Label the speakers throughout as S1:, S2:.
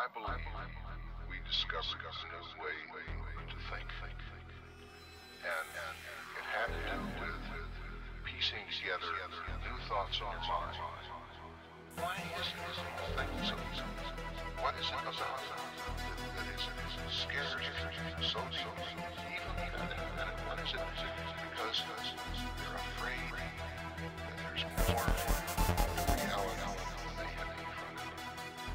S1: I believe we discovered a new way to think. And it had to do with piecing together new thoughts on mind. Why is it think so? What is it about that scares you so deeply? Even what is it? Because they're afraid that there's more reality than they have in front of them.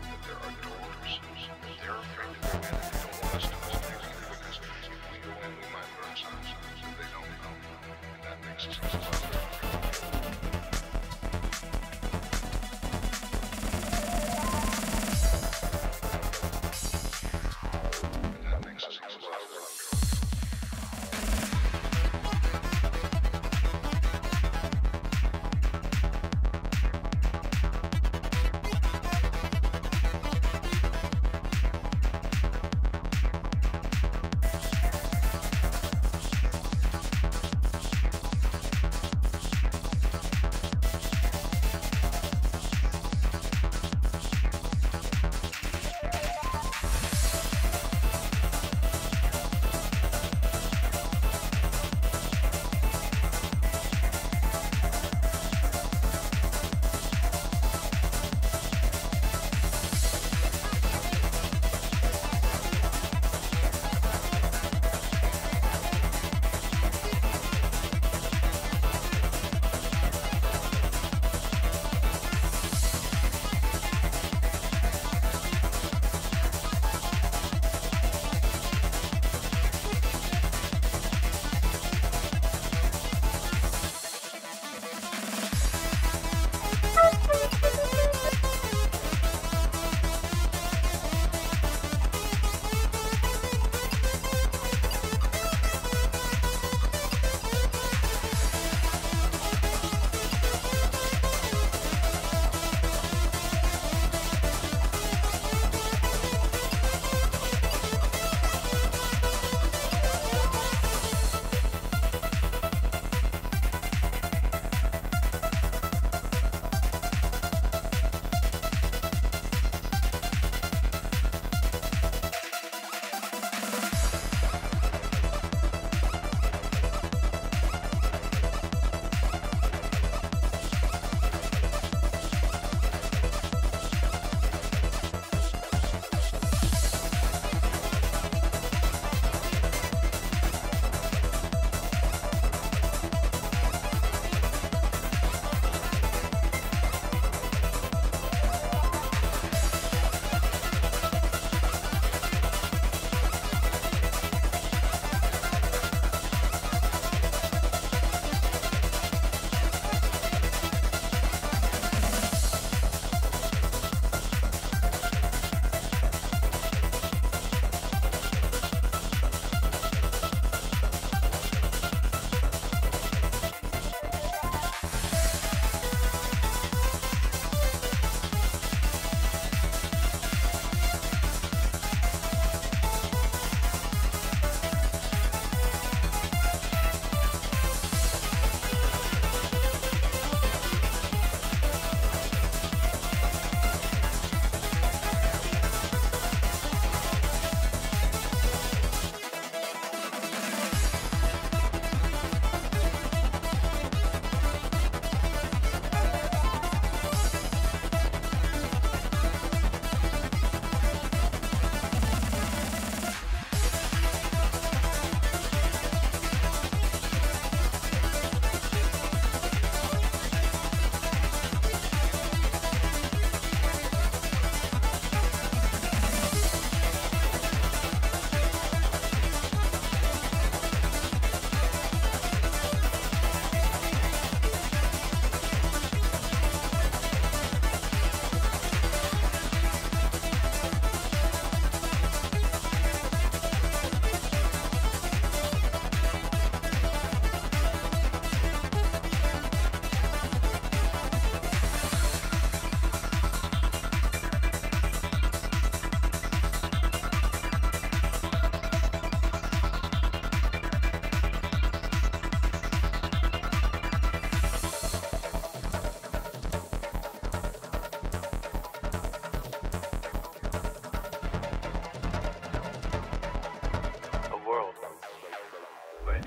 S1: That there are doors that they're afraid to go in and they don't want us to go in either, because if we go in we might learn something that they don't know. And that makes us a lot of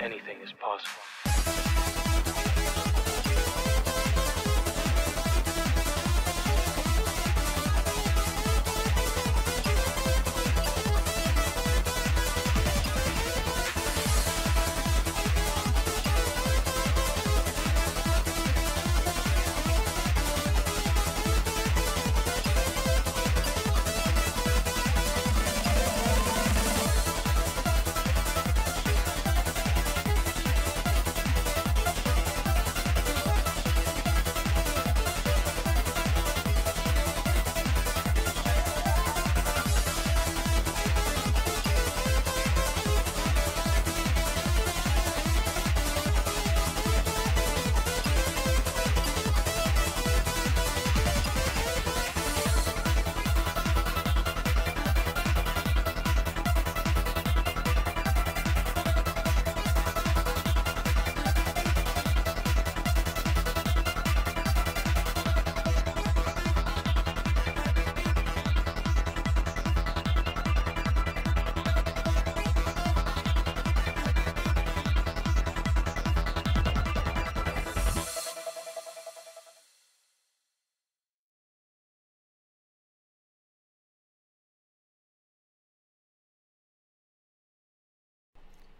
S2: anything is possible.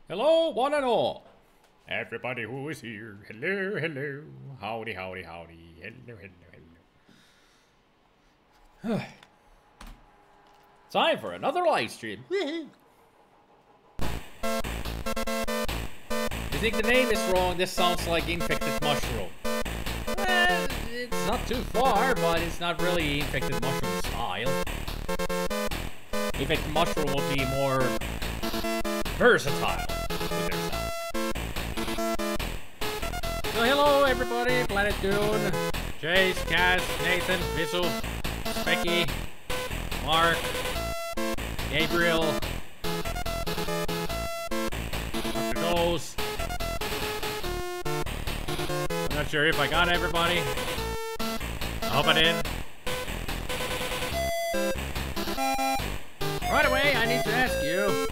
S3: Hello, one and all. Everybody who is here. Hello, hello. Howdy, howdy, howdy. Hello, hello, hello. Time for another live stream. You think the name is wrong? This sounds like infected mushroom. It's not too far, but it's not really infected mushroom style. Infected mushroom will be more versatile with their sounds. So hello everybody, Planet Dune, Jace, Cass, Nathan, Visu, Specky, Mark, Gabriel, Dr. Doze. I'm not sure if I got everybody. I hope I did. Right away, I need to ask you,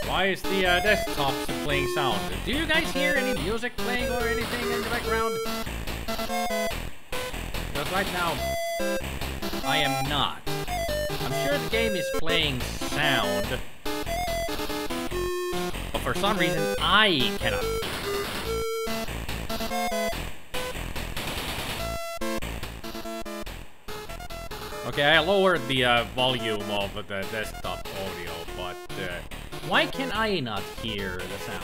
S3: why is the desktop playing sound? Do you guys hear any music playing or anything in the background? Because right now, I am not. I'm sure the game is playing sound, but for some reason, I cannot. Okay, I lowered the volume of the desktop audio, but why can I not hear the sound?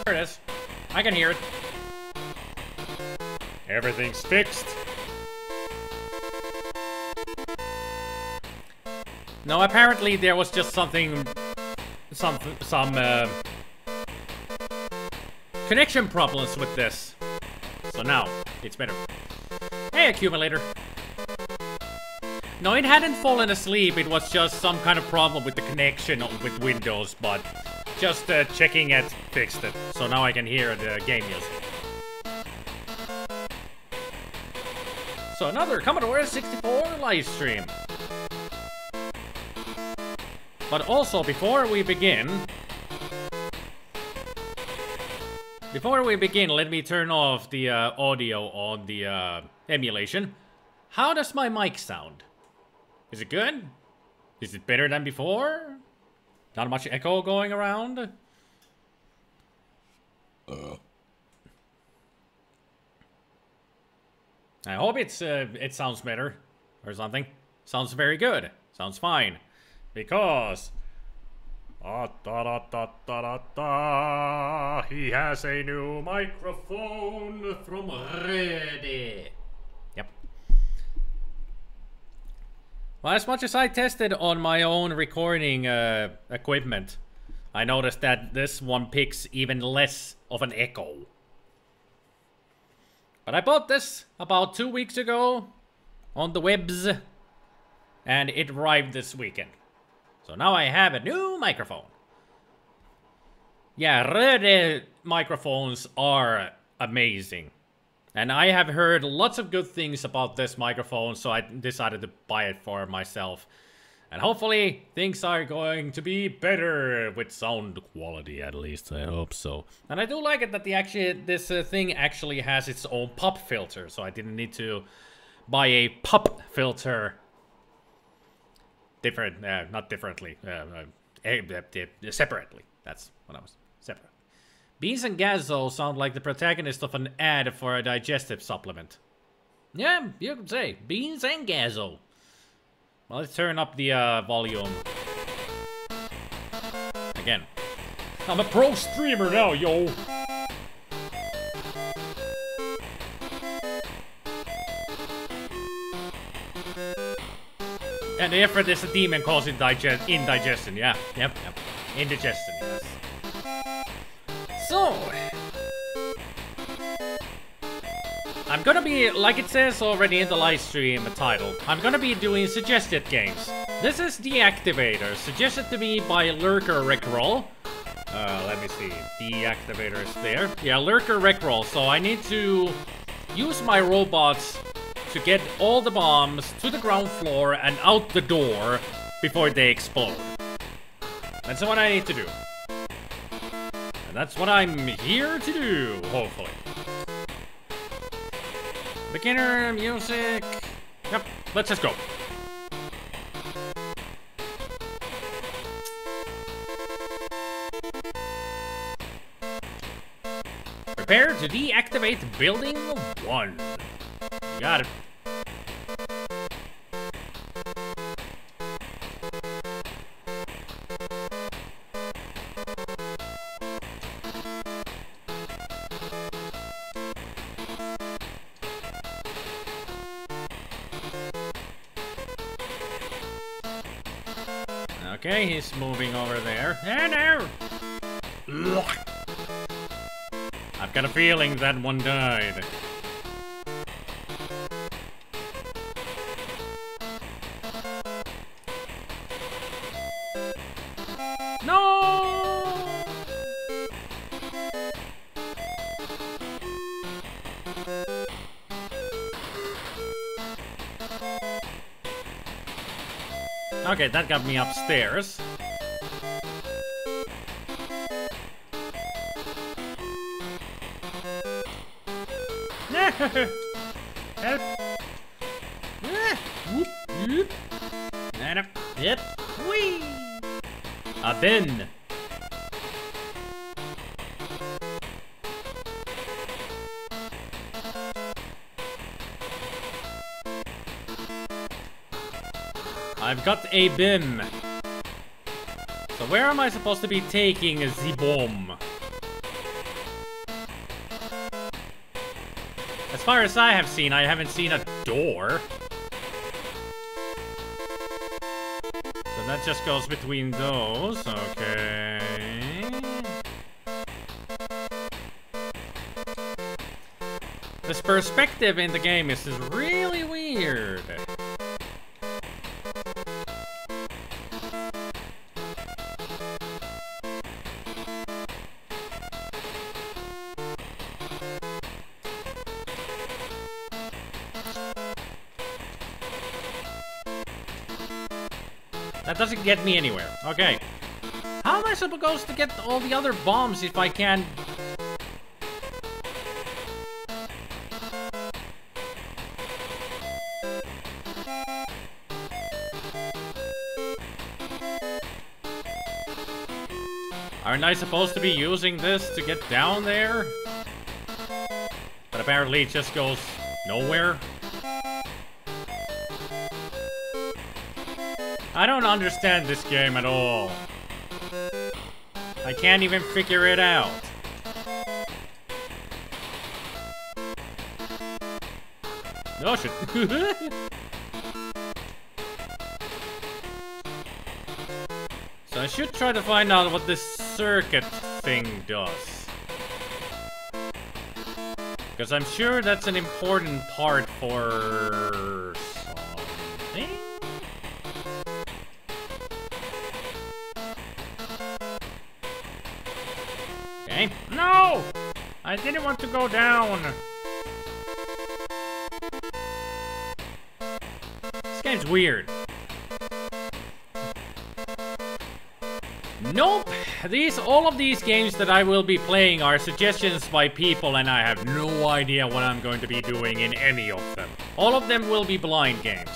S3: There it is. I can hear it. Everything's fixed. No, apparently there was just something, some connection problems with this. So now it's better. Hey, accumulator. No, it hadn't fallen asleep. It was just some kind of problem with the connection with Windows, but just checking it fixed it. So now I can hear the game music. So another Commodore 64 live stream. But also, before we begin, let me turn off the audio on the emulation. How does my mic sound? Is it good? Is it better than before? Not much echo going around? I hope it sounds better or something. Sounds very good. Sounds fine. Because he has a new microphone from Ready. Yep. Well, as much as I tested on my own recording equipment, I noticed that this one picks even less of an echo. But I bought this about 2 weeks ago on the webs, and it arrived this weekend. So now I have a new microphone. Yeah, Rode microphones are amazing. And I have heard lots of good things about this microphone, so I decided to buy it for myself. And hopefully things are going to be better with sound quality, at least I hope so. And I do like it that this thing actually has its own pop filter, so I didn't need to buy a pop filter separately. That's what I was, separate. Beans and Gazzo sound like the protagonist of an ad for a digestive supplement. Yeah, you could say, Beans and Gazzo. Well, let's turn up the volume. Again. I'm a pro streamer now, yo! And the effort is a demon causing indigestion, yeah. Yep. Indigestion, yes. So... I'm gonna be, like it says already in the live stream title, I'm gonna be doing suggested games. This is The Activator, suggested to me by Lurker Rickroll. Let me see, The Activator is there. Yeah, Lurker Rickroll, so I need to use my robots to get all the bombs to the ground floor and out the door before they explode. That's what I need to do. And that's what I'm here to do, hopefully. Beginner music. Yep, let's just go. Prepare to deactivate building 1. You got it. Okay, he's moving over there. Hello! I've got a feeling that one died. No! Okay, that got me upstairs. Help! Whoop, whoop. Yep. Whee! A bin. I've got a BIM. So where am I supposed to be taking the bomb? As far as I have seen, I haven't seen a door. So that just goes between those, okay. This perspective in the game is really weird. That doesn't get me anywhere. Okay. How am I supposed to get all the other bombs if I can't... Aren't I supposed to be using this to get down there? But apparently it just goes nowhere. I don't understand this game at all. I can't even figure it out. Oh shit. So I should try to find out what this circuit thing does. Because I'm sure that's an important part for something. Okay. No! I didn't want to go down. This game's weird. Nope. All of these games that I will be playing are suggestions by people, and I have no idea what I'm going to be doing in any of them. All of them will be blind games.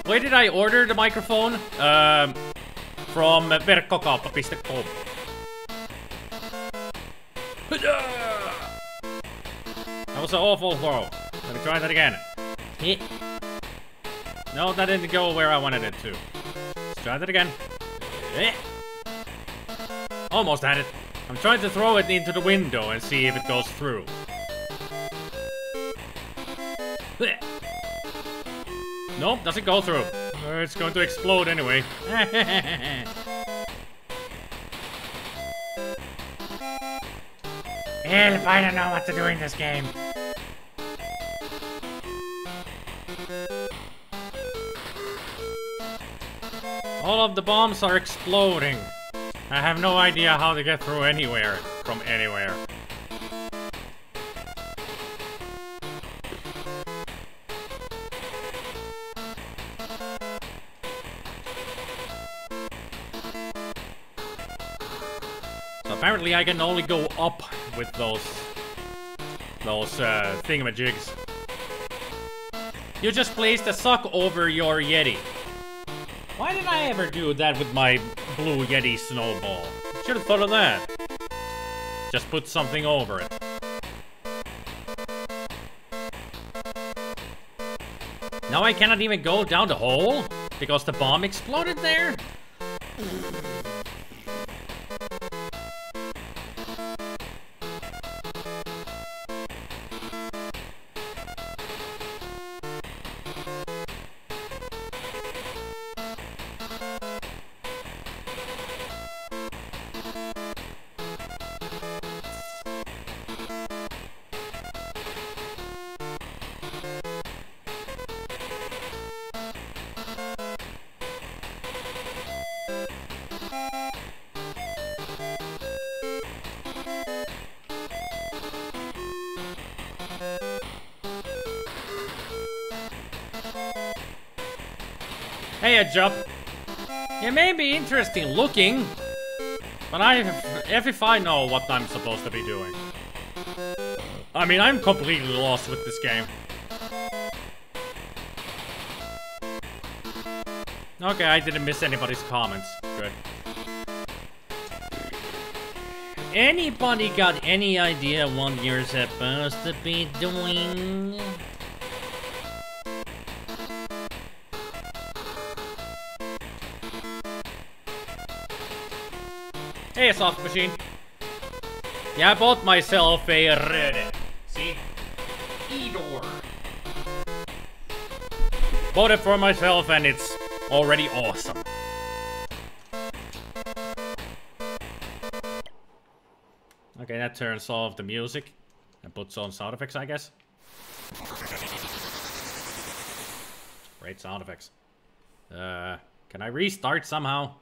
S3: Where did I order the microphone? From verkkokauppa.com. That was an awful throw. Let me try that again. No, that didn't go where I wanted it to. Let's try that again. Almost had it. I'm trying to throw it into the window and see if it goes through. Nope, doesn't go through. It's going to explode anyway. Help, I don't know what to do in this game. All of the bombs are exploding. I have no idea how to get through anywhere from anywhere. So apparently I can only go up with those thingamajigs. You just placed a sock over your Yeti. Why did I ever do that with my blue Yeti snowball? Should have thought of that. Just put something over it. Now I cannot even go down the hole because the bomb exploded there? Hey, a jump. It may be interesting looking, but if I know what I'm supposed to be doing. I mean, I'm completely lost with this game. Okay, I didn't miss anybody's comments. Good. Anybody got any idea what you're supposed to be doing? Hey, soft machine. Yeah, I bought myself a red. See? E-door. Bought it for myself and it's already awesome. Okay, that turns off the music and puts on sound effects, I guess. Great sound effects. Can I restart somehow?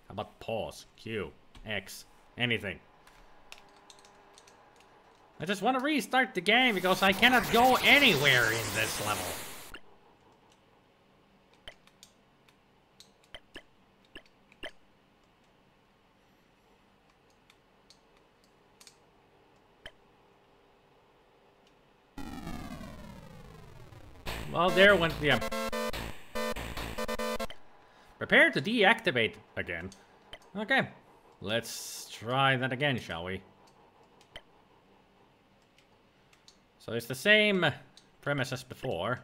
S3: How about pause, Q, X, anything? I just want to restart the game because I cannot go anywhere in this level. Well, there went the... Prepare to deactivate again. Okay, let's try that again, shall we? So it's the same premise as before.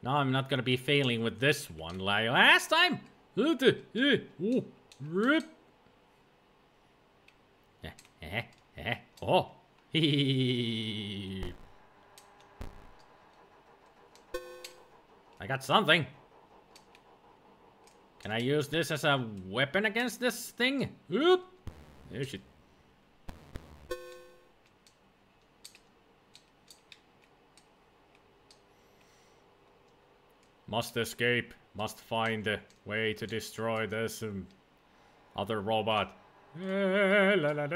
S3: Now I'm not gonna be failing with this one like last time. Oh. I got something. Can I use this as a weapon against this thing? Oop! There she... Must escape. Must find a way to destroy this other robot. La, la, la.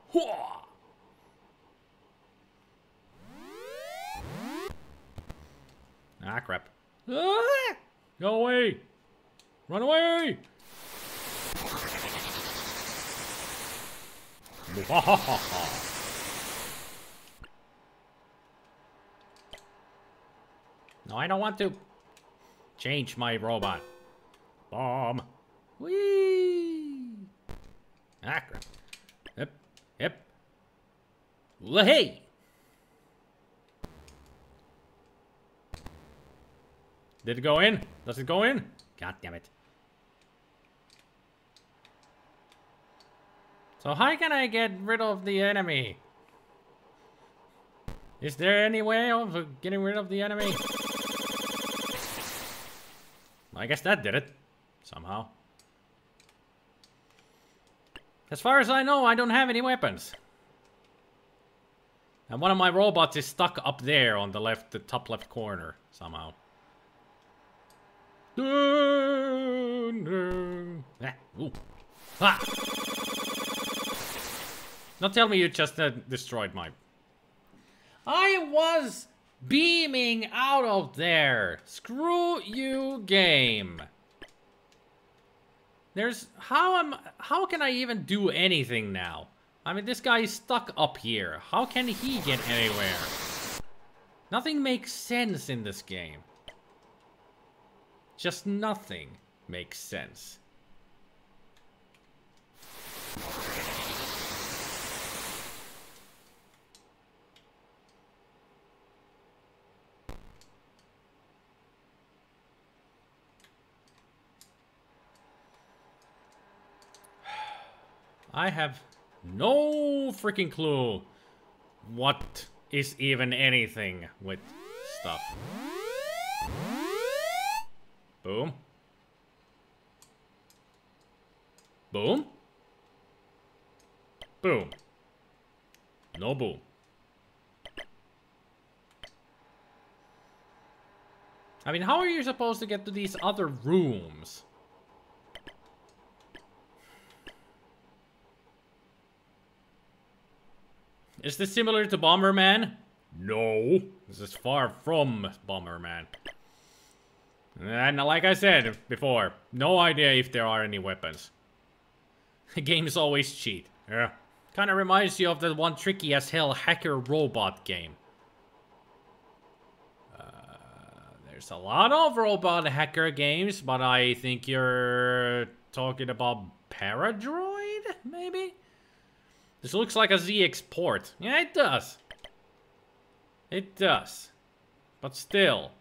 S3: Hua! Ah, crap. Ah! Go away! Run away! No, I don't want to change my robot. Bomb. Whee! Ah, crap. Yep. Yep. Hey! Did it go in? Does it go in? God damn it. So how can I get rid of the enemy? Is there any way of getting rid of the enemy? I guess that did it. Somehow. As far as I know, I don't have any weapons. And one of my robots is stuck up there on the left, the top left corner, somehow. Ooh. Ah. Don't tell me you just destroyed my... I was beaming out of there. Screw you, game. There's... How can I even do anything now? I mean, this guy is stuck up here. How can he get anywhere? Nothing makes sense in this game. Just nothing makes sense. I have no freaking clue what is even anything with stuff. Boom. Boom. Boom. No boom. I mean, how are you supposed to get to these other rooms? Is this similar to Bomberman? No. This is far from Bomberman. And like I said before, no idea if there are any weapons. Games always cheat. Yeah. Kinda reminds you of the one tricky as hell hacker robot game. There's a lot of robot hacker games, but I think you're talking about Paradroid, maybe? This looks like a ZX port. Yeah, it does. It does. But still.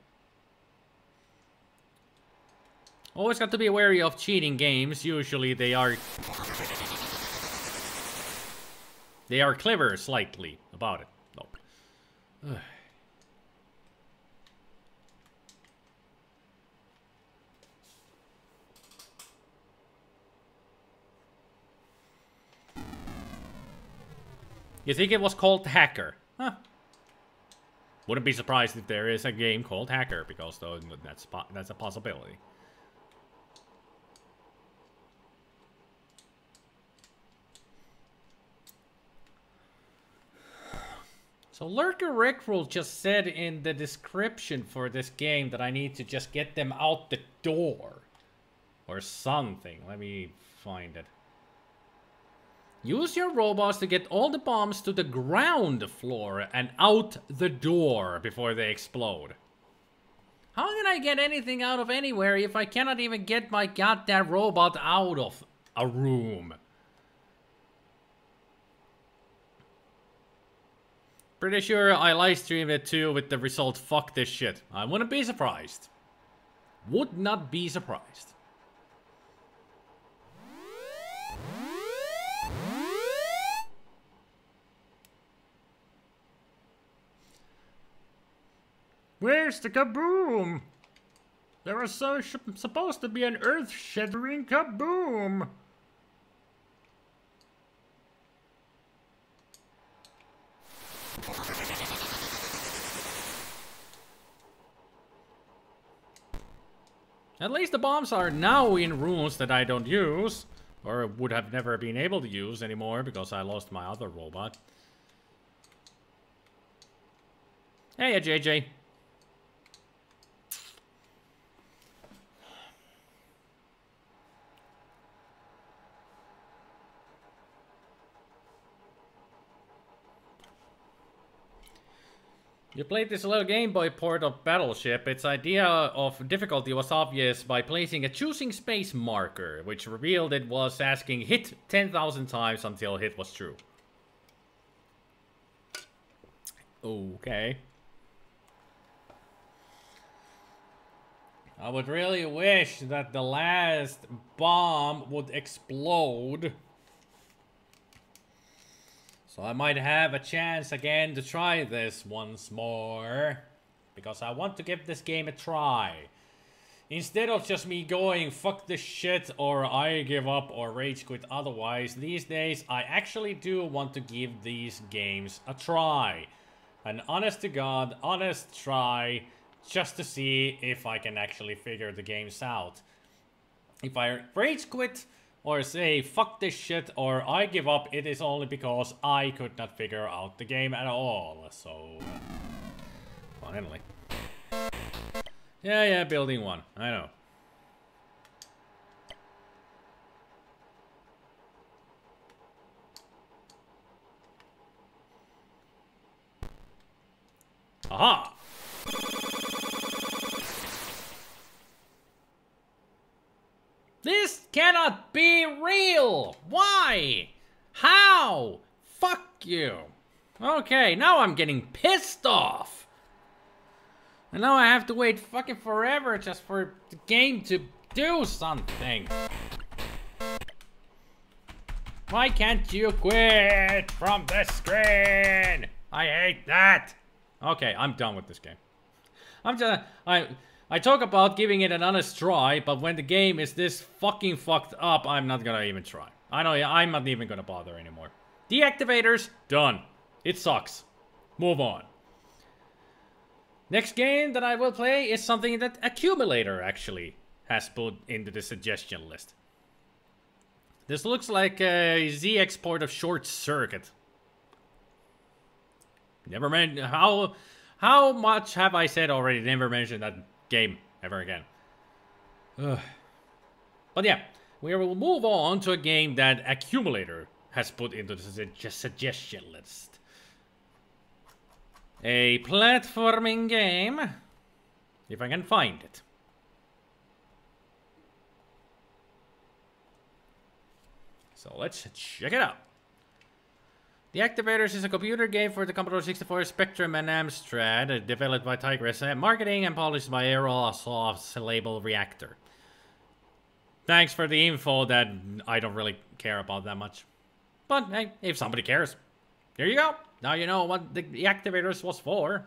S3: Always got to be wary of cheating games. Usually they are clever slightly about it. No. You think it was called Hacker? Huh. Wouldn't be surprised if there is a game called Hacker, because that's a possibility. So Lurker Rickroll just said in the description for this game that I need to just get them out the door. Or something. Let me find it. Use your robots to get all the bombs to the ground floor and out the door before they explode. How can I get anything out of anywhere if I cannot even get my goddamn robot out of a room? Pretty sure I livestreamed it too with the result, fuck this shit. I wouldn't be surprised. Would not be surprised. Where's the kaboom? There was supposed to be an earth-shattering kaboom. At least the bombs are now in rooms that I don't use. Or would have never been able to use anymore because I lost my other robot. Hey, JJ. You played this little Game Boy port of Battleship. Its idea of difficulty was obvious by placing a choosing space marker, which revealed it was asking hit 10,000 times until hit was true. Okay. I would really wish that the last bomb would explode. So I might have a chance again to try this once more. Because I want to give this game a try. Instead of just me going, fuck this shit, or I give up, or rage quit otherwise, these days I actually do want to give these games a try. An honest to God, honest try, just to see if I can actually figure the games out. If I rage quit, or say, fuck this shit, or I give up, it is only because I could not figure out the game at all. So, finally. Yeah, building one. I know. Aha! This cannot be real! Why? How? Fuck you. Okay, now I'm getting pissed off. And now I have to wait fucking forever just for the game to do something. Why can't you quit from the screen? I hate that. Okay, I'm done with this game. I talk about giving it an honest try, but when the game is this fucking fucked up, I'm not gonna even try. I know, I'm not even gonna bother anymore. Deactivators, done. It sucks. Move on. Next game that I will play is something that Accumulator actually has put into the suggestion list. This looks like a Z export of Short Circuit. Never mind. How much have I said already? Never mention that game ever again. Ugh. But yeah, we will move on to a game that Accumulator has put into the suggestion list. A platforming game, if I can find it. So let's check it out. The Activators is a computer game for the Commodore 64, Spectrum, and Amstrad, developed by Tigress, marketing and polished by Aerosoft's label Reactor. Thanks for the info that I don't really care about that much. But hey, if somebody cares, here you go. Now you know what the Activators was for.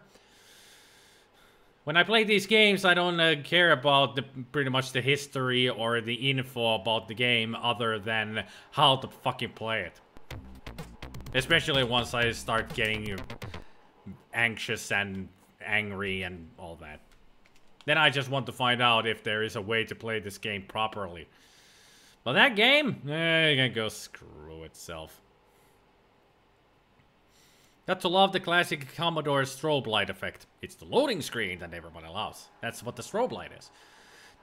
S3: When I play these games, I don't care about pretty much the history or the info about the game other than how to fucking play it. Especially once I start getting anxious and angry and all that. Then I just want to find out if there is a way to play this game properly. But that game, it can go screw itself. Got to love the classic Commodore strobe light effect. It's the loading screen that everybody loves. That's what the strobe light is.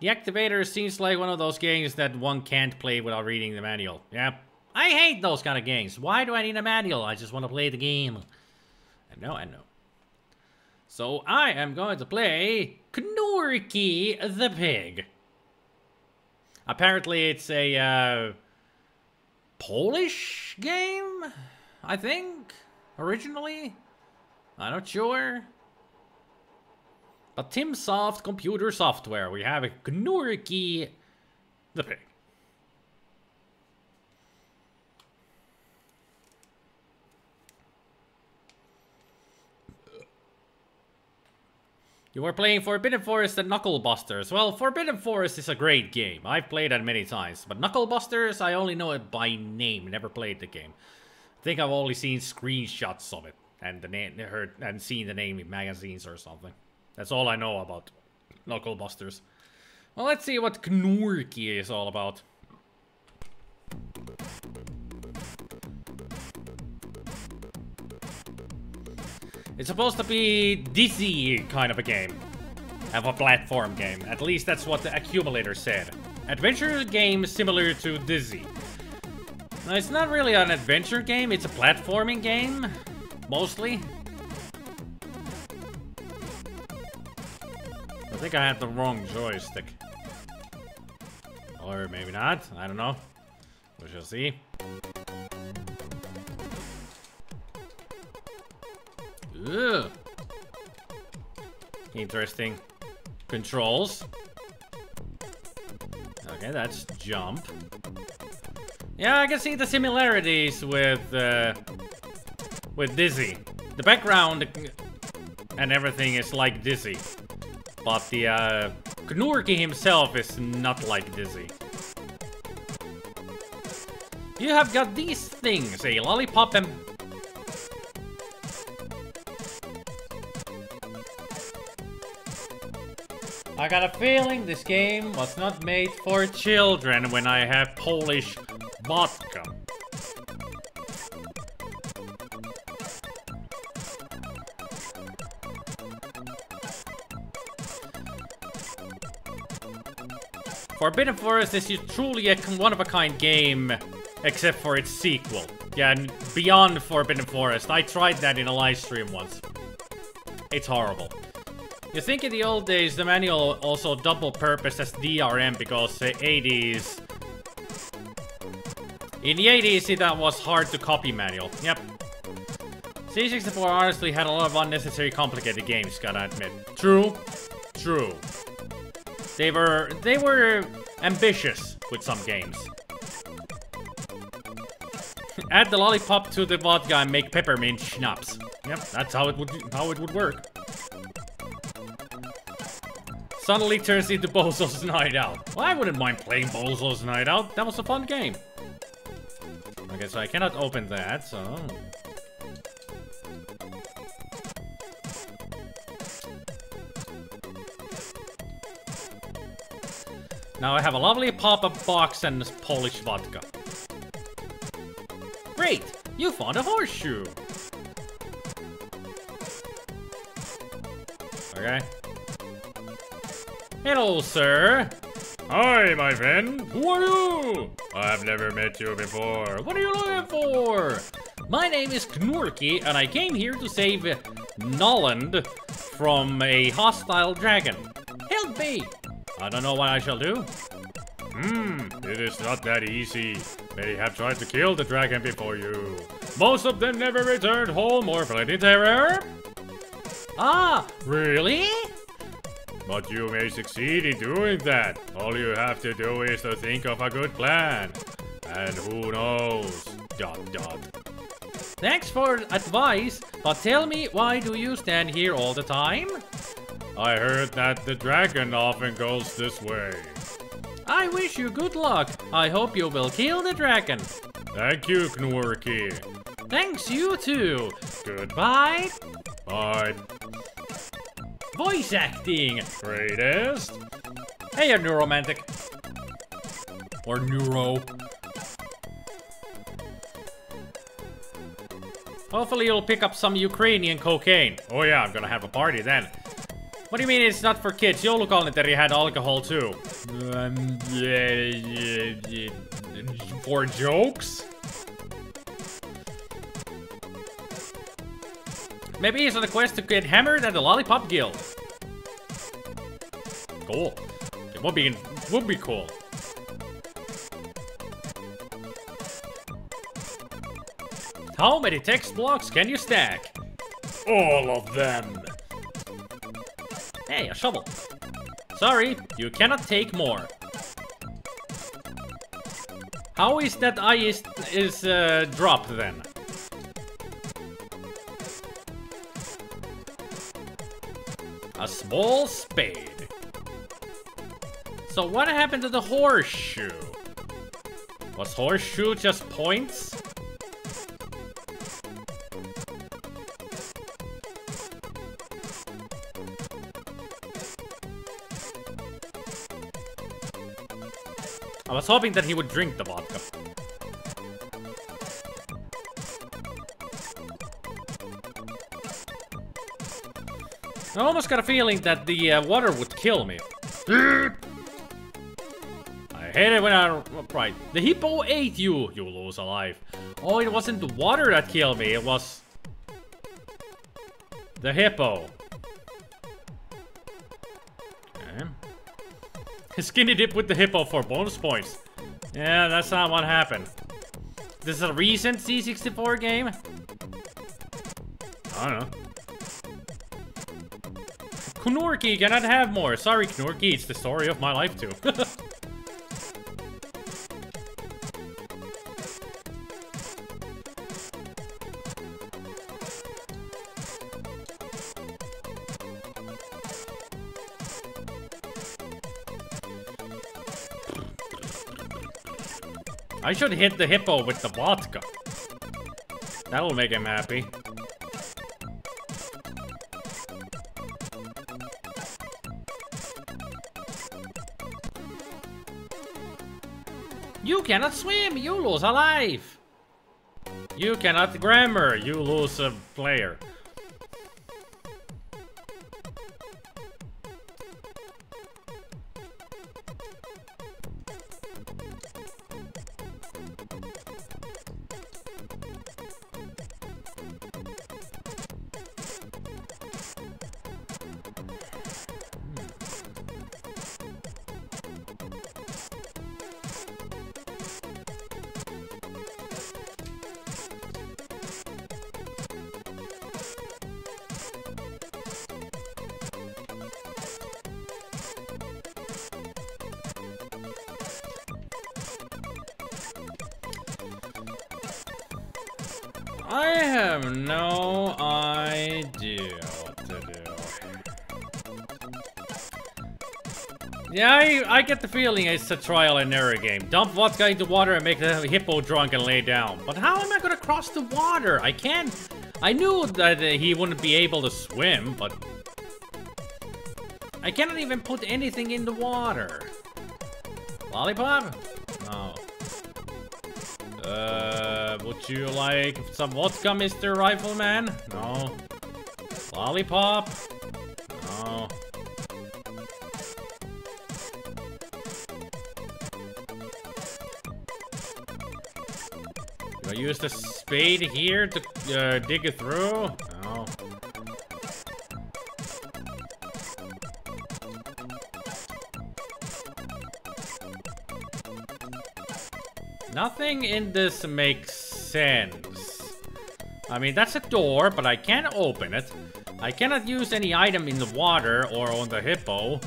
S3: The Activator seems like one of those games that one can't play without reading the manual. Yeah. I hate those kind of games. Why do I need a manual? I just want to play the game. I know. So I am going to play Knorky the Pig. Apparently it's a Polish game, I think, originally. I'm not sure. But TimSoft Computer Software, we have a Knorky the Pig. You were playing Forbidden Forest and Knuckle Busters. Well, Forbidden Forest is a great game. I've played it many times. But Knuckle Busters, I only know it by name. Never played the game. I think I've only seen screenshots of it. And and seen the name in magazines or something. That's all I know about Knuckle Busters. Well, let's see what Knorky is all about. It's supposed to be dizzy kind of a game. Have a platform game. At least that's what the accumulator said. Adventure game similar to Dizzy. Now, it's not really an adventure game, it's a platforming game. Mostly. I think I had the wrong joystick. Or maybe not. I don't know. We shall see. Ugh. Interesting. Controls. Okay, that's jump. Yeah, I can see the similarities with Dizzy. The background and everything is like Dizzy. But the Knorky himself is not like Dizzy. You have got these things, a lollipop and... I got a feeling this game was not made for children when I have Polish vodka. Forbidden Forest is truly a one-of-a-kind game, except for its sequel. Yeah, beyond Forbidden Forest. I tried that in a live stream once. It's horrible. You think in the old days the manual also double-purposed as DRM because the 80s... In the 80s that was hard to copy manual. Yep. C64 honestly had a lot of unnecessary complicated games, gotta admit. True. True. They were ambitious with some games. Add the lollipop to the vodka and make peppermint schnapps. Yep, that's how it would work. Suddenly turns into Bozo's Night Out. Well, I wouldn't mind playing Bozo's Night Out. That was a fun game. Okay, so I cannot open that, so... Now I have a lovely pop-up box and Polish vodka. Great! You found a horseshoe! Okay. Hello, sir! Hi, my friend! Who are you? I've never met you before. What are you looking for? My name is Knorky, and I came here to save Noland from a hostile dragon. Help me! I don't know what I shall do. It is not that easy. They have tried to kill the dragon before you. Most of them never returned home or fled in terror. Ah, really? But you may succeed in doing that. All you have to do is to think of a good plan. And who knows... ... Thanks for advice, but tell me, why do you stand here all the time? I heard that the dragon often goes this way. I wish you good luck. I hope you will kill the dragon. Thank you, Knorky. Thanks, you too. Goodbye. Bye. Voice acting. Greatest. Hey, you neuromantic. Or neuro. Hopefully you'll pick up some Ukrainian cocaine. Oh yeah, I'm gonna have a party then. What do you mean it's not for kids? Joulukalenteri had alcohol too. For jokes? Maybe he's on a quest to get hammered at the Lollipop Guild. Cool. It would be cool. How many text blocks can you stack? All of them. Hey, a shovel. Sorry, you cannot take more. How is that ice is dropped then? A small spade. So what happened to the horseshoe? Was horseshoe just points? I was hoping that he would drink the vodka. I almost got a feeling that the water would kill me. I hate it when I... Right. The hippo ate you, you lose alive. Oh, it wasn't the water that killed me, it was... the hippo. Okay. Skinny dip with the hippo for bonus points. Yeah, that's not what happened. This is a recent C64 game? I don't know. Knorky cannot have more. Sorry, Knorky, it's the story of my life too. I should hit the hippo with the vodka. That'll make him happy. You cannot swim, you lose a life. You cannot grammar, you lose a player. I have no idea what to do. Yeah, I get the feeling it's a trial and error game. Dump vodka into water and make the hippo drunk and lay down. But how am I gonna cross the water? I can't. I knew that he wouldn't be able to swim, but I cannot even put anything in the water. Lollipop? No. Would you like some vodka, Mr. Rifleman? No. Lollipop? No. Do I use the spade here to dig it through? No. Nothing in this makes sense. I mean, that's a door, but I can't open it. I cannot use any item in the water or on the hippo.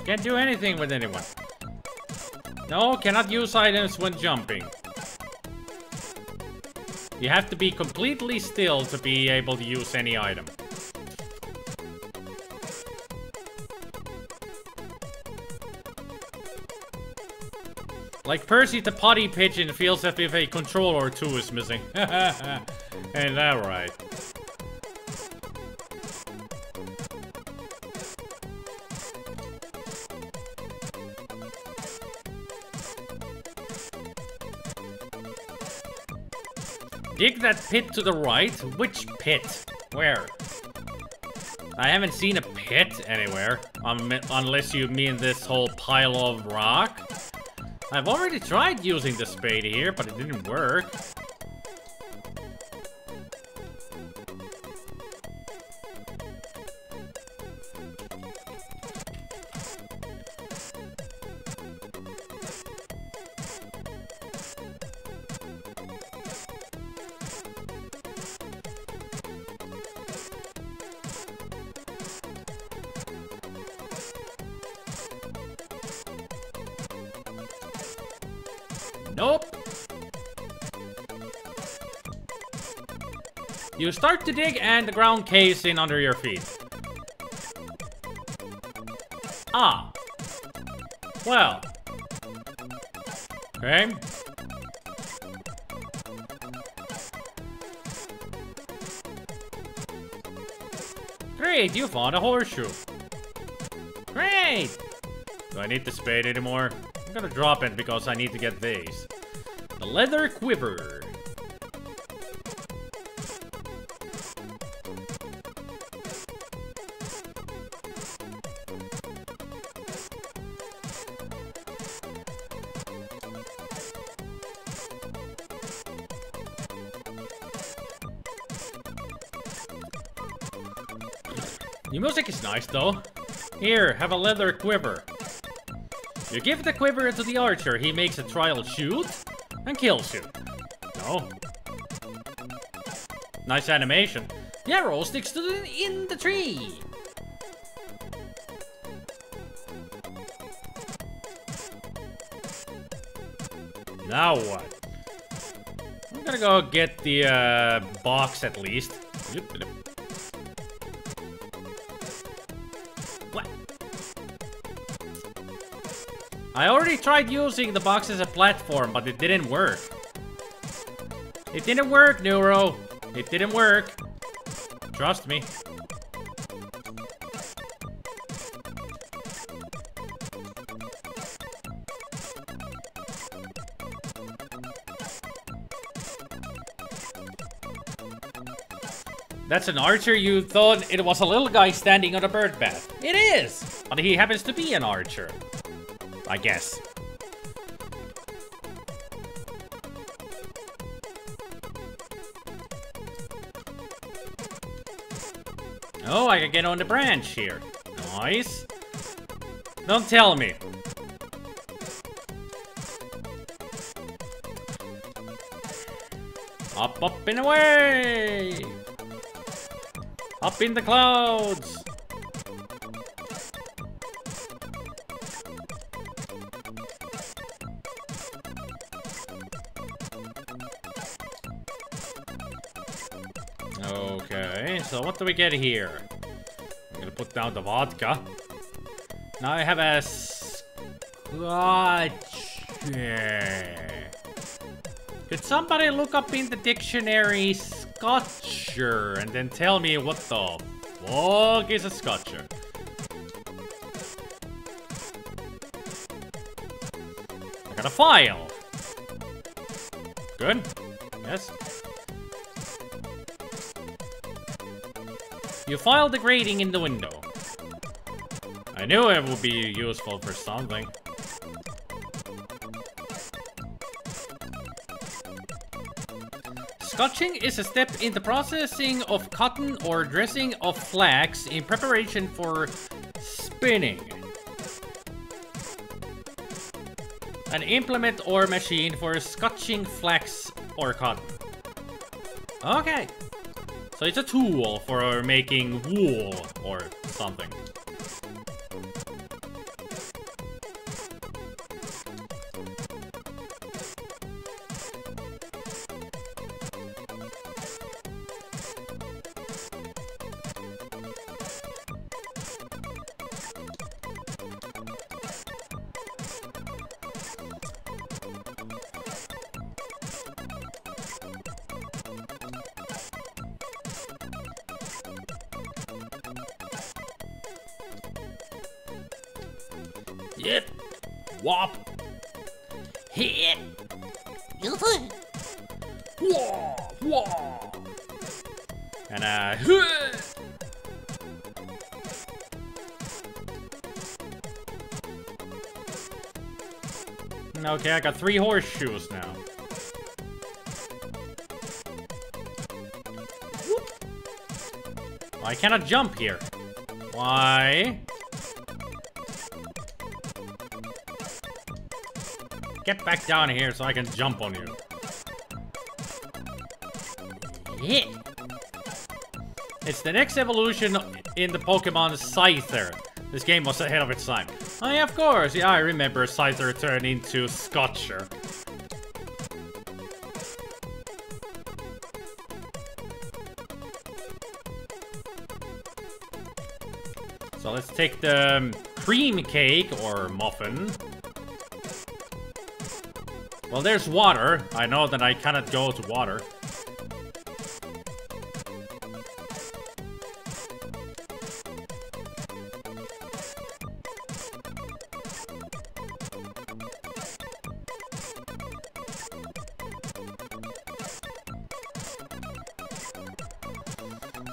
S3: Can't do anything with anyone. No, cannot use items when jumping. You have to be completely still to be able to use any item. Like Percy the potty pigeon feels as if a controller or two is missing. Ain't that right? Dig that pit to the right? Which pit? Where? I haven't seen a pit anywhere. Unless you mean this whole pile of rock. I've already tried using the spade here, but it didn't work. Nope. You start to dig and the ground caves in under your feet. Ah. Well. Okay. Great, you found a horseshoe. Great! Do I need the spade anymore? I'm gonna drop it because I need to get these. The leather quiver. The music is nice though. Here, have a leather quiver. You give the quiver to the archer, he makes a trial shoot and kills you. No. Nice animation. The arrow sticks in the tree. Now what? I'm gonna go get the box at least. What? I already tried using the box as a platform, but it didn't work. It didn't work, Neuro. It didn't work. Trust me. That's an archer. You thought it was a little guy standing on a bird bath. It is! But he happens to be an archer. I guess. Oh, I can get on the branch here. Nice. Don't tell me. Up, up, and away! Up in the clouds! Okay, so what do we get here? I'm gonna put down the vodka. Now I have a scotch. Could somebody look up in the dictionary scotcher and then tell me what the fuck is a scotcher? I got a file. Good. Yes. You filed the grating in the window. I knew it would be useful for something. Scotching is a step in the processing of cotton or dressing of flax in preparation for spinning. An implement or machine for scotching flax or cotton. Okay. So it's a tool for making wool or something. Yep. Wop. Hit. Wah. Wah. And okay, I got 3 horseshoes now. I cannot jump here. Why? Get back down here so I can jump on you. Hit. It's the next evolution in the Pokemon Scyther. This game was ahead of its time. Oh yeah, of course. Yeah, I remember Scyther turned into Scotcher. So let's take the cream cake or muffin. Well, there's water. I know that I cannot go to water.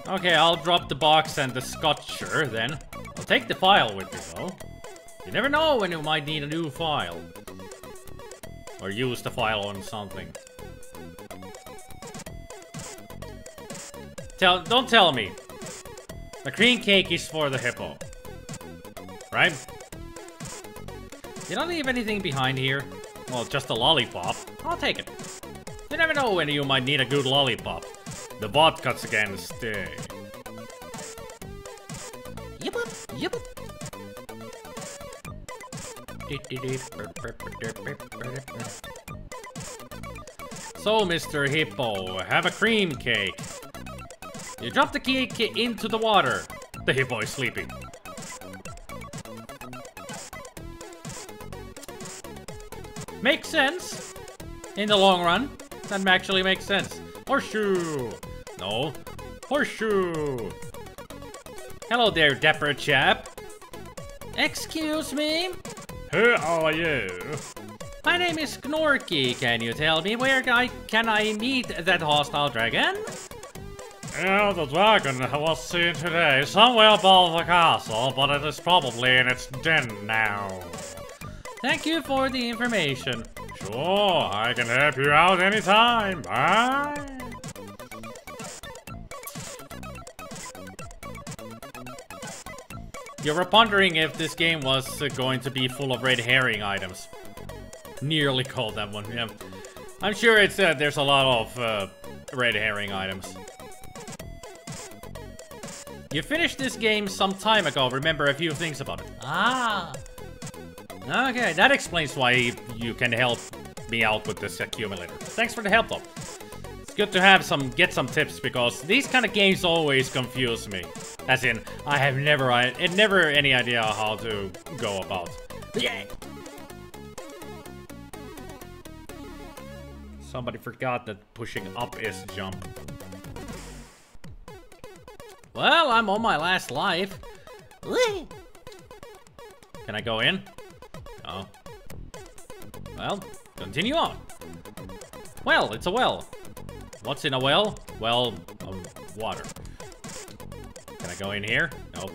S3: Okay, I'll drop the box and the scotcher then. I'll take the file with me though. You never know when you might need a new file. Or use the file on something. Don't tell me. The cream cake is for the hippo. Right? You don't leave anything behind here? Well, just a lollipop. I'll take it. You never know when you might need a good lollipop. The vodkas again stay. Yep. So, Mr. Hippo, have a cream cake. You drop the cake into the water. The hippo is sleeping. Makes sense. In the long run, that actually makes sense. Horseshoe! No. Horseshoe! Hello there, dapper chap. Excuse me? Who are you? My name is Knorky. Can you tell me where can I meet that hostile dragon? Yeah, the dragon was seen today somewhere above the castle, but it is probably in its den now. Thank you for the information. Sure, I can help you out anytime. Bye. You were pondering if this game was going to be full of red herring items. Nearly called that one, yeah. I'm sure it's there's a lot of red herring items. You finished this game some time ago, remember a few things about it. Ah. Okay, that explains why you can help me out with this accumulator. Thanks for the help though. It's good to get some tips because these kind of games always confuse me. As in, I have never any idea how to go about. Yeah. Somebody forgot that pushing up is jump. Well, I'm on my last life. Can I go in? Oh. Well, continue on. Well, it's a well. What's in a well? Well, water. Can I go in here? Nope.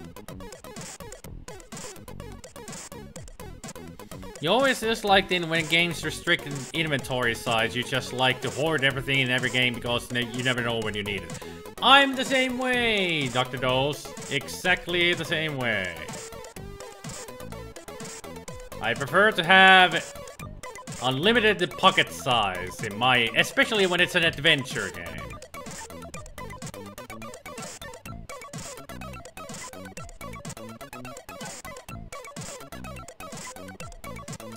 S3: You always just like when games restrict inventory size, you just like to hoard everything in every game because you never know when you need it. I'm the same way, Dr. Dose. Exactly the same way. I prefer to have unlimited pocket size in especially when it's an adventure game.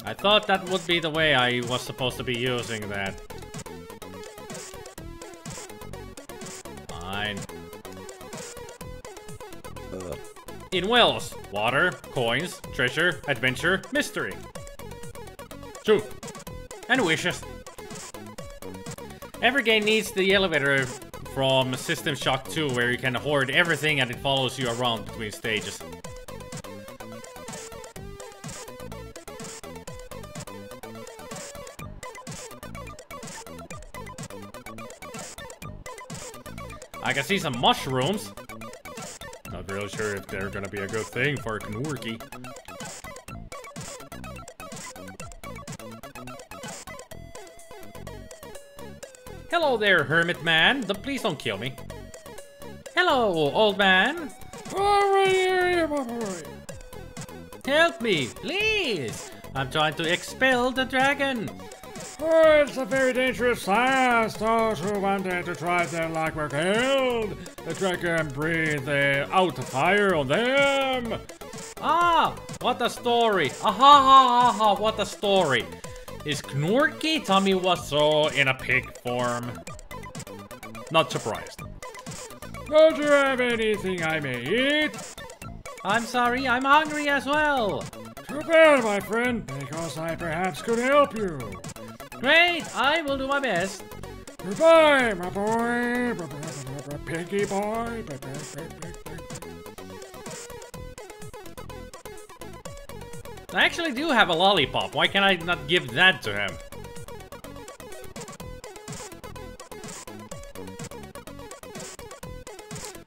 S3: I thought that would be the way I was supposed to be using that. Fine. In wells, water, coins, treasure, adventure, mystery. Truth. And wishes. Every game needs the elevator from System Shock 2 where you can hoard everything and it follows you around between stages. I can see some mushrooms. Not really sure if they're gonna be a good thing for Knorky. Hello there, hermit man. Please don't kill me. Hello, old man. Help me, please. I'm trying to expel the dragon. Oh, it's a very dangerous task. Those who wanted to try their luck were killed. The dragon breathed out fire on them. Ah, what a story. Aha, what a story. Is Knorky Tommy Wiseau in a pig form? Not surprised. Don't you have anything I may eat? I'm sorry, I'm hungry as well.
S2: Too bad, my friend, because I perhaps could help you.
S3: Great, I will do my best.
S2: Goodbye, my boy. Piggy boy.
S3: I actually do have a lollipop. Why can't I not give that to him?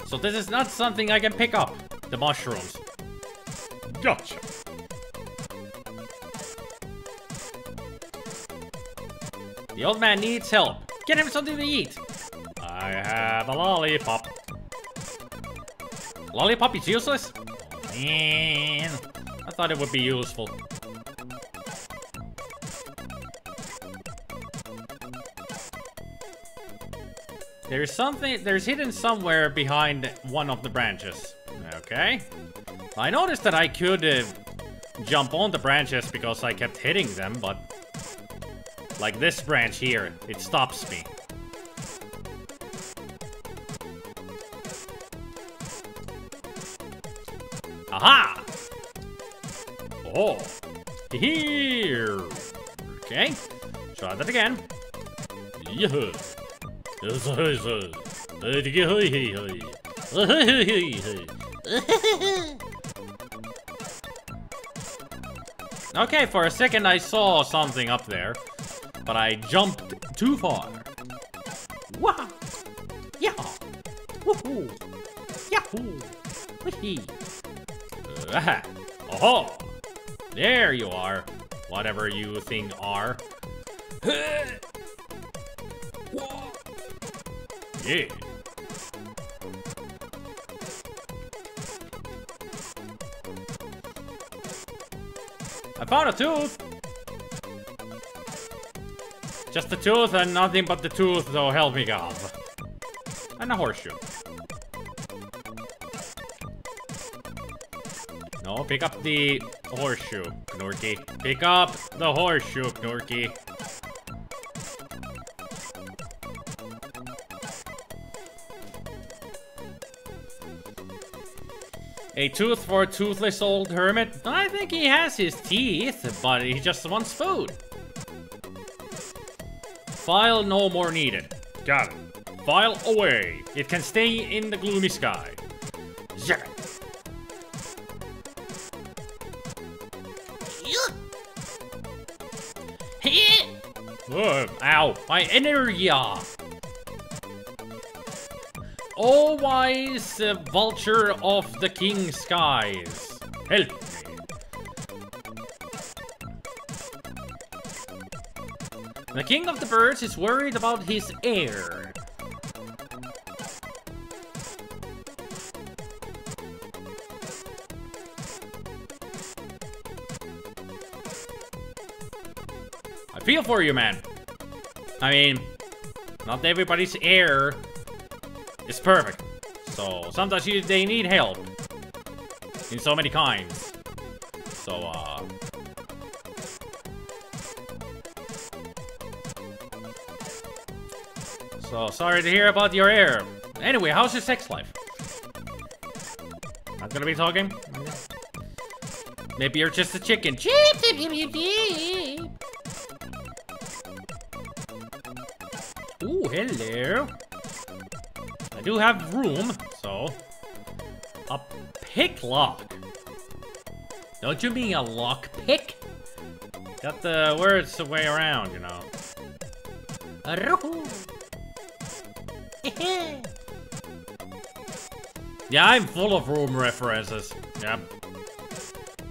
S3: So this is not something I can pick up. The mushrooms.
S2: Gotcha.
S3: The old man needs help. Get him something to eat. I have a lollipop. Lollipop is useless? Oh, man. I thought it would be useful. There's something, there's hidden somewhere behind one of the branches. Okay. I noticed that I could jump on the branches because I kept hitting them, but like this branch here, it stops me. Aha! Oh, here. Okay, try that again. Yeah. Okay, for a second I saw something up there, but I jumped too far. Wow! Yeah! Woohoo! Yahoo! Wee! Aha! Oh! There you are, whatever you think are. Yeah. I found a tooth. Just a tooth and nothing but the tooth, so help me God. And a horseshoe. No, pick up the horseshoe, Knorky. Pick up the horseshoe, Knorky. A tooth for a toothless old hermit? I think he has his teeth, but he just wants food. File no more needed. Got it. File away. It can stay in the gloomy sky. Yeah. Ow, my energy. O wise vulture of the king skies, help me. The king of the birds is worried about his heir. I feel for you, man. I mean, not everybody's heir is perfect. So sometimes they need help in so many kinds. So so sorry to hear about your heir. Anyway, how's your sex life? Not gonna be talking? Maybe you're just a chicken. Cheep, cheep, cheep, cheep. Ooh, hello. I do have room, so... A pick lock. Don't you mean a lock pick? Got the words the way around, you know. Yeah, I'm full of room references. Yep.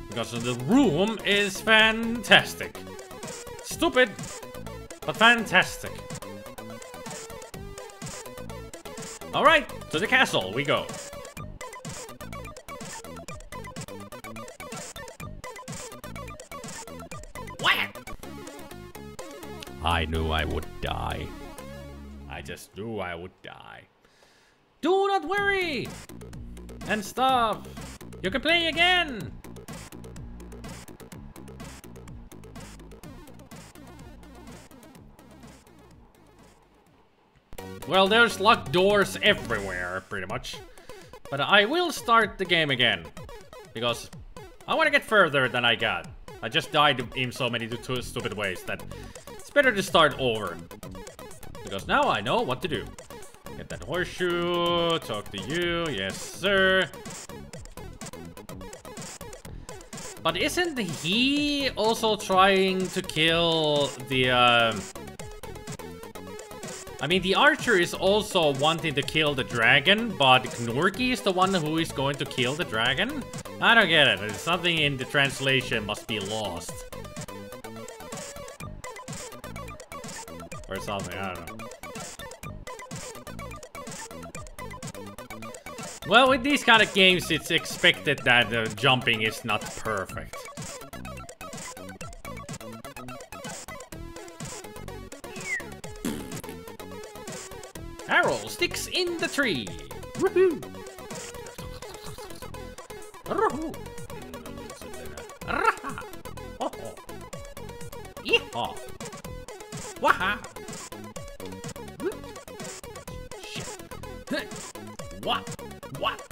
S3: Because the room is fantastic. Stupid, but fantastic. Alright, to the castle we go. What? I knew I would die. I just knew I would die. Do not worry! And stop! You can play again! Well, there's locked doors everywhere, pretty much. But I will start the game again. because I want to get further than I got. I just died in so many stupid ways that it's better to start over. Because now I know what to do. Get that horseshoe, talk to you, yes sir. But isn't he also trying to kill the, I mean, the archer is also wanting to kill the dragon, but Gnorky is the one who is going to kill the dragon? I don't get it. There's something in the translation must be lost. Or something, I don't know. Well, with these kind of games, it's expected that the jumping is not perfect. Arrow sticks in the tree. Woohoo! Raha! Oh! Yeehaw! Waha! Shit! What? What?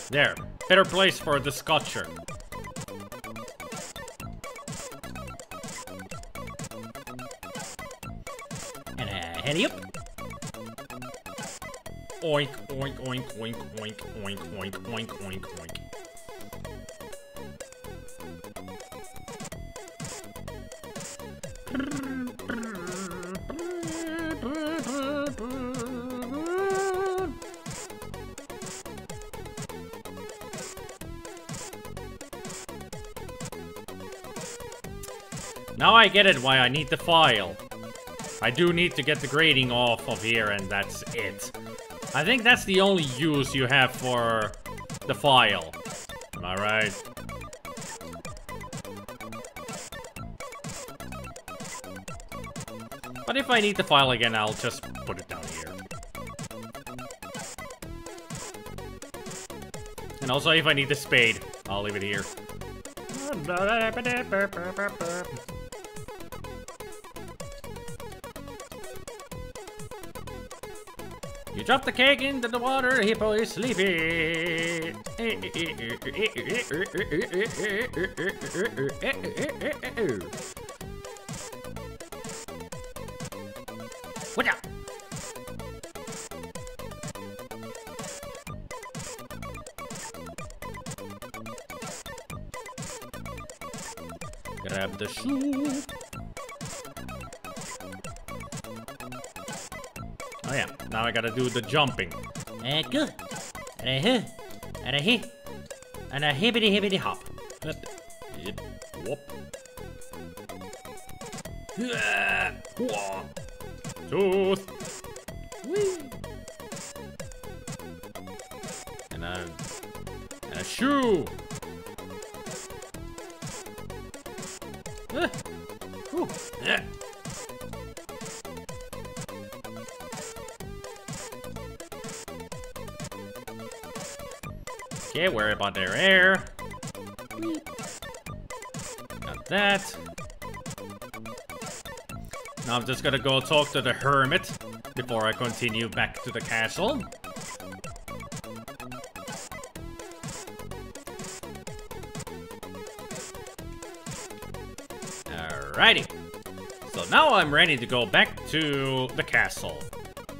S3: There. Better place for the scotcher. And heady up. Oink, oink, oink, oink, oink, oink, oink, oink, oink, oink. Now I get it why I need the file. I do need to get the grading off of here and that's it. I think that's the only use you have for the file. Am I right? But if I need the file again, I'll just put it down here. And also if I need the spade, I'll leave it here. You drop the cake into the water, hippo is sleepy. Watch out! Grab the shoe. Oh yeah, now I gotta do the jumping. Good. And a hit. And a hit. And a hibbity hibbity hop. Yep. Whoop. Tooth. Whee. And a shoe. Yeah. Okay, worry about their air. Got that. Now I'm just gonna go talk to the hermit before I continue back to the castle. Alrighty. So now I'm ready to go back to the castle.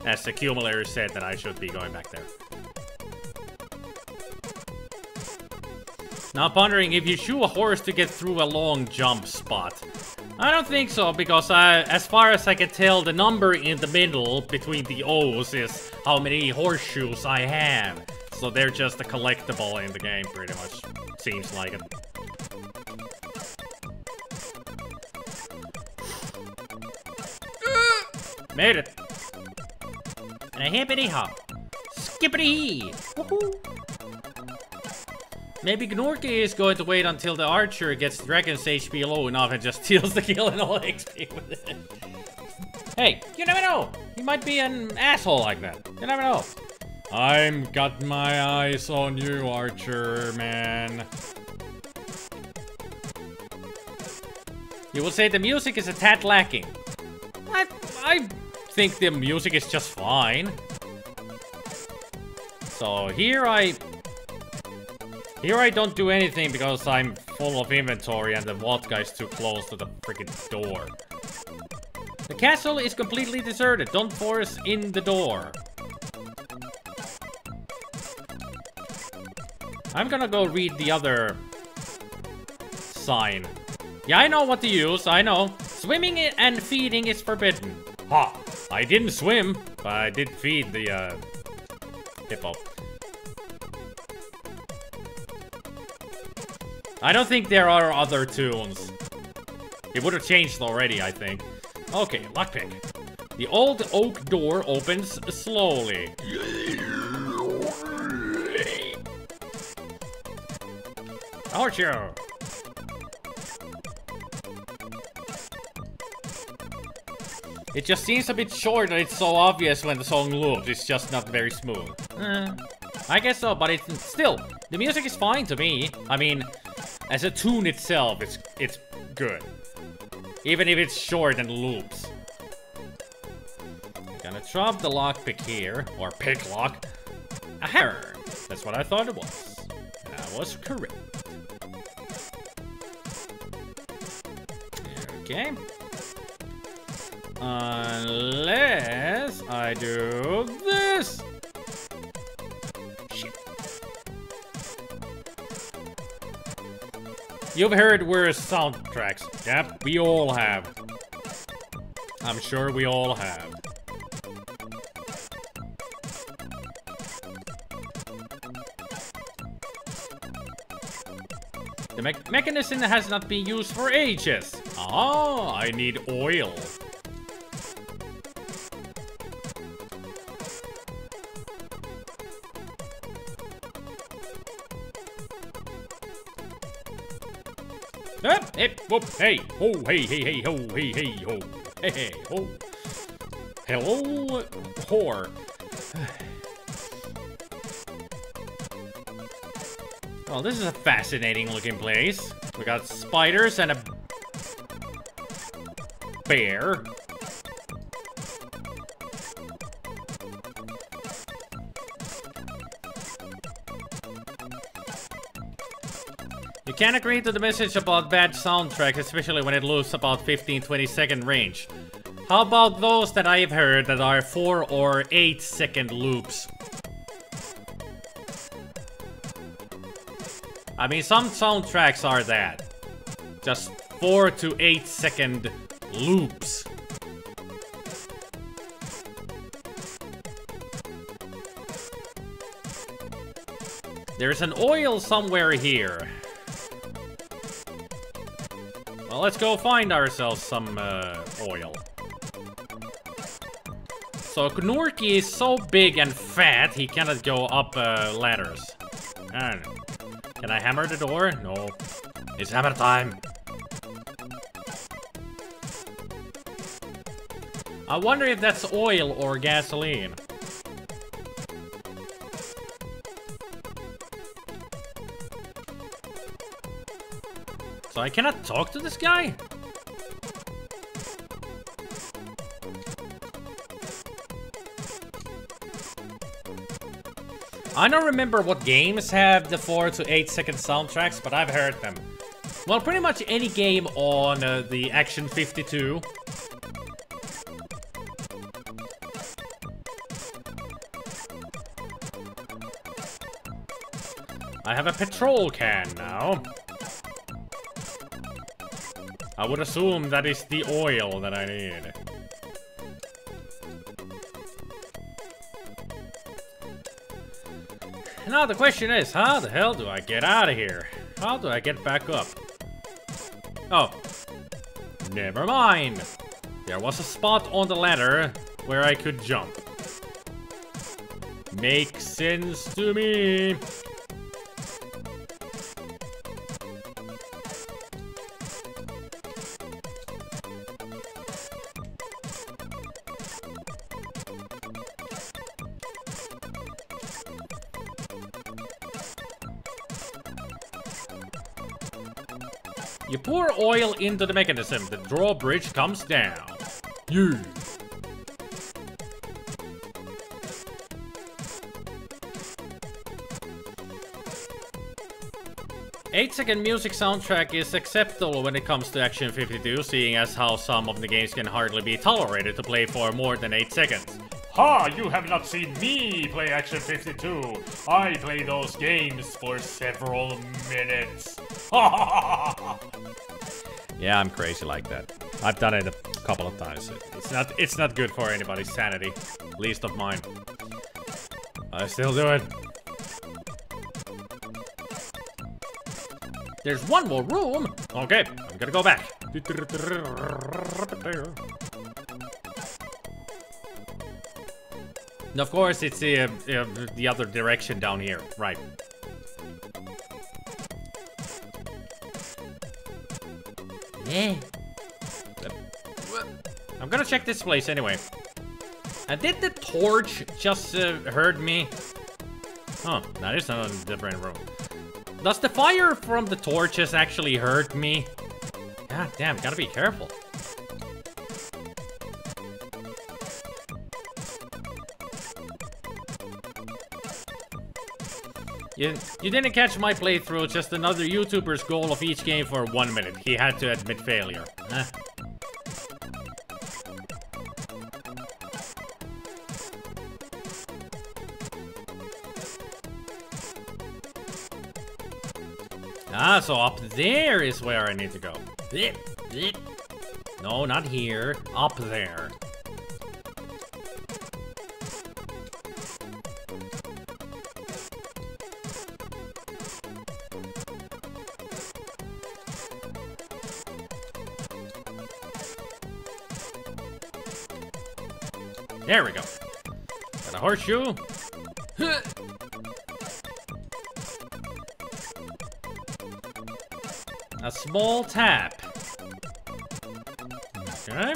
S3: As the accumulator said that I should be going back there. Now I'm pondering if you shoe a horse to get through a long jump spot. I don't think so, because as far as I can tell, the number in the middle between the O's is how many horseshoes I have. So they're just a collectible in the game, pretty much. Seems like it. Made it. And a hippity hop. Skippity hee. Woohoo. Maybe Gnorky is going to wait until the archer gets Dragon's HP low enough and just steals the kill and all XP with it. Hey, you never know. He might be an asshole like that. You never know. I'm got my eyes on you, archer man. You will say the music is a tad lacking. I think the music is just fine. So here I don't do anything because I'm full of inventory and the vodka is too close to the freaking door. The castle is completely deserted. Don't force in the door. I'm gonna go read the other sign. Yeah, I know what to use, I know. Swimming and feeding is forbidden. Ha! I didn't swim, but I did feed the hippo. I don't think there are other tunes. It would have changed already, I think. Okay, lockpick. The old oak door opens slowly. Horseshoe! It just seems a bit short and it's so obvious when the song loops. It's just not very smooth. I guess so, but it's still, the music is fine to me. I mean, as a tune itself, it's good. Even if it's short and loops. I'm gonna drop the lockpick here, or pick lock. Aha! That's what I thought it was. That was correct. Okay. Unless I do this. Shit. You've heard worse soundtracks. Yep, we all have. I'm sure we all have. The mechanism has not been used for ages. Ah, I need oil. Hey, whoop, hey, ho, hey, hey, hey, ho, hey, hey, ho, hey, hey, ho. Hello, whore. Well, this is a fascinating looking place. We got spiders and a bear. You can't agree to the message about bad soundtrack, especially when it loses about 15-20 second range. How about those that I've heard that are 4 or 8 second loops? I mean, some soundtracks are that. Just 4 to 8 second loops. There's an oil somewhere here. Well, let's go find ourselves some oil. So Knorky is so big and fat, he cannot go up ladders. Can I hammer the door? No. It's hammer time. I wonder if that's oil or gasoline. So I cannot talk to this guy? I don't remember what games have the 4 to 8 second soundtracks, but I've heard them. Well, pretty much any game on the Action 52. I have a petrol can now. I would assume that is the oil that I need. Now the question is, how the hell do I get out of here? How do I get back up? Oh. Never mind. There was a spot on the ladder where I could jump. Makes sense to me. You pour oil into the mechanism, the drawbridge comes down. You. 8-second music soundtrack is acceptable when it comes to Action 52, seeing as how some of the games can hardly be tolerated to play for more than 8 seconds.
S2: Ha! You have not seen me play Action 52. I play those games for several minutes.
S3: Yeah, I'm crazy like that. I've done it a couple of times. It's not good for anybody's sanity, least of mine. I still do it. There's one more room. Okay, I'm gonna go back. And of course, it's the other direction down here, right? Yeah. I'm gonna check this place anyway. And did the torch just hurt me? Huh, that is a different room. Does the fire from the torches actually hurt me? God damn, gotta be careful. You didn't catch my playthrough, just another YouTuber's goal of each game for 1 minute. He had to admit failure. Huh? Ah, so up there is where I need to go. No, not here. Up there. There we go. Got a horseshoe. A small tap. Okay.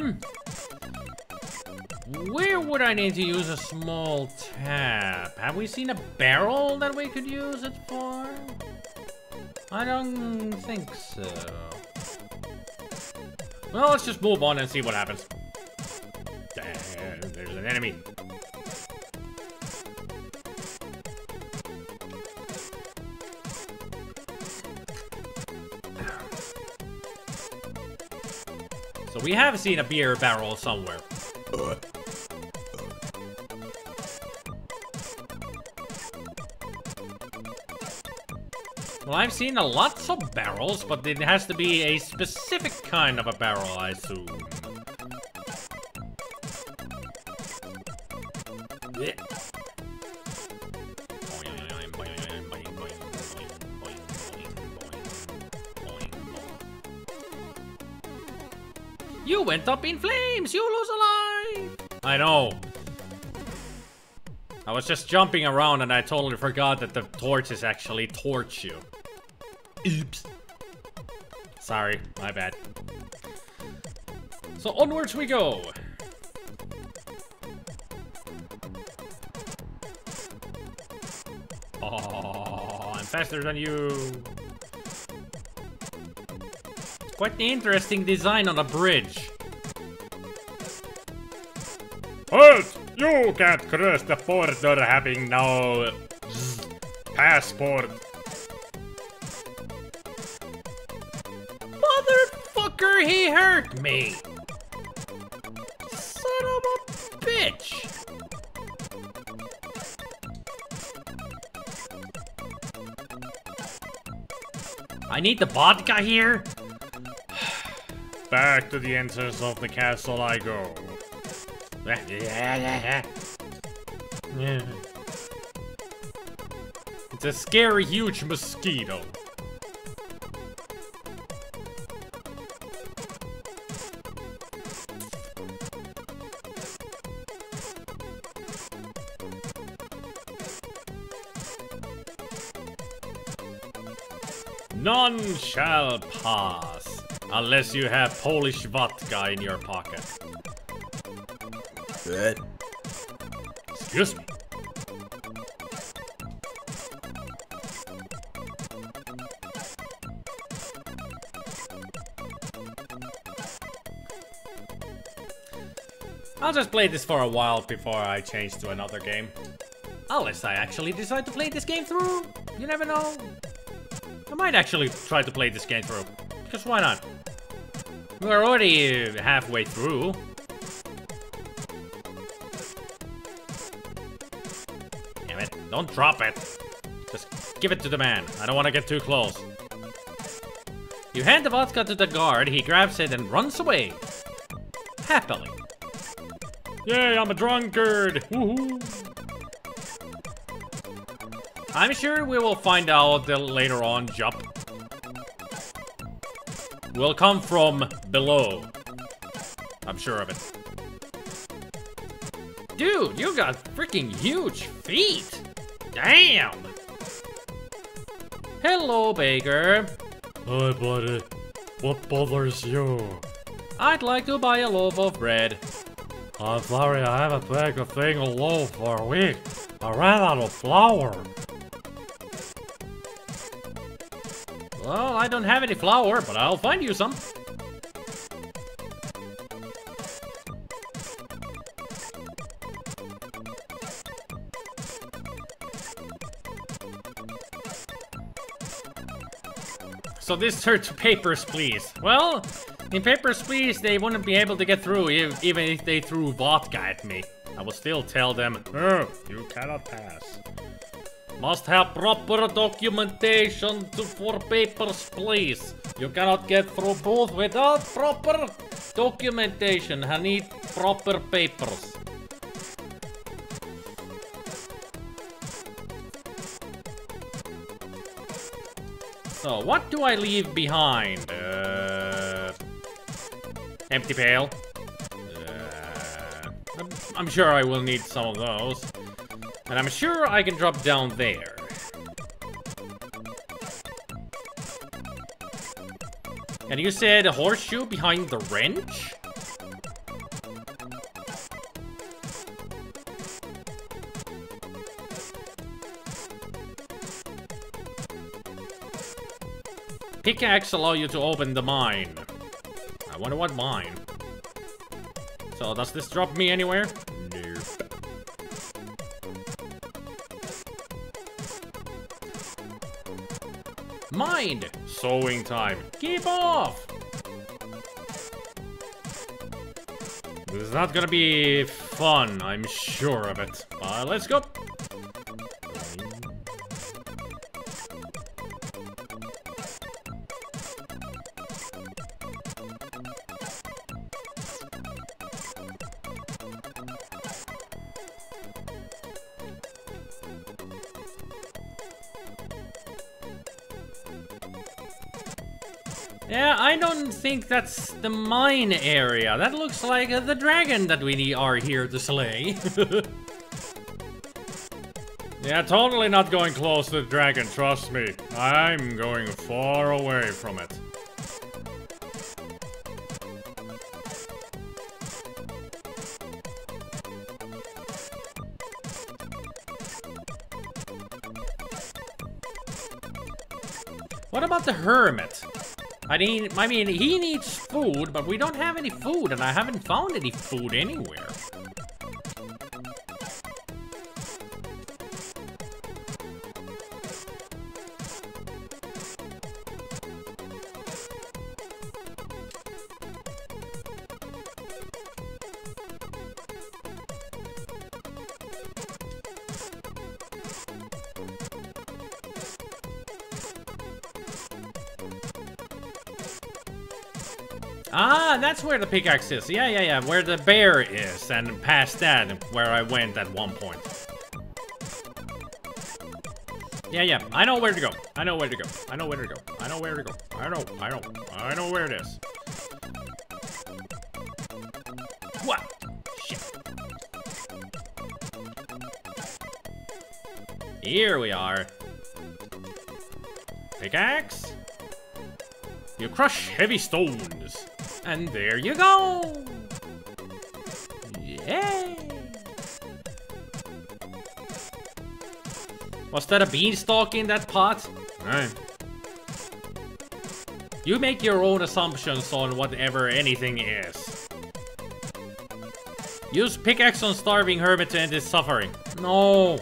S3: Where would I need to use a small tap? Have we seen a barrel that we could use it for? I don't think so. Well, let's just move on and see what happens. Damn, there's an enemy. So we have seen a beer barrel somewhere. Well, I've seen lots of barrels, but it has to be a specific kind of a barrel, I assume. You went up in flames! You lose a life! I know. I was just jumping around and I totally forgot that the torches actually torch you. Oops. Sorry, my bad. So onwards we go. Oh, I'm faster than you. Quite the interesting design on a bridge.
S2: Halt! You can't cross the border having no passport.
S3: Motherfucker, he hurt me! Son of a bitch! I need the vodka here?
S2: Back to the entrance of the castle I go.
S3: It's a scary, huge mosquito. None shall pass, unless you have Polish vodka in your pocket. Excuse me. I'll just play this for a while before I change to another game. Unless I actually decide to play this game through. You never know. I might actually try to play this game through. Because why not? We're already halfway through. Damn it. Don't drop it. Just give it to the man. I don't want to get too close. You hand the vodka to the guard, he grabs it and runs away. Happily. Yay, I'm a drunkard! Woohoo! I'm sure we will find out later on, Jup. Will come from below. I'm sure of it. Dude, you got freaking huge feet! Damn! Hello, Baker.
S2: Hi, buddy. What bothers you?
S3: I'd like to buy a loaf of bread.
S2: I'm sorry, I haven't baked a single loaf for a week. I ran out of flour.
S3: Well, I don't have any flour, but I'll find you some. So this turned to Papers, Please. Well, in Papers, Please, they wouldn't be able to get through even if they threw vodka at me. I will still tell them, oh, you cannot pass. Must have proper documentation for Papers, Please. You cannot get through both without proper documentation. I need proper papers. So, what do I leave behind? Empty pail. I'm sure I will need some of those. And I'm sure I can drop down there. And you said a horseshoe behind the wrench? Pickaxe allow you to open the mine. I wonder what mine. So does this drop me anywhere? Nope. Mind! Sewing time. Keep off! This is not gonna be fun, I'm sure of it. Let's go. Yeah, I don't think that's the mine area. That looks like the dragon that we are here to slay. Yeah, totally not going close to the dragon, trust me. I'm going far away from it. What about the hermit? I mean, he needs food, but we don't have any food, and I haven't found any food anywhere. Ah, that's where the pickaxe is. Yeah, where the bear is, and past that, where I went at one point. Yeah, I know where to go. I know where to go. I know where to go. I know where to go. I know where it is. What? Shit. Here we are. Pickaxe. You crush heavy stones. And there you go! Yay! Was that a beanstalk in that pot? Right. You make your own assumptions on whatever anything is. Use pickaxe on starving hermit to end his suffering. No.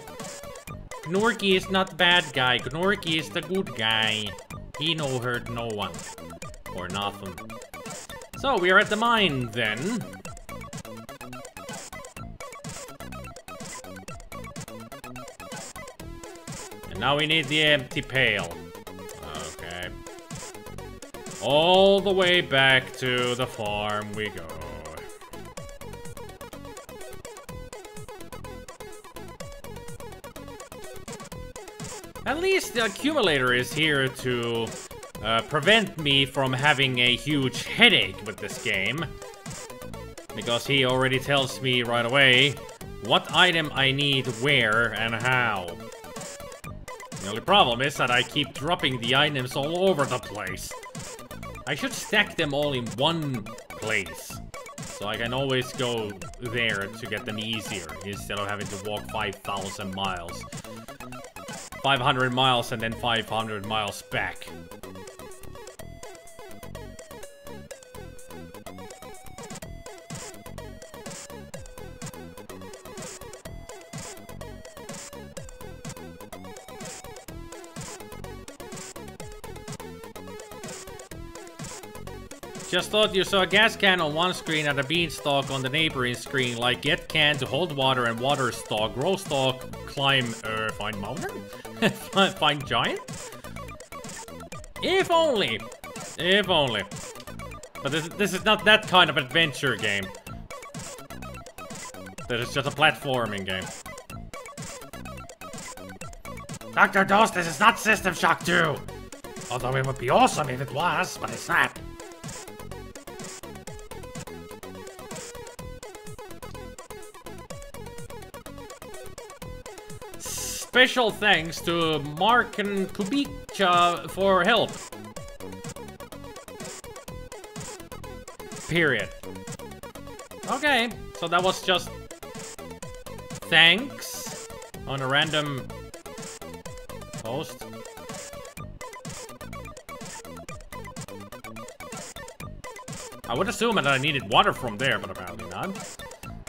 S3: Gnorky is not the bad guy. Gnorky is the good guy. He no hurt no one. Or nothing. So, we are at the mine, then. And now we need the empty pail. Okay. All the way back to the farm we go. At least the accumulator is here to prevent me from having a huge headache with this game. Because he already tells me right away what item I need where and how. The only problem is that I keep dropping the items all over the place. I should stack them all in one place. So I can always go there to get them easier instead of having to walk 5,000 miles. 500 miles and then 500 miles back. Just thought you saw a gas can on one screen and a beanstalk on the neighboring screen, like get can to hold water and water stalk, grow stalk, climb, find mountain? Find giant? If only. If only. But this is not that kind of adventure game. This is just a platforming game. Dr. Dose, this is not System Shock 2! Although it would be awesome if it was, but it's not. Special thanks to Mark and Kubica for help. Period. Okay, so that was just thanks on a random post. I would assume that I needed water from there, but apparently not.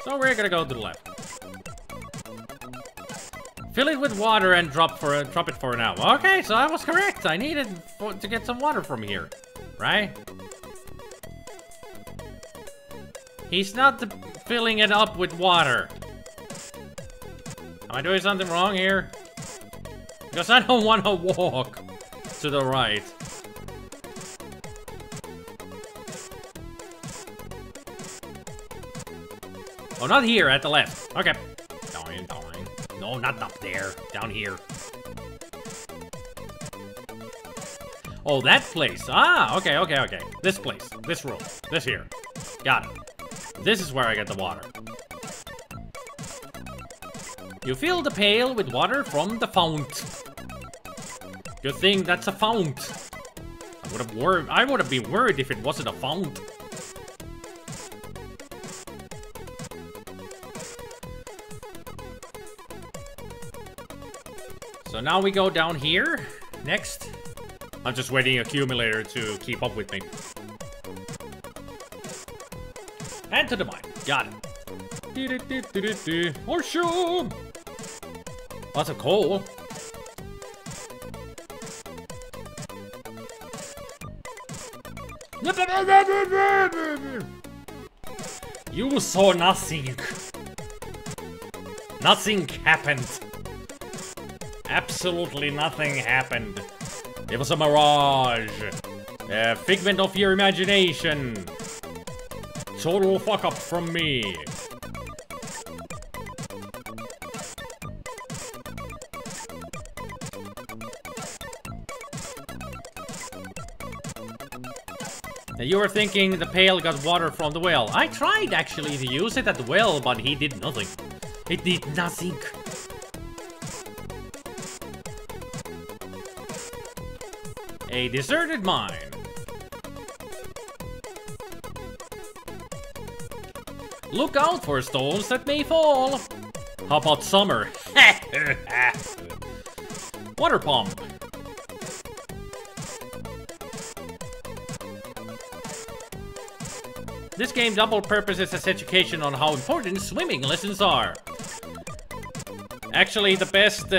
S3: So we're gonna go to the left. Fill it with water and drop it for now. Okay, so I was correct. I needed to get some water from here, right? He's not filling it up with water. Am I doing something wrong here? Because I don't want to walk to the right. Oh, not here, at the left. Okay. Down. No, not up there. Down here. Oh, that place. Ah, okay. This place. This room. This here. Got it. This is where I get the water. You fill the pail with water from the fount. Good thing that's a fount. I would have been worried if it wasn't a fount. So now we go down here. Next. I'm just waiting accumulator to keep up with me. And to the mine. Got it. Horseshoe! Lots of coal. You saw nothing. Nothing happened. Absolutely nothing happened. It was a mirage. A figment of your imagination. Total fuck up from me. Now you were thinking the pail got water from the well. I tried actually to use it at the well, but he did nothing. It did nothing. A deserted mine. Look out for stones that may fall. How about summer? Water pump. This game double purposes as education on how important swimming lessons are. Actually, the best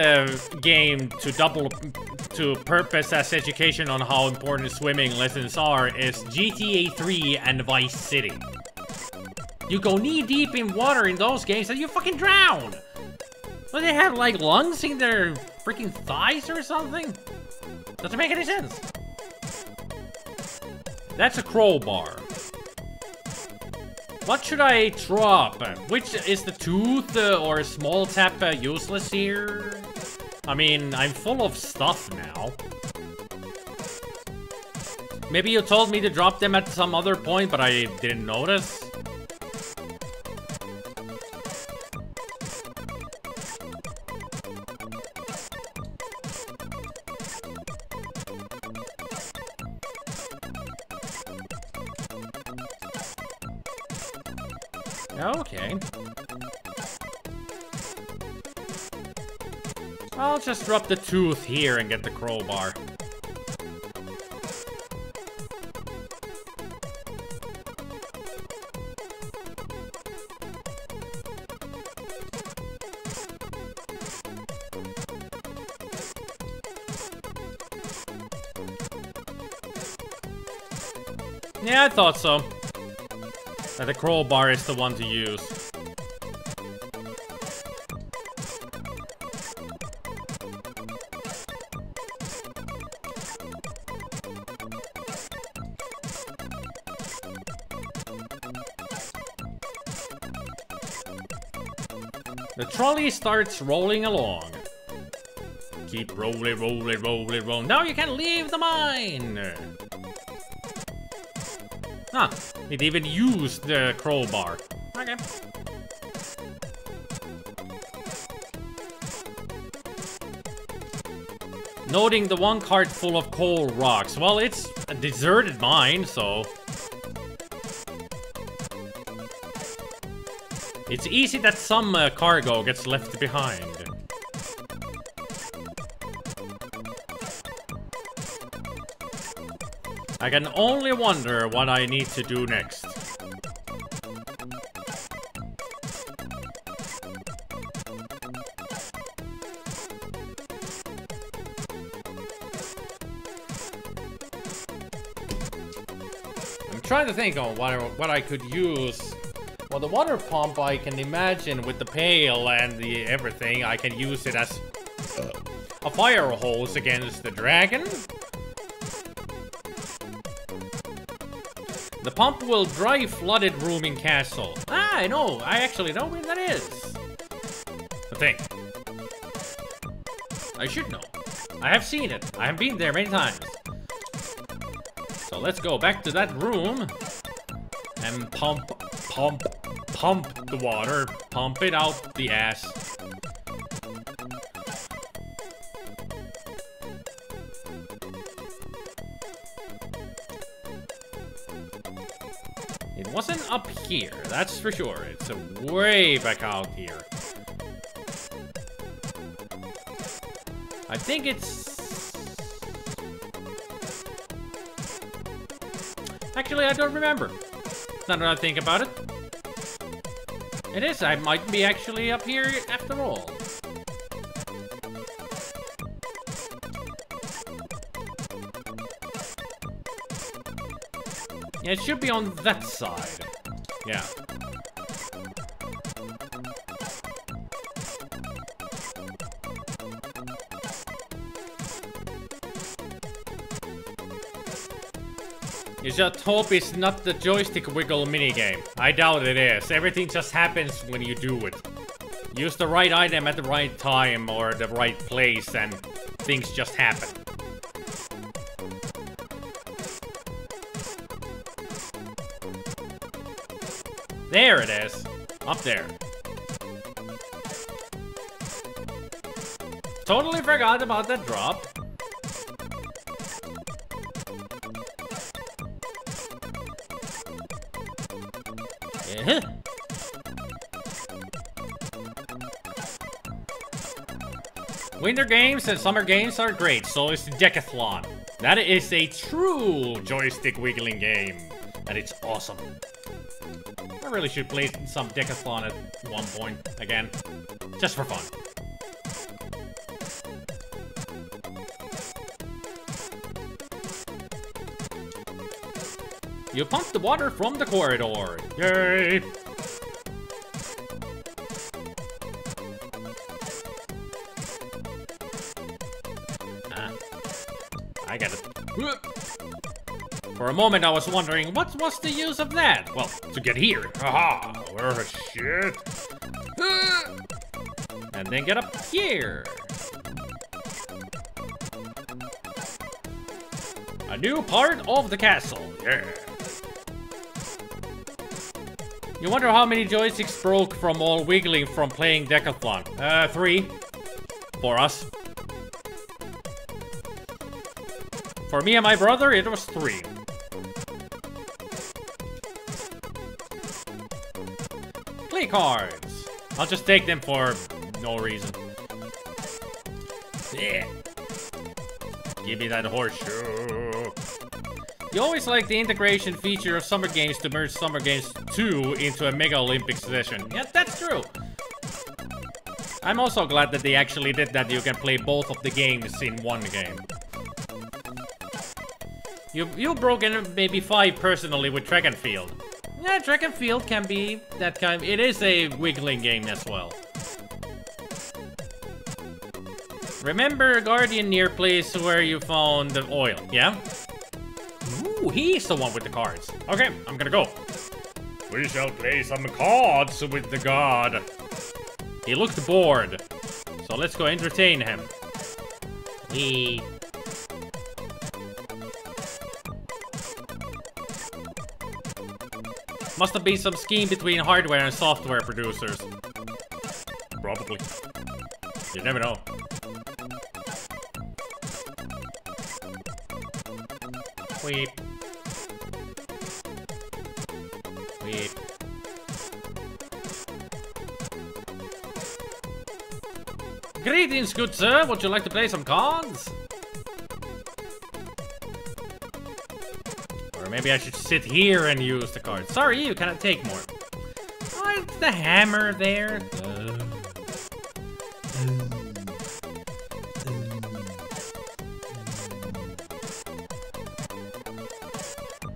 S3: game to purpose as education on how important swimming lessons are is GTA 3 and Vice City. You go knee deep in water in those games and you fucking drown! What, they have like lungs in their freaking thighs or something? Doesn't make any sense. That's a crowbar. What should I drop? Which is the tooth or small tap useless here? I mean, I'm full of stuff now. Maybe you told me to drop them at some other point, but I didn't notice. Okay. I'll just drop the tooth here and get the crowbar. Yeah, I thought so. That the crowbar is the one to use. The trolley starts rolling along. Keep rolling, rolling, rolling, rolling. Now you can leave the mine! Huh. It even used the crowbar. Okay. Noting the one cart full of coal rocks. Well, it's a deserted mine, so... It's easy that some cargo gets left behind. I can only wonder what I need to do next. I'm trying to think on what I could use. Well, the water pump I can imagine with the pail and the everything. I can use it as a fire hose against the dragon. The pump will dry flooded room in castle. Ah, I know. I actually know where that is. The thing. I should know. I have seen it. I have been there many times. So let's go back to that room and pump the water. Pump it out the ass. It wasn't up here, that's for sure. It's way back out here. I think it's... Actually, I don't remember. Now that I think about it. It is, I might be actually up here after all. Yeah, it should be on that side. Yeah. You just hope it's not the joystick wiggle minigame. I doubt it is. Everything just happens when you do it. Use the right item at the right time or the right place and things just happen. There it is. Up there. Totally forgot about that drop. Yeah. Winter games and summer games are great, so is Decathlon. That is a true joystick wiggling game, and it's awesome. I really should play some Decathlon at one point again. Just for fun. You pump the water from the corridor. Yay! I got it. For a moment I was wondering, what was the use of that? Well, to get here. Haha! Oh, shit! And then get up here. A new part of the castle. Yeah. You wonder how many joysticks broke from all wiggling from playing Decathlon? 3. For us. For me and my brother, it was 3. Play cards. I'll just take them for no reason. Yeah. Give me that horseshoe. You always like the integration feature of Summer Games to merge Summer Games 2 into a Mega Olympics session. Yeah, that's true. I'm also glad that they actually did that. You can play both of the games in one game. You've broken maybe 5 personally with track and field. Yeah, track and field can be that kind. It is a wiggling game as well. Remember Guardian near place where you found the oil, yeah? Ooh, he's the one with the cards. Okay, I'm gonna go. We shall play some cards with the god. He looked bored, so let's go entertain him. Must have been some scheme between hardware and software producers. Probably. You never know. Weep. Weep. Greetings, good sir. Would you like to play some cards? Or maybe I should sit here and use the cards. Sorry, you cannot take more. Oh, it's the hammer there.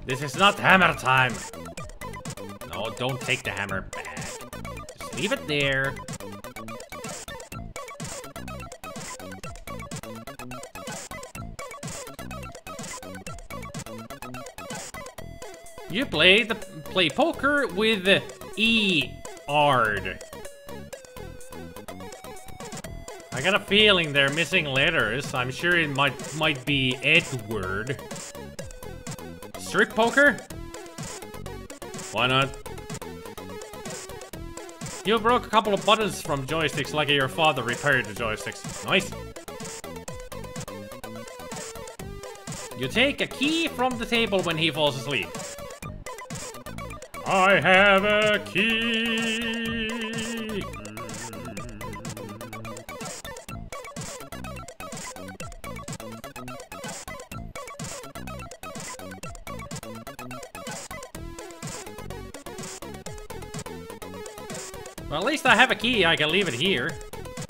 S3: This is not hammer time. No, don't take the hammer back. Just leave it there. You play poker with E-ard. I got a feeling they're missing letters. I'm sure it might be Edward. Strip poker? Why not? You broke a couple of buttons from joysticks like your father repaired the joysticks. Nice. You take a key from the table when he falls asleep. I have a key. Well, at least I have a key. I can leave it here.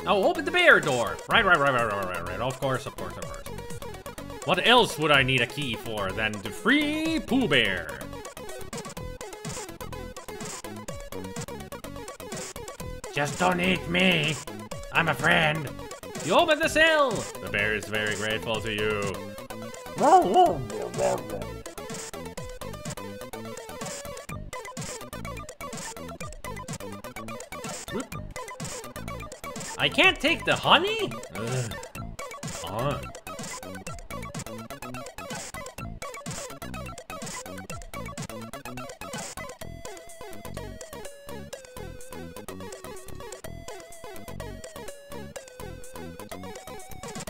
S3: Oh, open the bear door. Right. Of course. What else would I need a key for than the free Pooh Bear? Just don't eat me. I'm a friend. You open the cell. The bear is very grateful to you. I can't take the honey?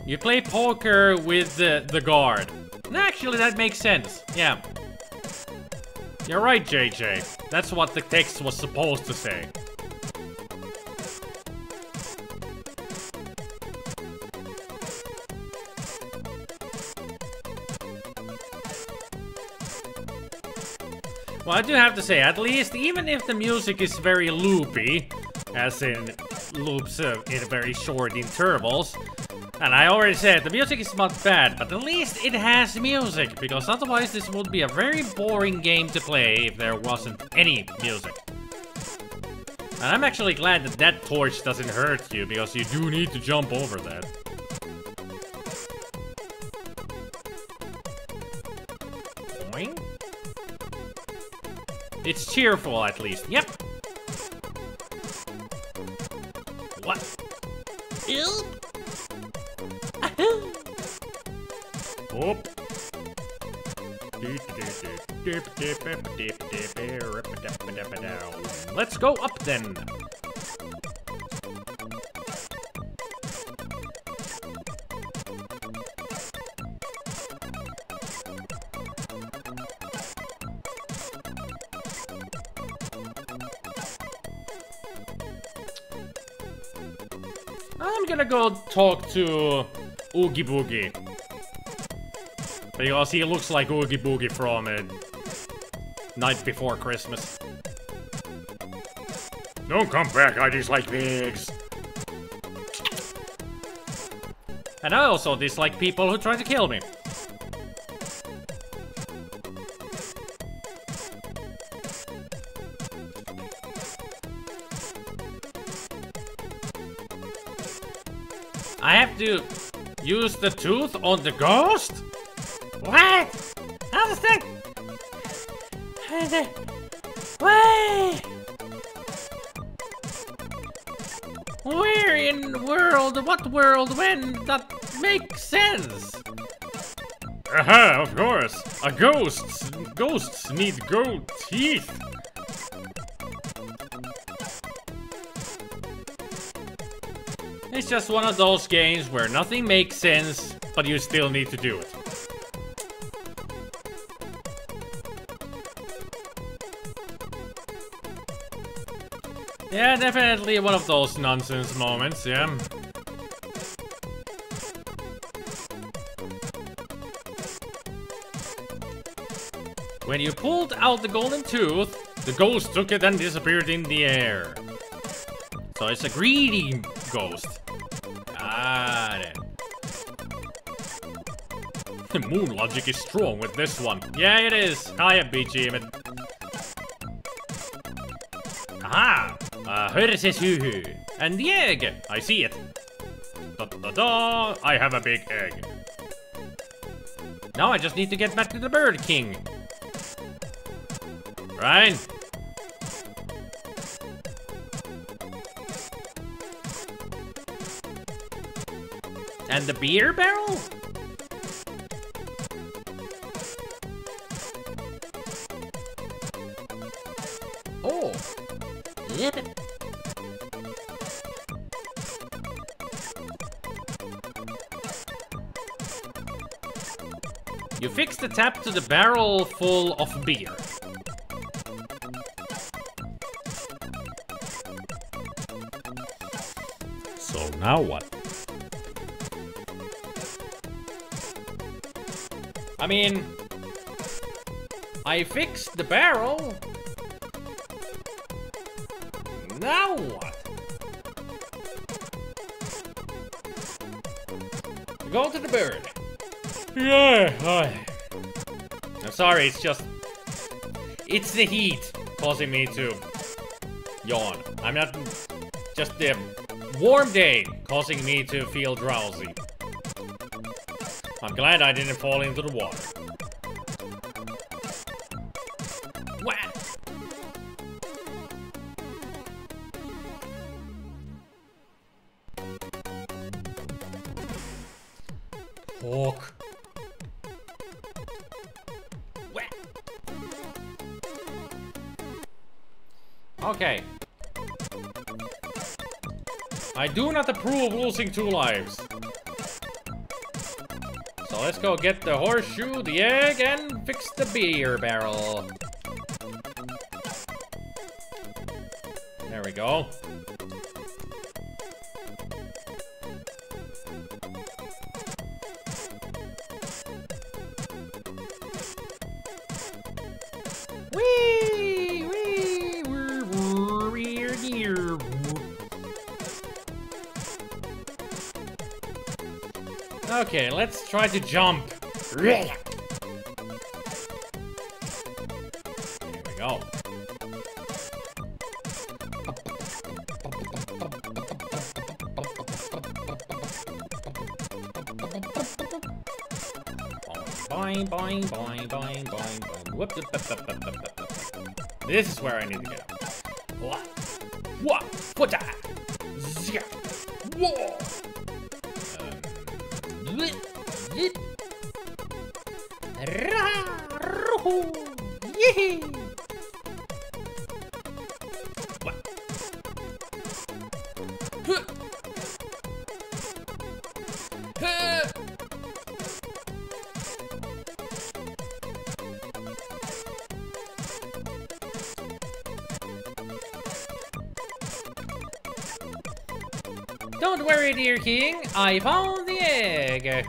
S3: You play poker with the guard. Actually, that makes sense. Yeah. You're right, JJ. That's what the text was supposed to say. Well, I do have to say, at least, even if the music is very loopy, as in loops in very short intervals, and I already said, the music is not bad, but at least it has music, because otherwise this would be a very boring game to play if there wasn't any music. And I'm actually glad that that torch doesn't hurt you, because you do need to jump over that. Boing. It's cheerful, at least. Yep. What? Ew. Oop. Let's go up then. I'm gonna go talk to Oogie Boogie. Because he looks like Oogie Boogie from Night Before Christmas.
S2: Don't come back, I dislike pigs.
S3: And I also dislike people who try to kill me. I have to use the tooth on the ghost? What? How does that? What? Where in world? What world? When? That makes sense.
S2: Aha, of course. Ghosts need gold teeth.
S3: It's just one of those games where nothing makes sense, but you still need to do it. Yeah, definitely one of those nonsense moments, yeah. When you pulled out the golden tooth, the ghost took it and disappeared in the air. So it's a greedy ghost. Got it. The moon logic is strong with this one. Yeah, it is. Hiya, BG. Aha! Hörsesuhu. And the egg! I see it. Da-da-da! I have a big egg. Now I just need to get back to the Bird King. Right? And the beer barrel? Oh. Yep. You fix the tap to the barrel full of beer. So now what? I mean, I fixed the barrel. Now what? Go to the bird.
S2: Yeah,
S3: I'm sorry, it's just... It's the heat causing me to yawn. I'm not... Just the warm day causing me to feel drowsy. I'm glad I didn't fall into the water. Wah! Hawk. Wah! Okay. I do not approve losing 2 lives. So let's go get the horseshoe, the egg, and fix the beer barrel. There we go. Whee! Okay, let's try to jump. Here we go. Boing, boing, boing, boing, boing, boing. Whoop, whoop, whoop, whoop, whoop, whoop, whoop. This is where I need to get up. What? What? What? Zia. Whoa. Yit. Ra-ru. Yee. What? Huh. Huh. Don't worry, dear king. I found the egg.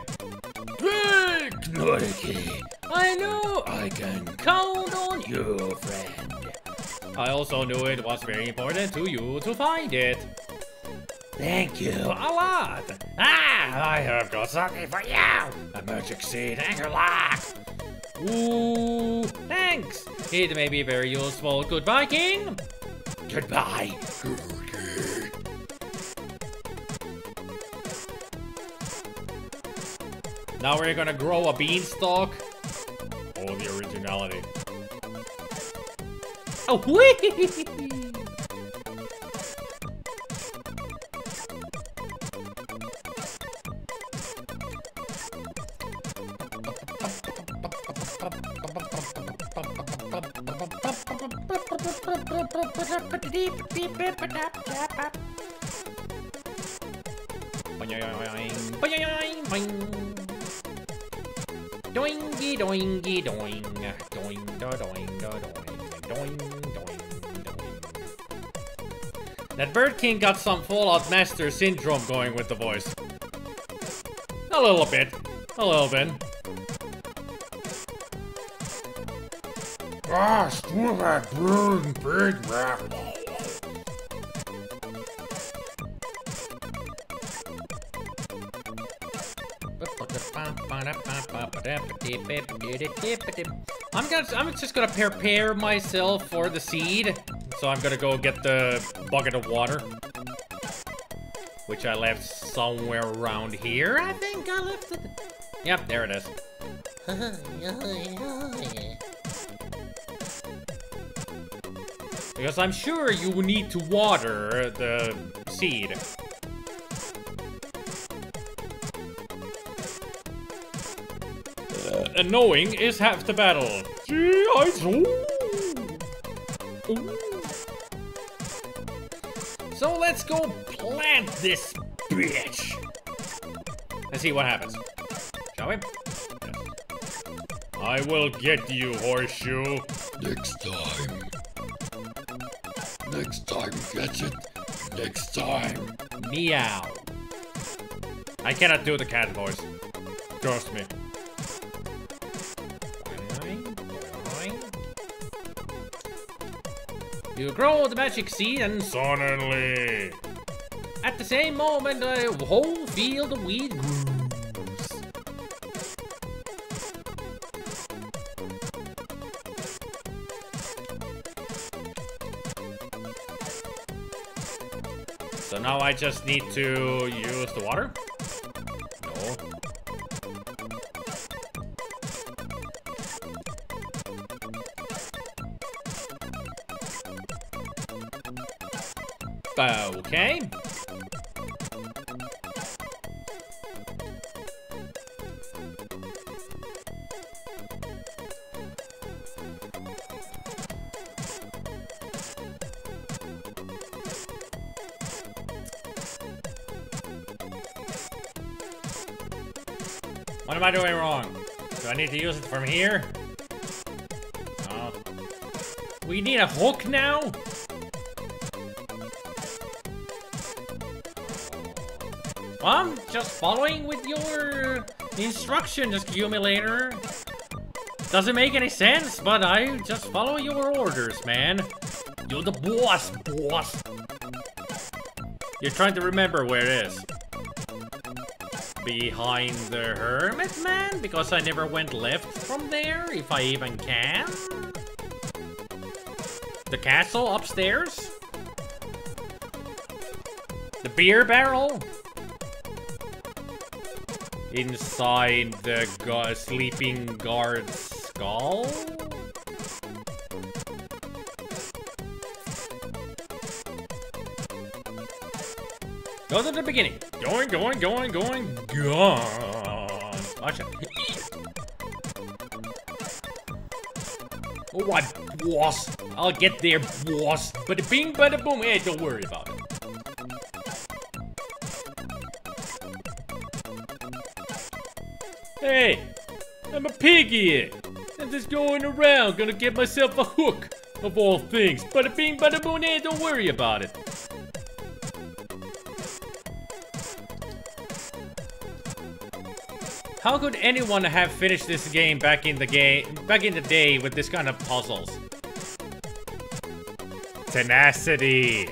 S3: Technology. I know I can count on you, friend. I also knew it was very important to you to find it. Thank you a lot. I have got something for you. A magic seed and your luck. Ooh, thanks. It may be very useful. Goodbye, king. Goodbye. Now we're gonna grow a beanstalk. Oh, the originality. Oh, whee! Doingy doingy doing, doing da doing da doing, doing doing doing. That Bird King got some Fallout Master syndrome going with the voice. A little bit, a little bit.
S2: Ah, screw that bird,
S3: I'm just gonna prepare myself for the seed. So I'm gonna go get the bucket of water, which I left somewhere around here. I think I left it. Yep, there it is. Because I'm sure you need to water the seed. And knowing is half the battle. Gee, I do. So let's go plant this bitch. Let's see what happens. Shall we? Yes. I will get you, Horseshoe.
S4: Next time. Next time, catch it. Next time.
S3: Meow. I cannot do the cat voice. Trust me. You grow the magic seed and suddenly, at the same moment, a whole field of wheat grows. So now I just need to use the water? No. Okay. What am I doing wrong? Do I need to use it from here? Oh. We need a hook now? I'm just following with your instructions, accumulator. Doesn't make any sense, but I just follow your orders, man. You're the boss, boss. You're trying to remember where it is. behind the Hermit Man because I never went left from there, if I even can. The castle upstairs. The beer barrel. Inside the sleeping guard's skull. Go to the beginning. Going. Watch it. Alright, boss. I'll get there, boss. Bada bing, bada boom. Hey, don't worry about it. Hey, I'm a piggy. I'm just going around, gonna get myself a hook, of all things. Bada bing, bada boom. Hey, don't worry about it. How could anyone have finished this game back in the day with this kind of puzzles? Tenacity.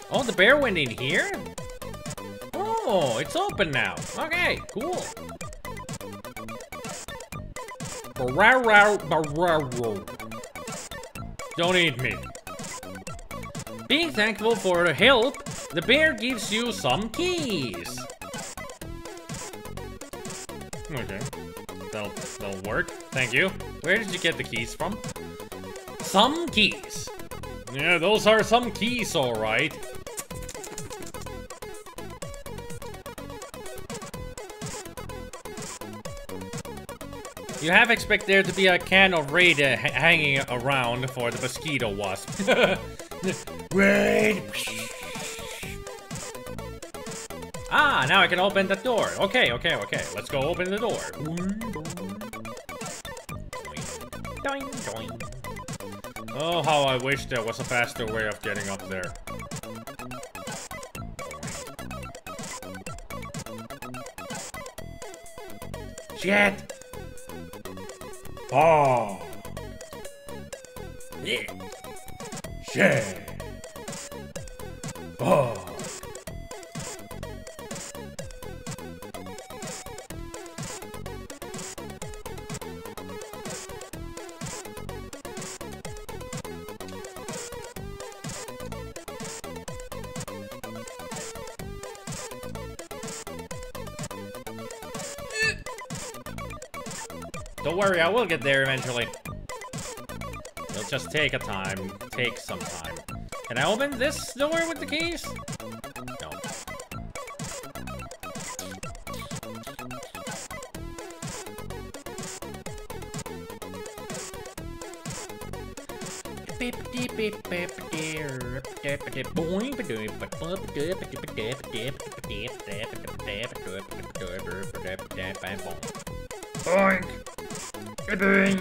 S3: Oh, the bear went in here? Oh, it's open now. Okay, cool. Don't eat me. Being thankful for the help, the bear gives you some keys. Okay, that'll work. Thank you. Where did you get the keys from? Some keys. Yeah, those are some keys, all right. You have expect there to be a can of Raid hanging around for the mosquito wasp. Raid! Ah, now I can open the door. Okay. Let's go open the door. Oh, how I wish there was a faster way of getting up there. Shit! Oh. Yeah. Shit. Oh. Don't worry, I will get there eventually. It'll just take some time. Can I open this door with the keys? No. Boink! A-bing!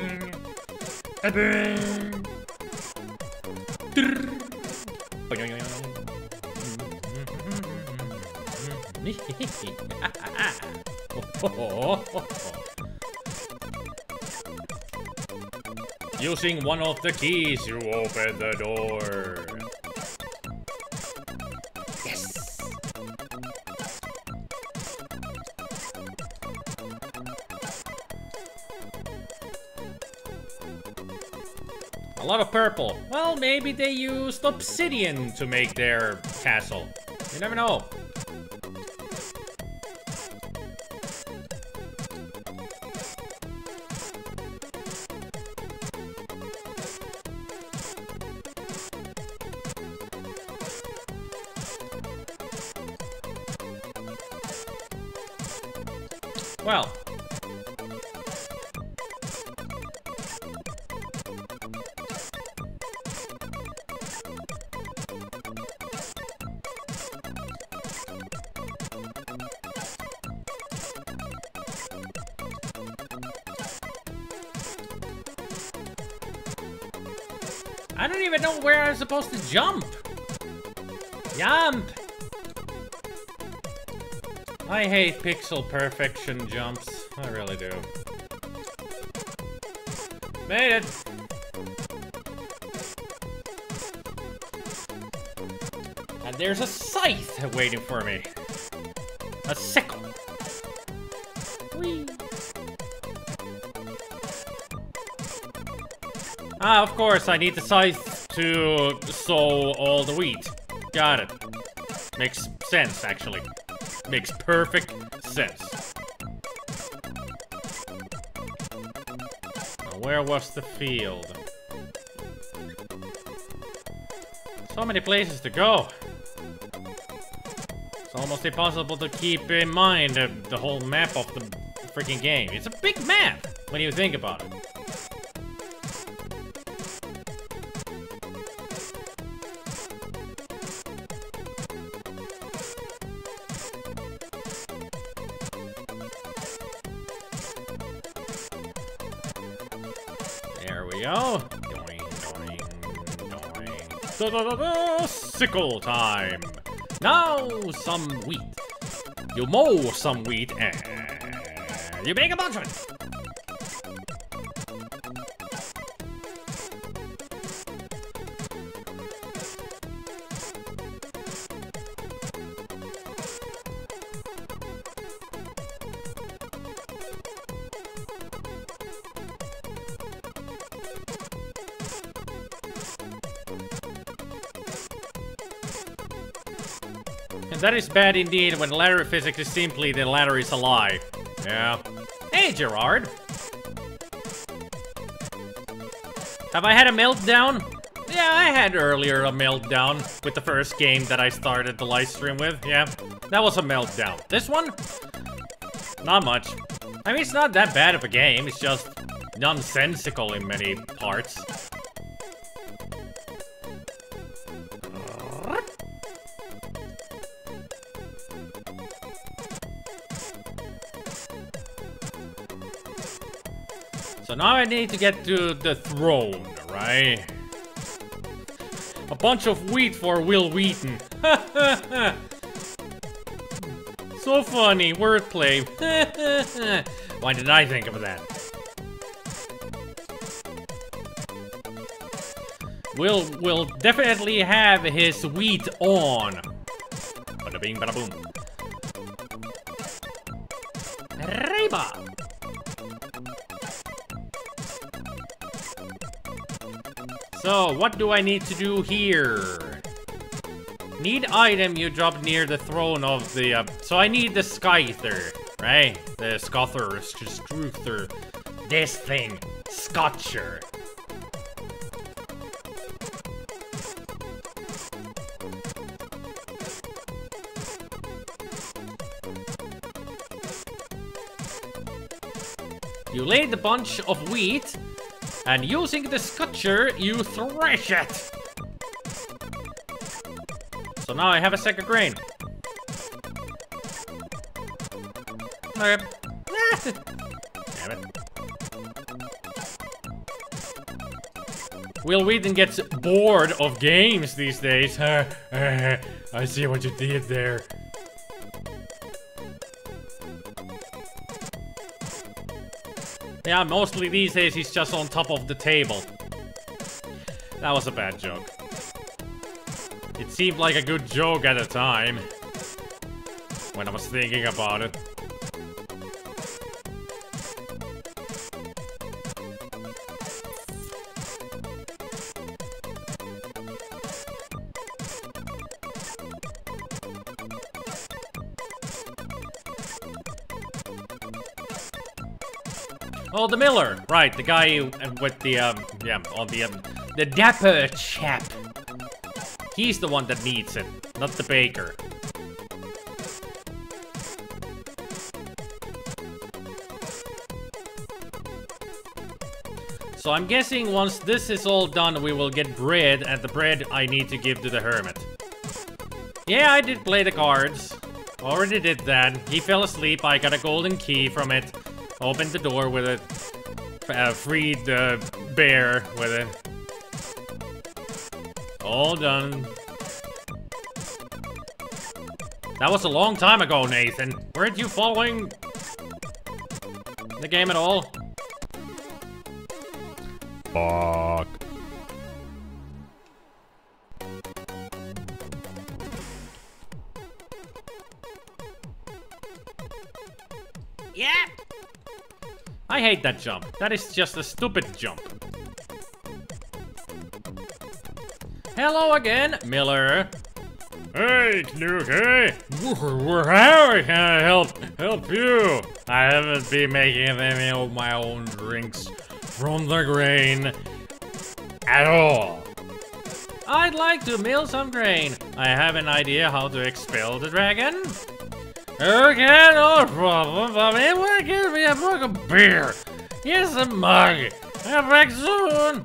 S3: A-bing! Using one of the keys, you open the door. Yes! A lot of purple. Well, maybe they used obsidian to make their castle. You never know. Well. I don't even know where I'm supposed to jump. Jump! I hate pixel perfection jumps. I really do. Made it! And there's a scythe waiting for me. A sickle. Whee. Ah, of course, I need the scythe to sow all the wheat. Got it. Makes sense, actually. Makes perfect sense. Now, where was the field? So many places to go. It's almost impossible to keep in mind the whole map of the freaking game. It's a big map when you think about it. There we go. Sickle time. Now some wheat. You mow some wheat and you make a bunch of it. And that is bad indeed when ladder physics is simply the ladder is a lie. Yeah. Hey, Gerard. Have I had a meltdown? Yeah, I had earlier a meltdown with the first game that I started the live stream with. Yeah, that was a meltdown. This one? Not much. I mean, it's not that bad of a game. It's just nonsensical in many parts. So now I need to get to the throne, right? A bunch of wheat for Will Wheaton. So funny, wordplay. Why did I think of that? Will definitely have his wheat on. Bada bing, bada boom. Reba. So, what do I need to do here? Need item you drop near the throne of the, so I need the scyther, right? The Scother, this thing, Scotcher. You laid a bunch of wheat, and using the scotcher, you thresh it. So now I have a sack of grain. Okay. Damn it. Will Wheaton gets bored of games these days. I see what you did there. Yeah, mostly these days he's just on top of the table. That was a bad joke. It seemed like a good joke at the time, when I was thinking about it. Oh, the miller, right? The guy with the yeah, on the dapper chap. He's the one that needs it, not the baker. So I'm guessing once this is all done, we will get bread, and the bread I need to give to the hermit. Yeah, I did play the cards. Already did that. He fell asleep. I got a golden key from it. Opened the door with it. Freed the bear with it. All done. That was a long time ago, Nathan. Weren't you following the game at all? Fuck. Yeah. I hate that jump. That is just a stupid jump. Hello again, Miller.
S2: Hey, Nuke, hey! How can I help you? I haven't been making any of my own drinks from the grain at all.
S3: I'd like to mill some grain. I have an idea how to expel the dragon.
S2: Okay, no problem, but maybe give me a mug of beer. Here's a mug. I'm back soon.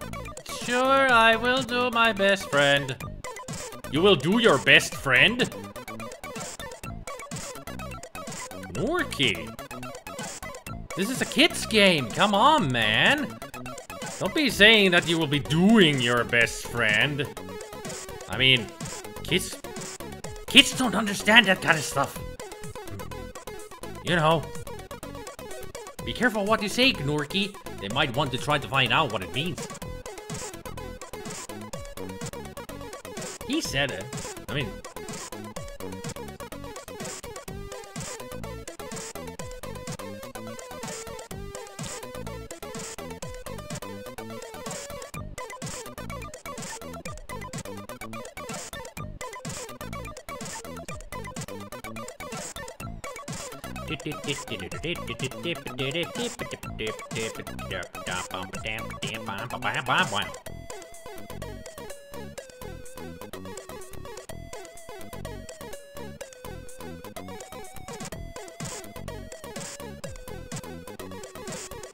S3: Sure, I will do my best, friend.
S2: You will do your best friend?
S3: Norky. This is a kid's game. Come on, man.
S2: Don't be saying that you will be doing your best friend.
S3: I mean,
S2: kids don't understand that kind of stuff.
S3: You know. Be careful what you say, Gnorky. They might want to try to find out what it means. He said it. I mean...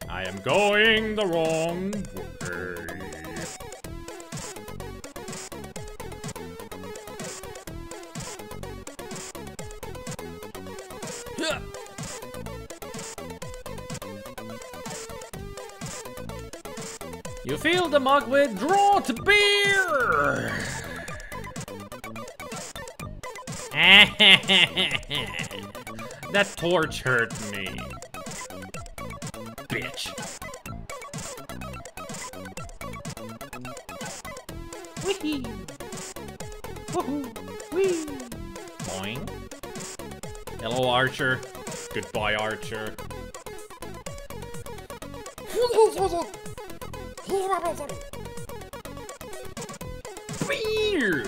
S2: I am going the wrong way.
S3: You fill the mug with drought beer!
S2: That torch hurt me. Bitch.
S3: Wee! Woohoo! Wee! Boing.
S2: Hello, Archer. Goodbye, Archer.
S3: Beer!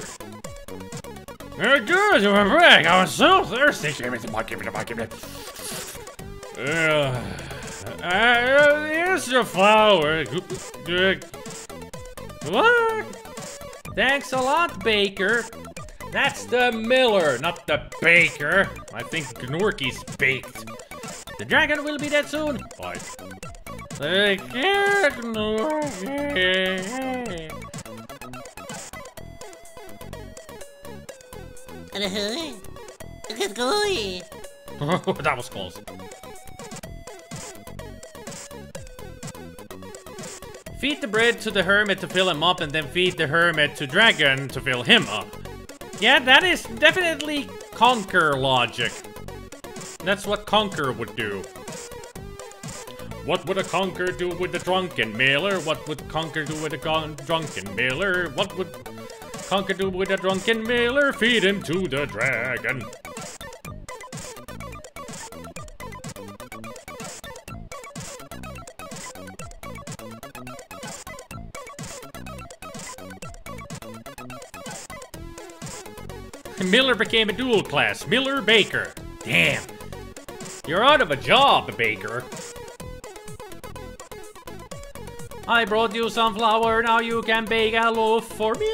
S2: Very good, you were back. I was so thirsty. Give me the mug, give me the mug, give me the... here's your flower.
S3: What? Thanks a lot, Baker.
S2: That's the miller, not the baker. I think Gnorky's baked.
S3: The dragon will be dead soon.
S2: Bye.
S3: Take care, Gnorky.
S2: That was close.
S3: Feed the bread to the hermit to fill him up, and then feed the hermit to dragon to fill him up. Yeah, that is definitely Conquer logic. That's what Conquer would do.
S2: What would a Conquer do with the drunken mailer? What would Conquer do with a drunken mailer? What would Conquer do with a drunken mailer? Feed him to the dragon.
S3: Miller became a dual class. Miller Baker. Damn. You're out of a job, Baker. I brought you some flour. Now you can bake a loaf for me.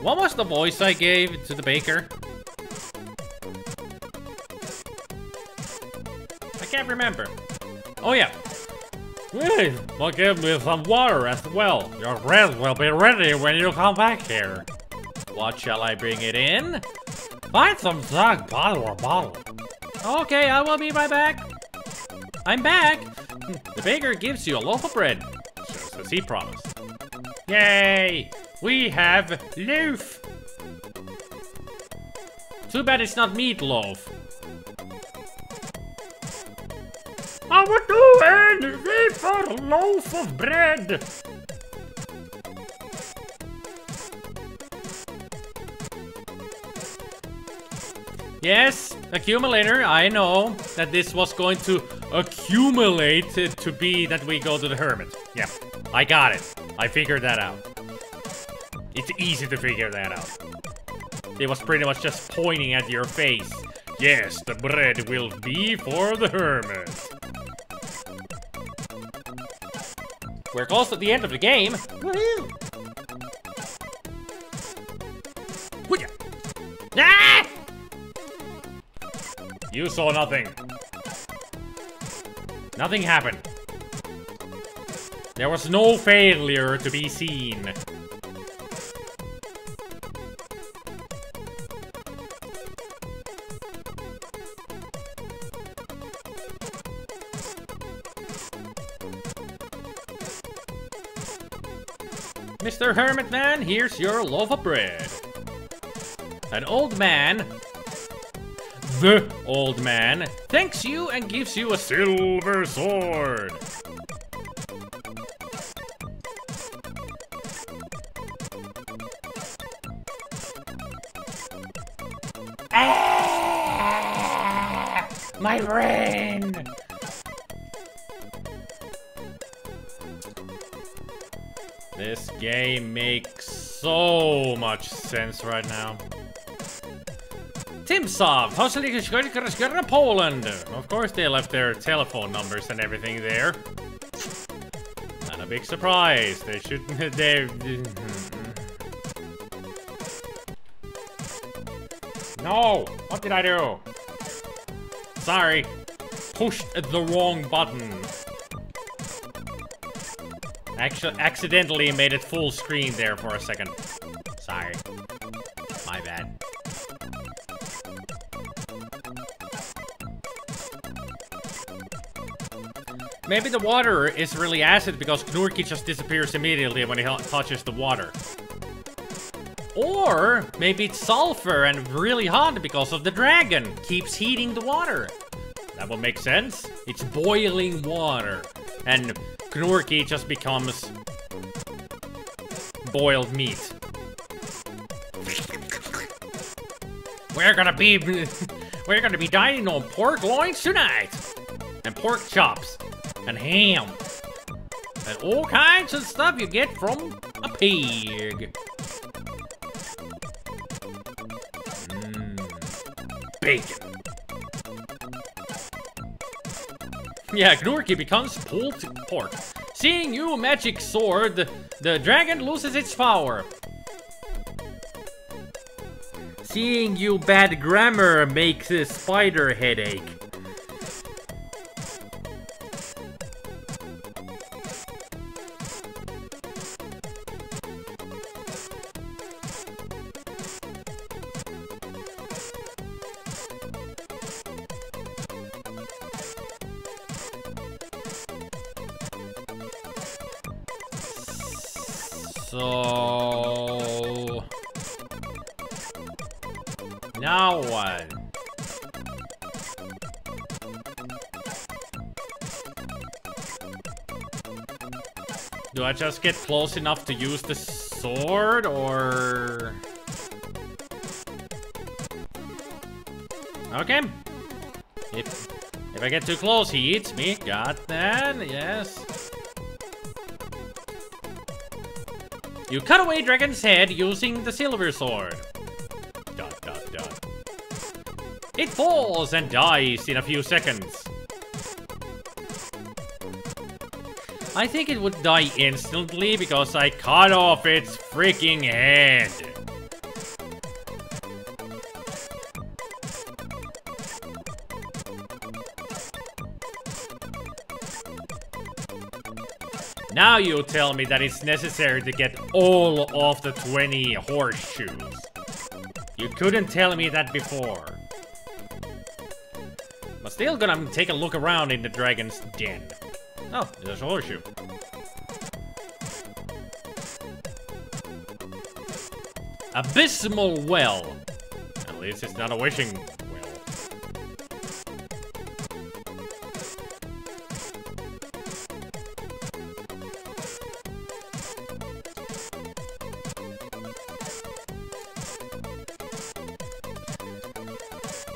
S3: What was the voice I gave to the baker? I can't remember. Oh yeah.
S2: Please, well, give me some water as well. Your bread will be ready when you come back here.
S3: What shall I bring it in?
S2: Find some jug, bottle, or bottle.
S3: Okay, I will be right back. I'm back. The baker gives you a loaf of bread, just as he promised. Yay! We have loaf. Too bad it's not meatloaf.
S2: I would do anything for a loaf of bread. Yes, accumulator, I know that this was going to accumulate to be that we go to the hermit. Yeah, I got it. I figured that out. It's easy to figure that out. It was pretty much just pointing at your face. Yes, the bread will be for the hermit. We're close to the end of the game. Woohoo! Ah! You saw nothing. Nothing happened. There was no failure to be seen. Mr. Hermit Man, here's your loaf of bread. An old man, the old man, thanks you and gives you a silver sword. Ah! My brain! This game makes so much sense right now. Timsoft, Poland. Of course they left their telephone numbers and everything there. Not a big surprise. They shouldn't. No! What did I do? Sorry. Pushed the wrong button. Actually, accidentally made it full screen there for a second. Sorry. My bad. Maybe the water is really acid because Knurky just disappears immediately when he touches the water. Or maybe it's sulfur and really hot because of the dragon keeps heating the water. That would make sense. It's boiling water. And Knurky just becomes boiled meat. We're gonna be dining on pork loins tonight. And pork chops. And ham. And all kinds of stuff you get from a pig. Bacon. Yeah, Knurky becomes pulled pork. Seeing you, magic sword, the dragon loses its power. Seeing you, bad grammar makes a spider headache. So... now what? Do I just get close enough to use the sword, or... okay. If I get too close, he eats me. Got that, yes. You cut away Dragon's head using the silver sword. ... It falls and dies in a few seconds. I think it would die instantly because I cut off its freaking head. Now you tell me that it's necessary to get all of the 20 horseshoes. You couldn't tell me that before. But still gonna take a look around in the dragon's den. Oh, there's a horseshoe. Abysmal well. At least it's not a wishing well.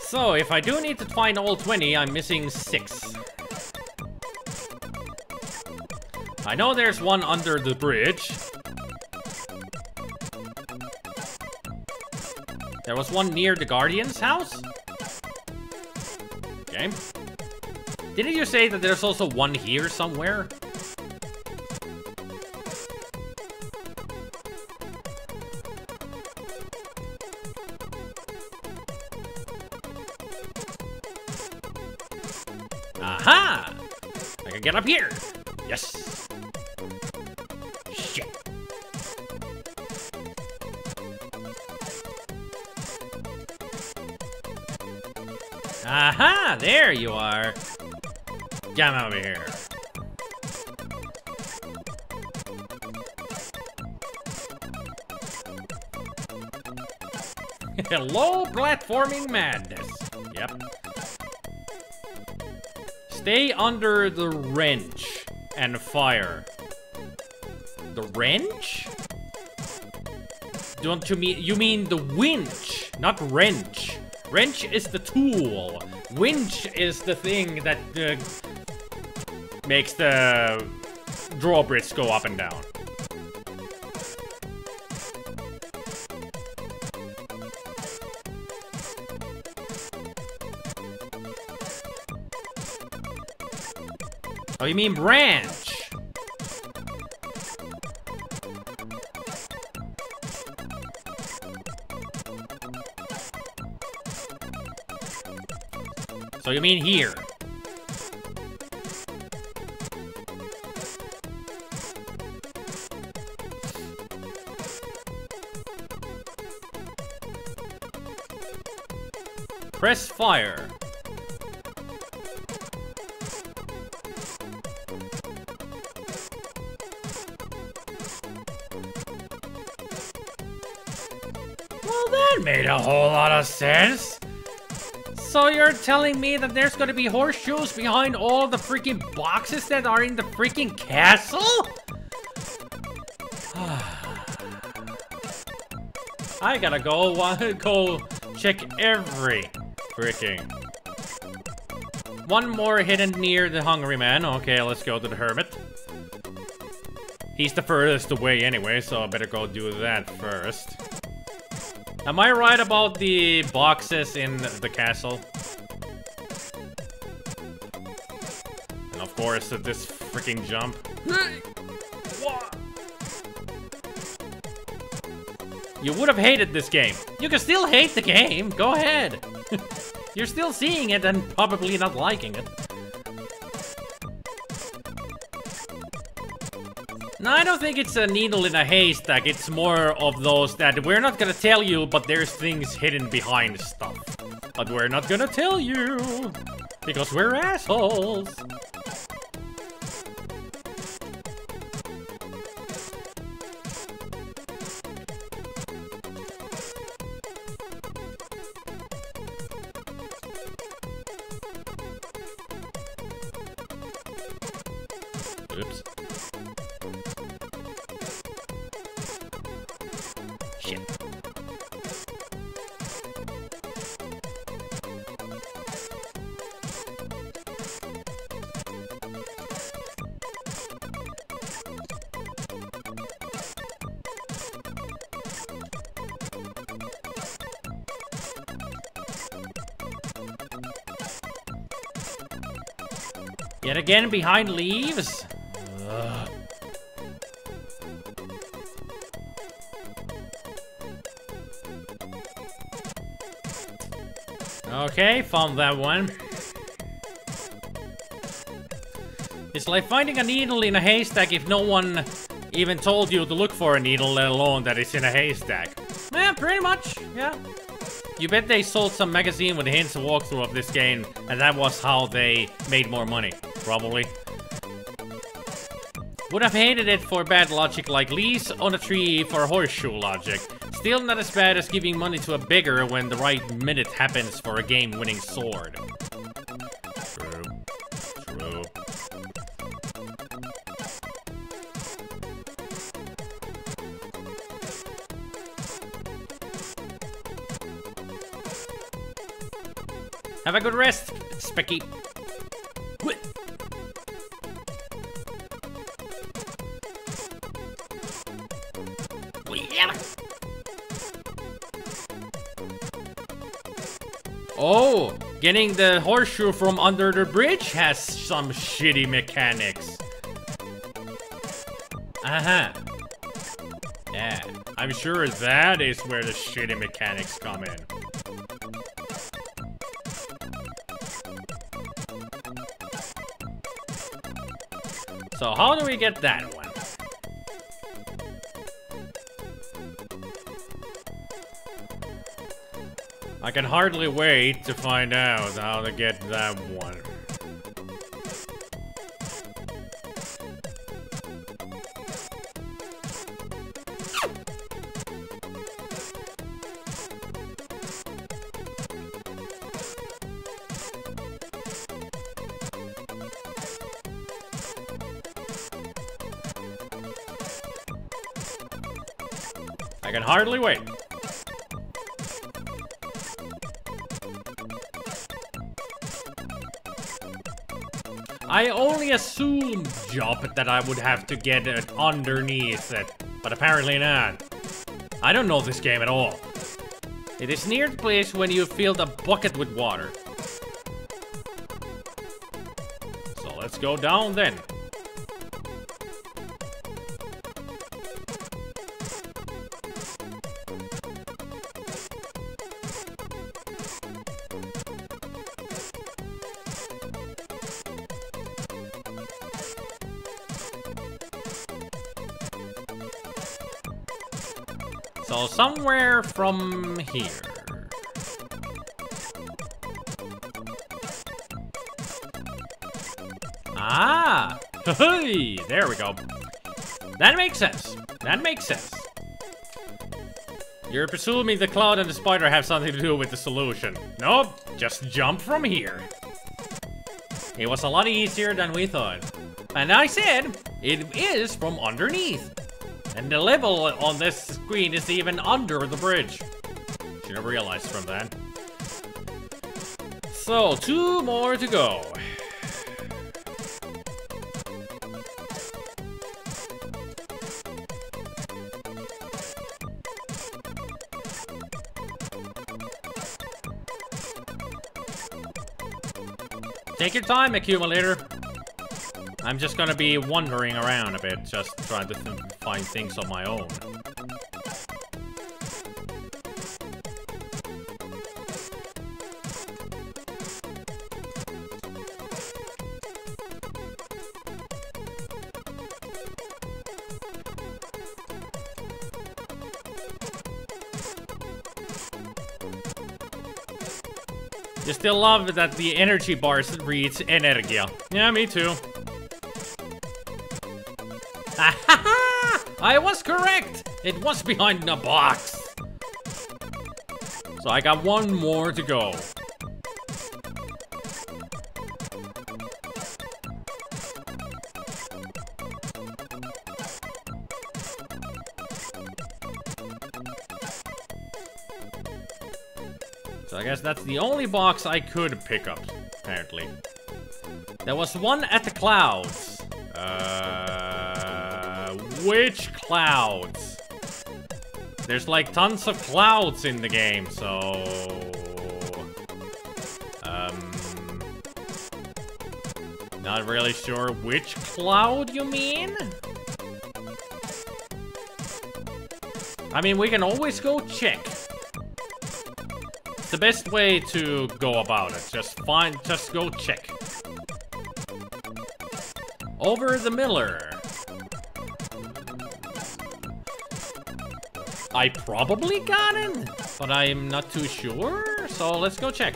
S3: So, if I do need to find all 20, I'm missing 6. I know there's one under the bridge. There was one near the Guardian's house? Okay. Didn't you say that there's also one here somewhere? Aha! I can get up here! Yes! Shit! Aha! There you are! Come over here. Hello, platforming madness. Yep. Stay under the wrench and fire. The wrench? Don't you mean, you mean the winch, not wrench. Wrench is the tool. Winch is the thing that makes the drawbridge go up and down. Oh, you mean branch? So you mean here? Press fire. Well, that made a whole lot of sense. So you're telling me that there's gonna be horseshoes behind all the freaking boxes that are in the freaking castle? I gotta go check every freaking. One more hidden near the hungry man. Okay, let's go to the hermit. He's the furthest away anyway, so I better go do that first. Am I right about the boxes in the castle? And of course, this freaking jump. You would have hated this game. You can still hate the game. Go ahead. You're still seeing it and probably not liking it. No, I don't think it's a needle in a haystack. It's more of those that we're not gonna tell you, but there's things hidden behind stuff. But we're not gonna tell you, because we're assholes. Oops. Shit. Yet again behind leaves? Ugh. Okay, found that one. It's like finding a needle in a haystack if no one even told you to look for a needle, let alone that it's in a haystack. Yeah, pretty much, yeah. You bet they sold some magazine with hints and walkthrough of this game, and that was how they made more money, probably. Would have hated it for bad logic like leaves on a tree for horseshoe logic. Still not as bad as giving money to a beggar when the right minute happens for a game-winning sword. True. True. Have a good rest, Specky. Oh, getting the horseshoe from under the bridge has some shitty mechanics. Uh-huh. Yeah, I'm sure that is where the shitty mechanics come in. So how do we get that one? I can hardly wait to find out how to get that one. I can hardly wait. I only assumed, Jop, that I would have to get it underneath it, but apparently not. I don't know this game at all. It is near the place when you fill a bucket with water. So let's go down then. So somewhere from here. Ah! Hey, there we go. That makes sense. That makes sense. You're presuming the cloud and the spider have something to do with the solution. Nope, just jump from here. It was a lot easier than we thought. And I said, it is from underneath. And the level on this screen is even under the bridge. Should have realized from that. So, 2 more to go. Take your time, accumulator. I'm just gonna be wandering around a bit, just trying to find things on my own. You still love that the energy bars reads Energia. Yeah, me too. I was correct! It was behind the box. So I got 1 more to go. So I guess that's the only box I could pick up, apparently. There was one at the clouds. Which clouds? There's like tons of clouds in the game, so... Not really sure which cloud you mean? I mean, we can always go check. It's the best way to go about it. Just go check. Over the Miller. I probably got it, but I'm not too sure, so let's go check.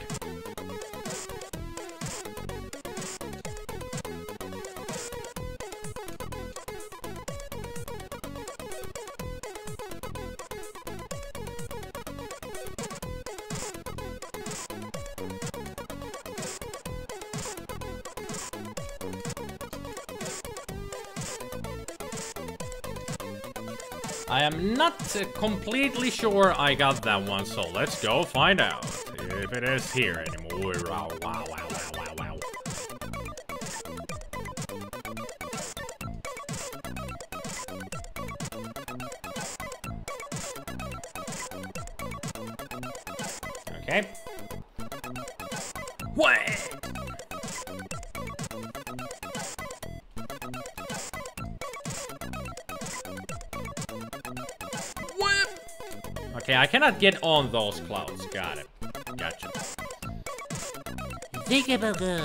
S3: I am not completely sure I got that one, so let's go find out if it is here anymore.
S2: wow, wow, wow, wow, wow. Okay. What? Okay, I cannot get on those clouds. Got it. Gotcha. Think about good.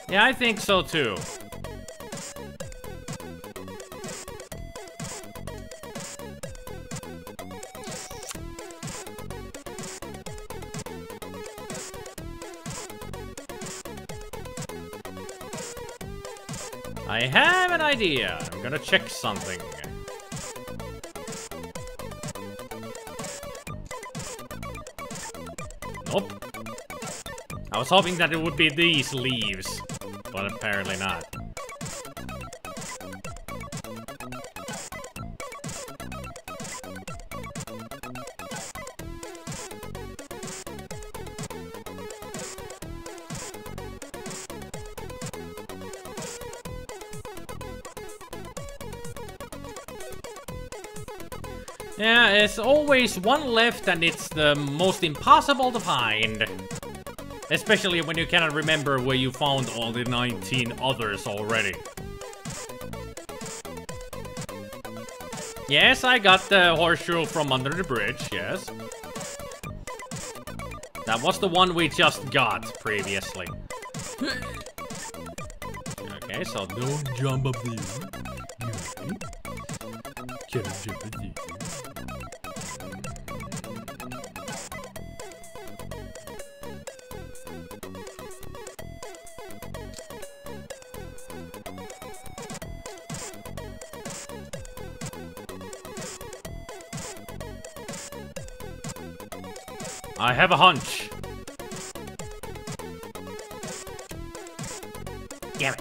S2: Yeah, I think so too. I have an idea. I'm gonna check something. Nope. I was hoping that it would be these leaves, but apparently not. Yeah, there's always one left and it's the most impossible to find. Especially when you cannot remember where you found all the 19 others already. Yes, I got the horseshoe from under the bridge, yes. That was the one we just got previously. Okay, so don't jump up there. Can't jump up there. I have a hunch. Damn it.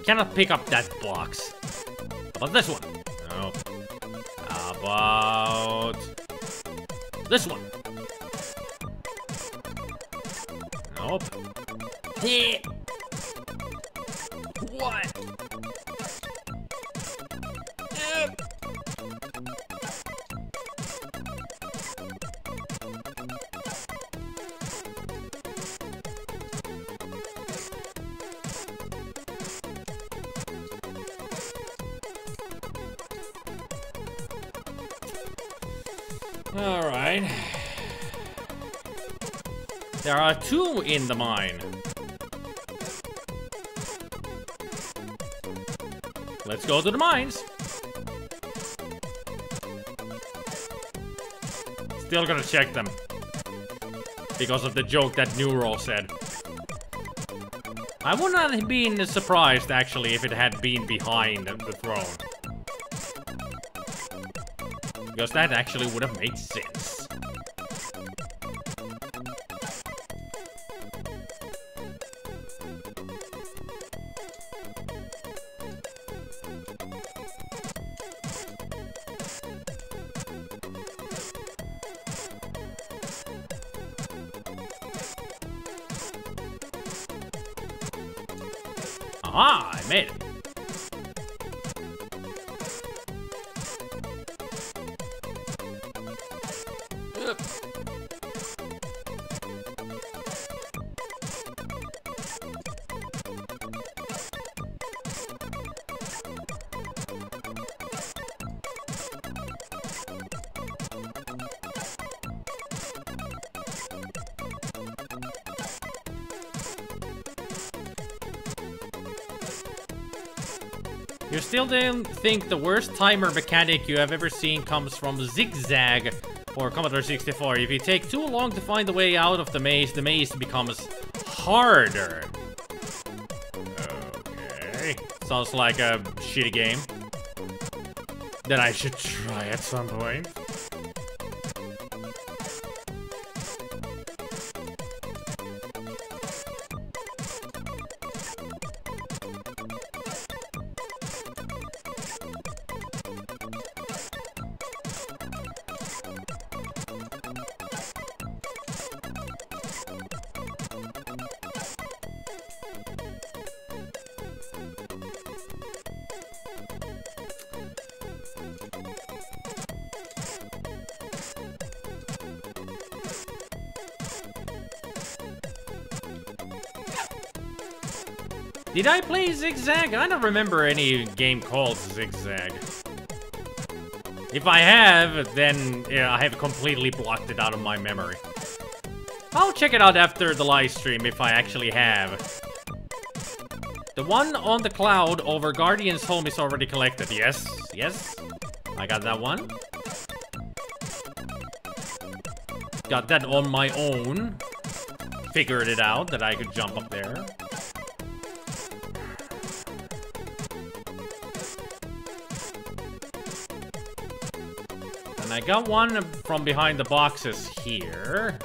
S2: Cannot pick up that box. How about this one? No. How about this one? Nope. What? Alright. There are 2 in the mine. Let's go to the mines. Still gonna check them. Because of the joke that Neuro said. I would not have been surprised, actually, if it had been behind the throne. Because that actually would have made sense. Aha! I made it. You still don't think the worst timer mechanic you have ever seen comes from Zigzag for Commodore 64. If you take too long to find the way out of the maze becomes harder. Okay. Sounds like a shitty game that I should try at some point.
S3: Did I play Zigzag? I don't remember any game called Zigzag. If I have, then yeah, I have completely blocked it out of my memory. I'll check it out after the live stream if I actually have. The one on the cloud over Guardian's home is already collected. Yes, yes. I got that one. Got that on my own. Figured it out that I could jump up there. And I got one from behind the boxes here.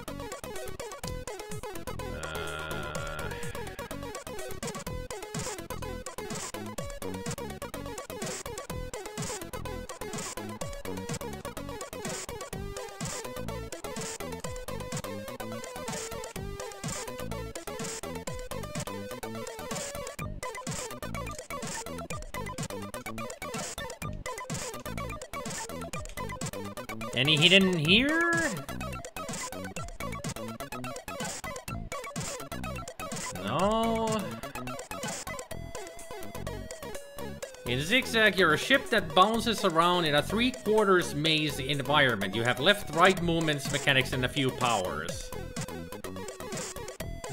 S3: Any hidden here? No. In Zigzag, you're a ship that bounces around in a 3/4 maze environment. You have left-right movements, mechanics, and a few powers.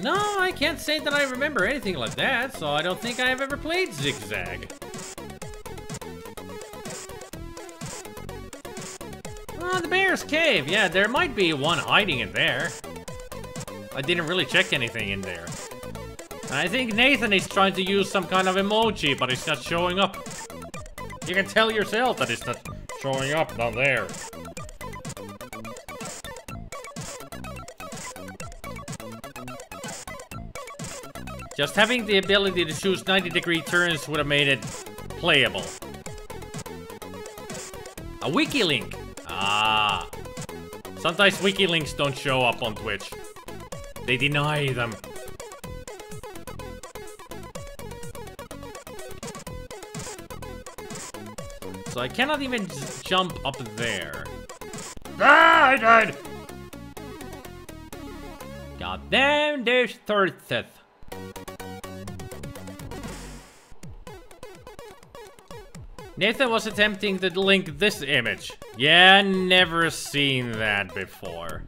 S3: No, I can't say that I remember anything like that, so I don't think I have ever played Zigzag. Oh, the Bear's Cave. Yeah, there might be one hiding in there. I didn't really check anything in there. And I think Nathan is trying to use some kind of emoji, but it's not showing up. You can tell yourself that it's not showing up down there. Just having the ability to choose 90-degree turns would have made it playable. A wiki link. Ah. Sometimes wiki links don't show up on Twitch. They deny them. So I cannot even jump up there. Ah, I died! God damn, there's thirsted. Nathan was attempting to link this image. Yeah, never seen that before.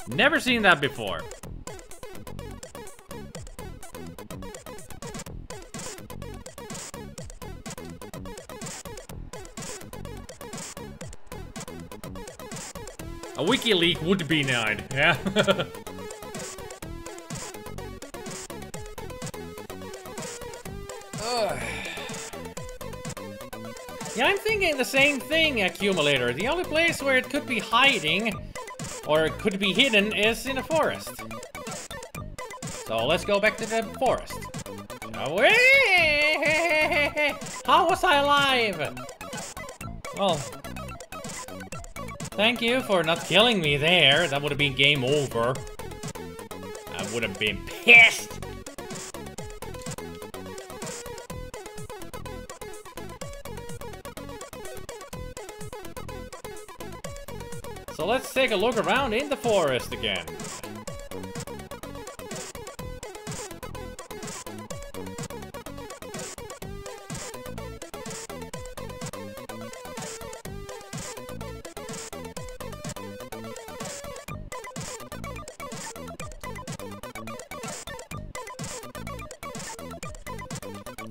S3: Never seen that before. A wiki leak would be nice, yeah. Yeah, I'm thinking the same thing, Accumulator. The only place where it could be hiding, or it could be hidden, is in a forest. So let's go back to the forest. Shall we? How was I alive? Well, thank you for not killing me there. That would have been game over. I would have been pissed. So let's take a look around in the forest again.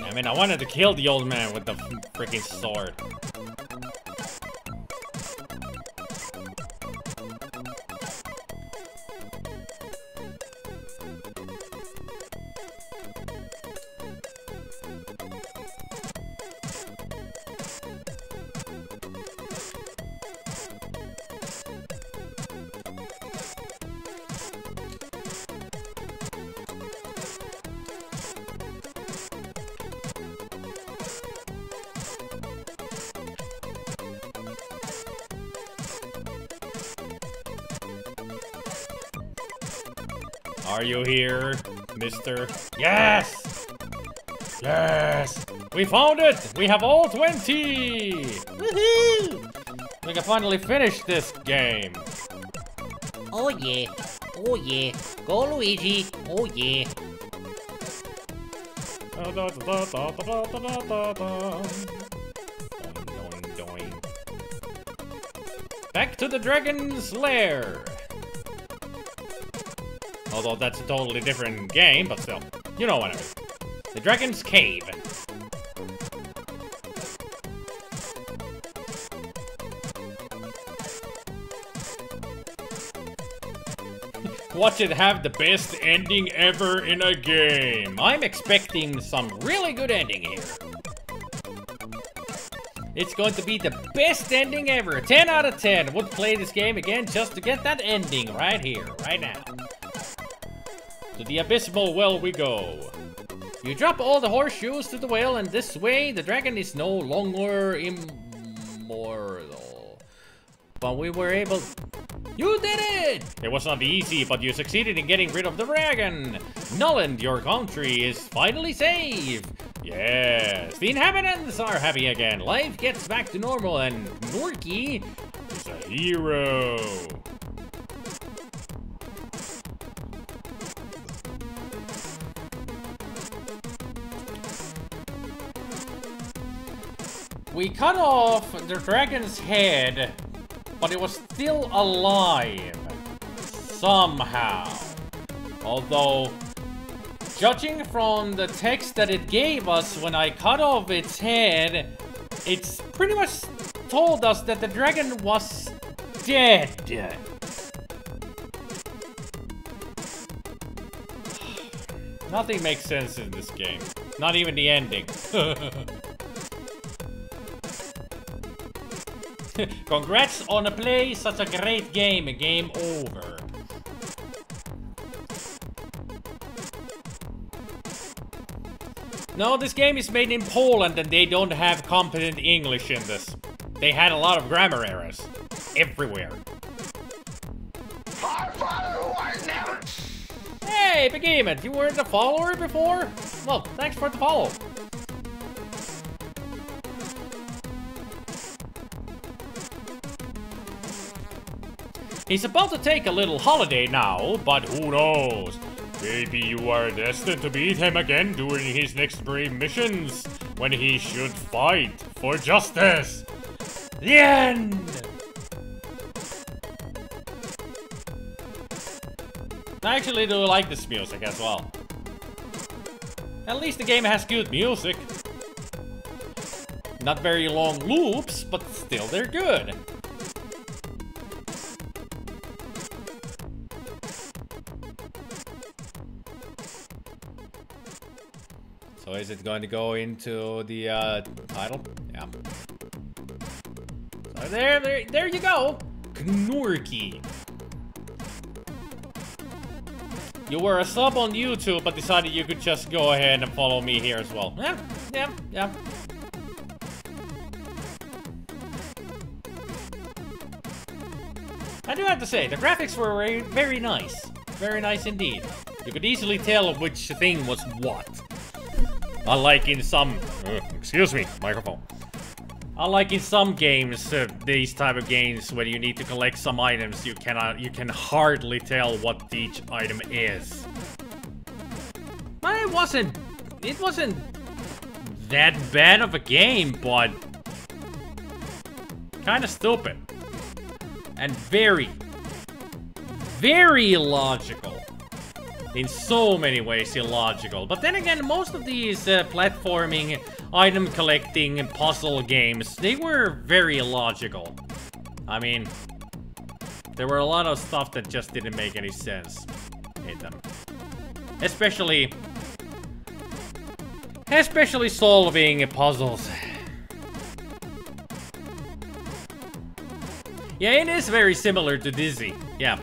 S3: I mean, I wanted to kill the old man with the freaking sword. Are you here, mister? Yes! Yes! We found it! We have all 20! Woohoo! We can finally finish this game.
S5: Oh yeah. Oh yeah. Go Luigi. Oh yeah.
S3: Back to the dragon's lair. Although that's a totally different game, but still. You know what I mean. The dragon's cave. Watch it have the best ending ever in a game. I'm expecting some really good ending here. It's going to be the best ending ever. 10 out of 10. Would play this game again just to get that ending right here, right now. To the abysmal well we go. You drop all the horseshoes to the well, and this way the dragon is no longer immortal. But we were able... You did it! It was not easy, but you succeeded in getting rid of the dragon. Nulland, your country is finally safe. Yes, the inhabitants are happy again. Life gets back to normal, and Norky is a hero. We cut off the dragon's head, but it was still alive. Somehow. Although, judging from the text that it gave us when I cut off its head, it's pretty much told us that the dragon was dead. Nothing makes sense in this game. Not even the ending. Congrats on a play, such a great game. Game over. No, this game is made in Poland and they don't have competent English in this. They had a lot of grammar errors. Everywhere. Hey, Behemoth, you weren't a follower before? Well, thanks for the follow. He's about to take a little holiday now, but who knows? Maybe you are destined to meet him again during his next brave missions, when he should fight for justice. The end! I actually do like this music as well. At least the game has good music. Not very long loops, but still they're good. So is it going to go into the title? Yeah. So there you go. Knorky. You were a sub on YouTube, but decided you could just go ahead and follow me here as well. Yeah. I do have to say, the graphics were very nice. Very nice indeed. You could easily tell which thing was what. Unlike in some... excuse me, microphone. Unlike in some games, these type of games, when you need to collect some items, you can hardly tell what each item is. But it wasn't that bad of a game, but kind of stupid. And very, very illogical. In so many ways illogical. But then again, most of these platforming, item collecting, and puzzle games, they were very illogical. I mean, there were a lot of stuff that just didn't make any sense in them. Especially solving puzzles. Yeah, it is very similar to Dizzy. Yeah.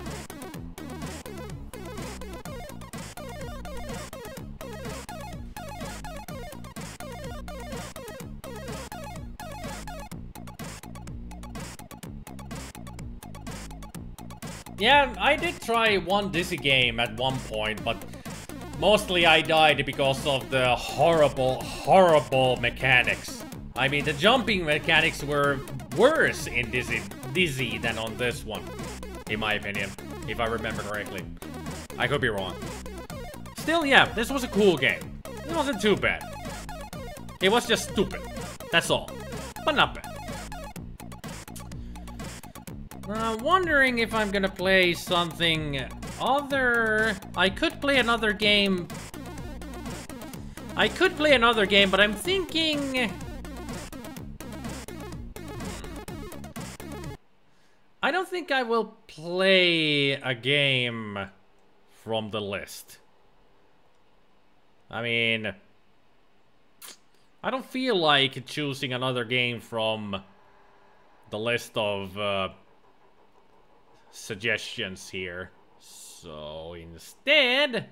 S3: Yeah, I did try one Dizzy game at one point, but mostly I died because of the horrible, horrible mechanics. I mean, the jumping mechanics were worse in Dizzy than on this one, in my opinion, if I remember correctly. I could be wrong. Still, yeah, this was a cool game. It wasn't too bad. It was just stupid. That's all. But not bad. I'm wondering if I'm gonna play something other... I could play another game. But I'm thinking... I don't think I will play a game from the list. I mean... I don't feel like choosing another game from the list of suggestions here. So instead,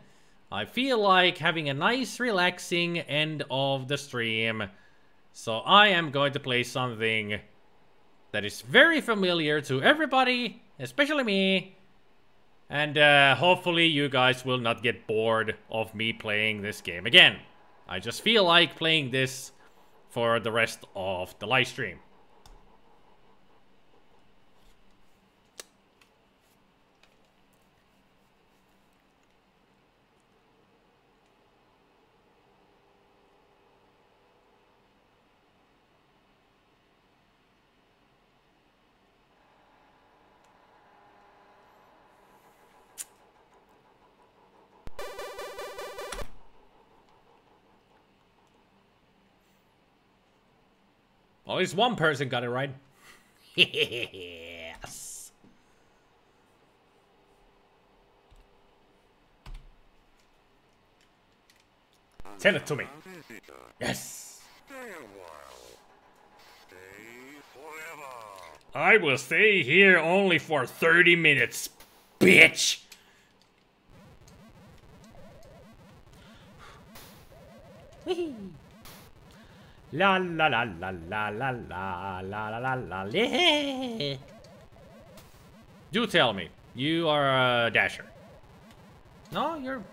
S3: I feel like having a nice, relaxing end of the stream. So I am going to play something that is very familiar to everybody, especially me. And hopefully you guys will not get bored of me playing this game again. I just feel like playing this for the rest of the live stream. At least one person got it right. Yes. Tell it to me. Yes. I will stay here only for 30 minutes, bitch. La la la la la la la la la la la. Do tell me, you are a dasher. No, you're...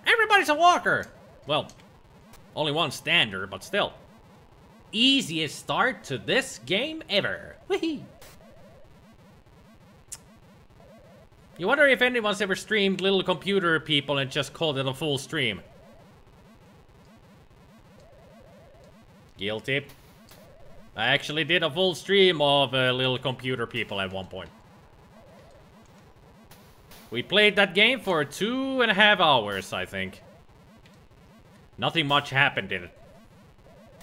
S3: Everybody's a walker! Well, only one standard, but still. Easiest start to this game ever. Whee! You wonder if anyone's ever streamed Little Computer People and just called it a full stream. Guilty. I actually did a full stream of Little Computer People at one point. We played that game for 2.5 hours, I think. Nothing much happened in it.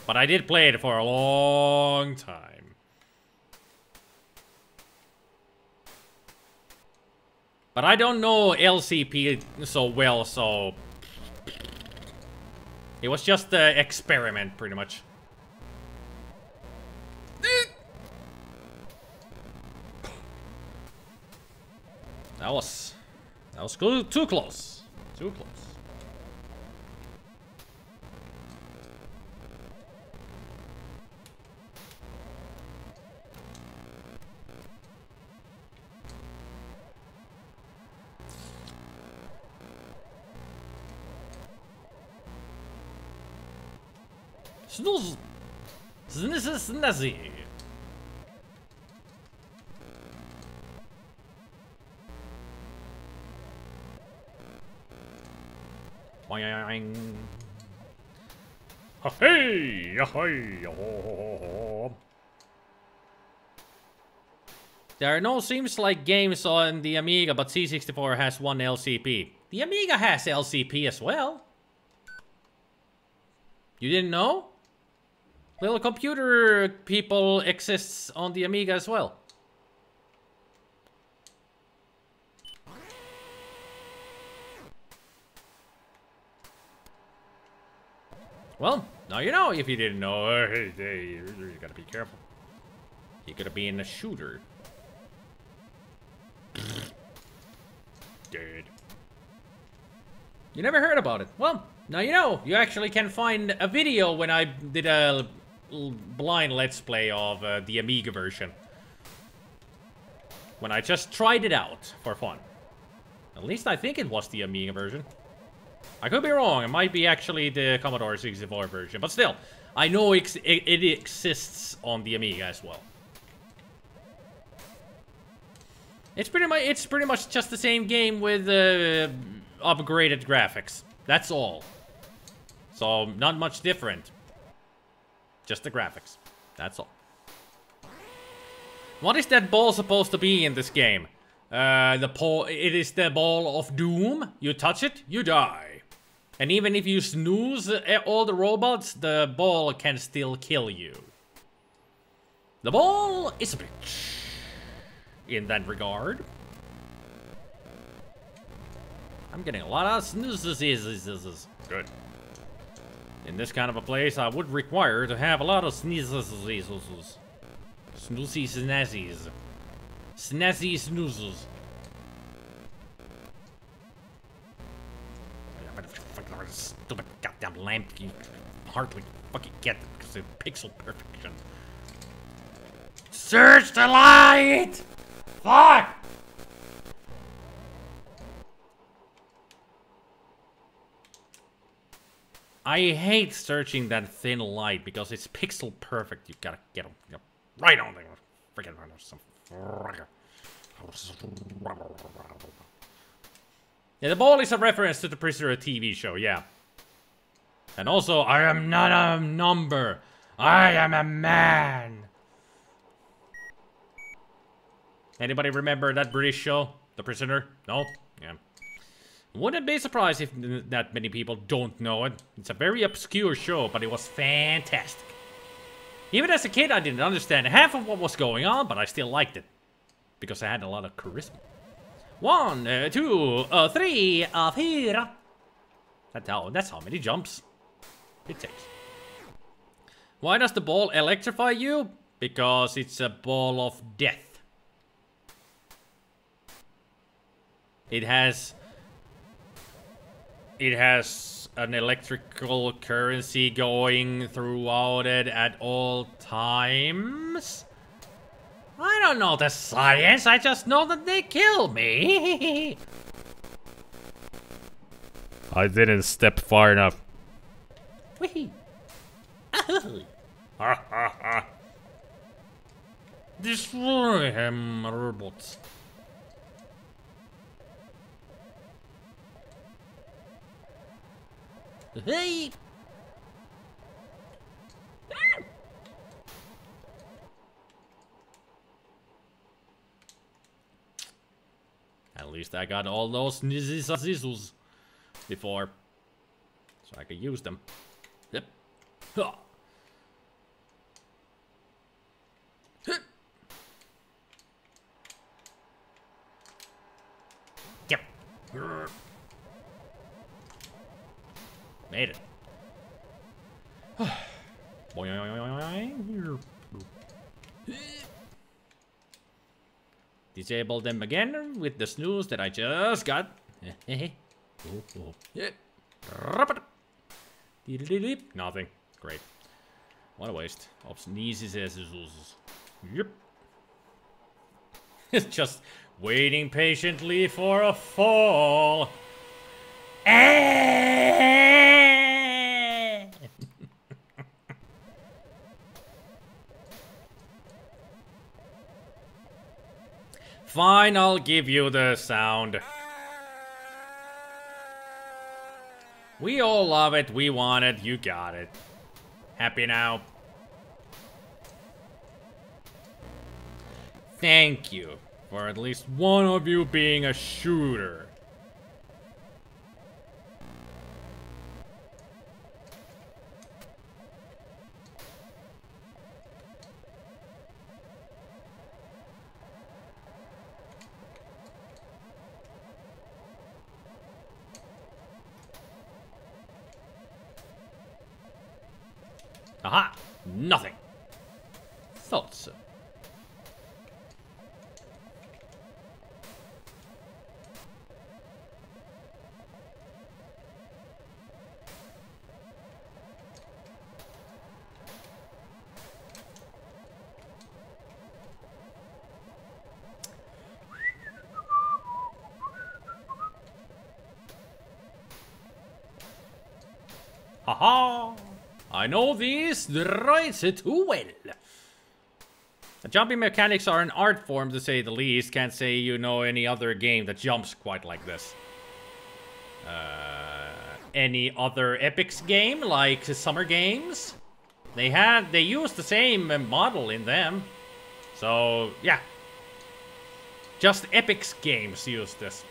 S3: But I did play it for a long time. But I don't know LCP so well, so... It was just an experiment, pretty much. That was too close. Too close. Snooze. Snazzy. Hey, there are no seems like games on the Amiga, but C64 has one LCP. The Amiga has LCP as well. You didn't know? Little Computer People exists on the Amiga as well. Well, now you know if you didn't know. Hey, you gotta be careful. You gotta be in a shooter. Dead. You never heard about it. Well, now you know. You actually can find a video when I did a blind let's play of the Amiga version. When I just tried it out for fun. At least I think it was the Amiga version. I could be wrong. It might be actually the Commodore 64 version. But still, I know it exists on the Amiga as well. It's pretty much just the same game with upgraded graphics. That's all. So, not much different. Just the graphics. That's all. What is that ball supposed to be in this game? It is the ball of doom. You touch it, you die. And even if you snooze all the robots, the ball can still kill you. The ball is a bitch. In that regard. I'm getting a lot of snoozes. Good. In this kind of a place, I would require to have a lot of sneezes. Snoozy snazzies. Snazzy snoozes. Stupid goddamn lamp. You hardly fucking get it because of pixel perfection. Search the light! Fuck! I hate searching that thin light because it's pixel perfect. You gotta get them right on there. Freaking some. Yeah, the ball is a reference to the Prisoner TV show, yeah. And also, I am not a number. I am a man. Anybody remember that British show? The Prisoner? No? Yeah. Wouldn't be surprised if that many people don't know it. It's a very obscure show, but it was fantastic. Even as a kid, I didn't understand half of what was going on, but I still liked it. Because I had a lot of charisma. 1, 2, 3, 4. That's how many jumps it takes. Why does the ball electrify you? Because it's a ball of death. It has an electrical currency going throughout it at all times. I don't know the science, I just know that they kill me.
S2: I didn't step far enough.
S3: Whee!
S2: Ha ha ha. Destroy him, robots.
S3: Hey! At least I got all those snizzles before, so I could use them. Yep. Huh. Yep. Made it. Disable them again with the snooze that I just got. Nothing. Great. What a waste of sneezes. Yep. It's just waiting patiently for a fall. Fine, I'll give you the sound. We all love it, we want it, you got it. Happy now? Thank you for at least one of you being a shooter. Aha! Nothing. Thought so. Haha! I know these droids too well. The jumping mechanics are an art form to say the least. Can't say you know any other game that jumps quite like this. Any other Epic's game like Summer Games? They used the same model in them. So, yeah. Just Epic's games used this.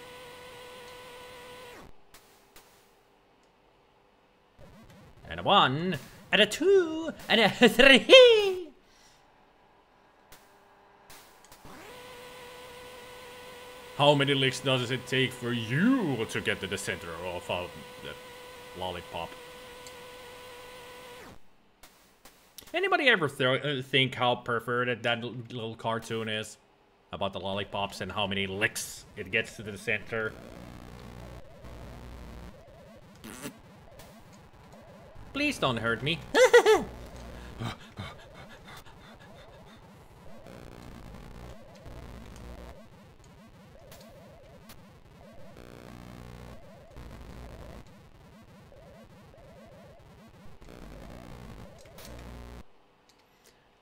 S3: And a 1, and a 2, and a 3. How many licks does it take for you to get to the center of the lollipop? Anybody ever think how perverted that little cartoon is? About the lollipops and how many licks it gets to the center? Please don't hurt me.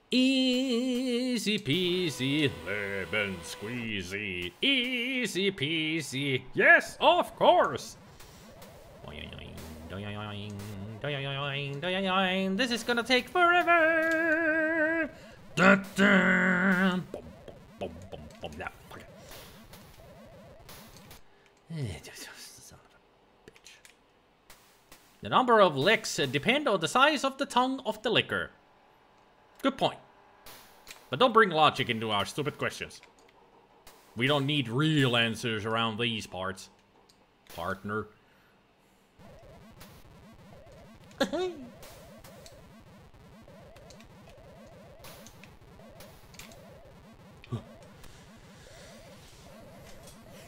S3: Easy peasy, lemon squeezy. Easy peasy. Yes, of course. This is gonna take forever. The number of licks depend on the size of the tongue of the liquor. Good point. But don't bring logic into our stupid questions. We don't need real answers around these parts, partner.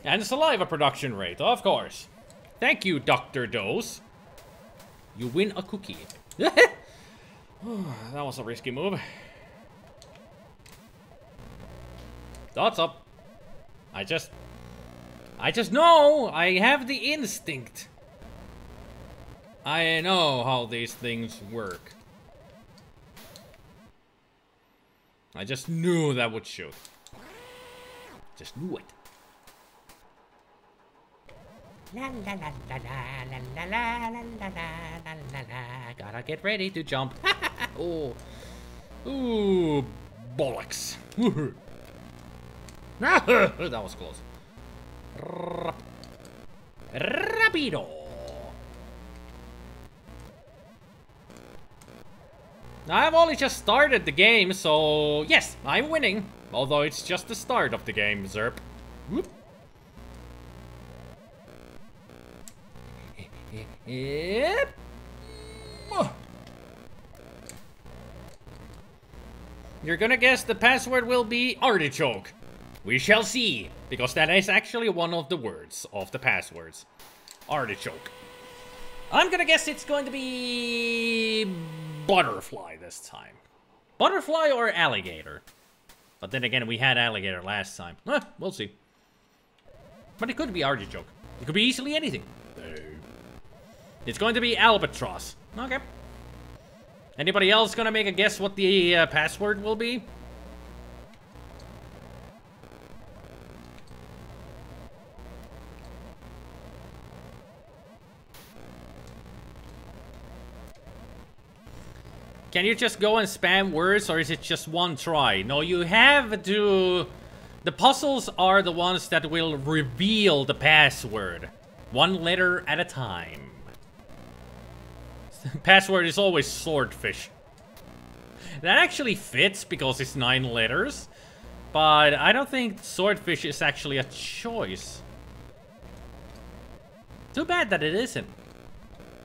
S3: And saliva production rate, of course. Thank you, Dr. Dose. You win a cookie. That was a risky move. Thoughts up. I just know. I have the instinct. I know how these things work. I just knew that would shoot. Just knew it. La la la la la la la la la la la la. Gotta get ready to jump. Oh. Ooh, bollocks. That was close. Rapido. I've only just started the game, so yes, I'm winning. Although it's just the start of the game, Zerp. Whoop. Yep. You're gonna guess the password will be artichoke. We shall see, because that is actually one of the words of the passwords. Artichoke. I'm gonna guess it's going to be butterfly this time. Butterfly or alligator? But then again, we had alligator last time. We'll see. But it could be artichoke. It could be easily anything. It's going to be albatross. Okay. Anybody else gonna make a guess what the password will be? Can you just go and spam words, or is it just one try? No, you have to... The puzzles are the ones that will reveal the password. One letter at a time. Password is always swordfish. That actually fits because it's 9 letters. But I don't think swordfish is actually a choice. Too bad that it isn't.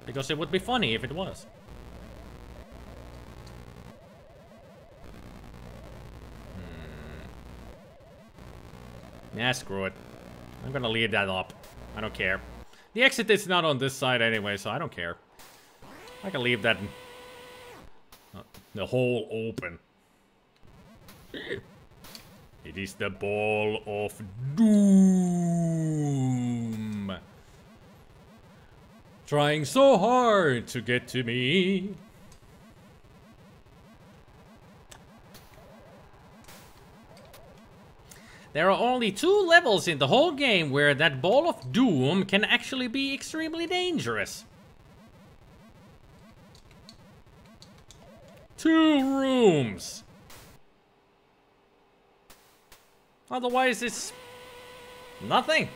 S3: Because it would be funny if it was. Nah, screw it. I'm gonna leave that up. I don't care. The exit is not on this side anyway, so I don't care. I can leave that the hole open. It is the ball of doom. Trying so hard to get to me. There are only 2 levels in the whole game where that ball of doom can actually be extremely dangerous.
S2: 2 rooms. Otherwise, it's nothing.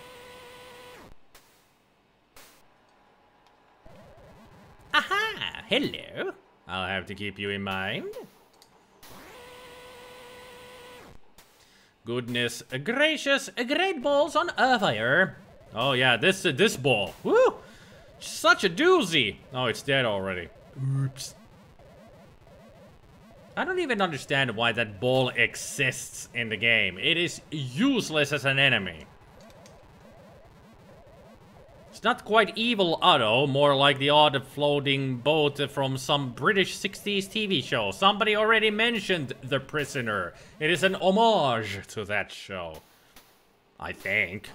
S2: Aha! Hello. I'll have to keep you in mind. Goodness gracious, great balls on fire. Oh yeah, this ball. Woo! Such a doozy. Oh, it's dead already. Oops. I don't even understand why that ball exists in the game. It is useless as an enemy. It's not quite evil Otto, more like the odd floating boat from some British 60s TV show. Somebody already mentioned The Prisoner. It is an homage to that show. I think.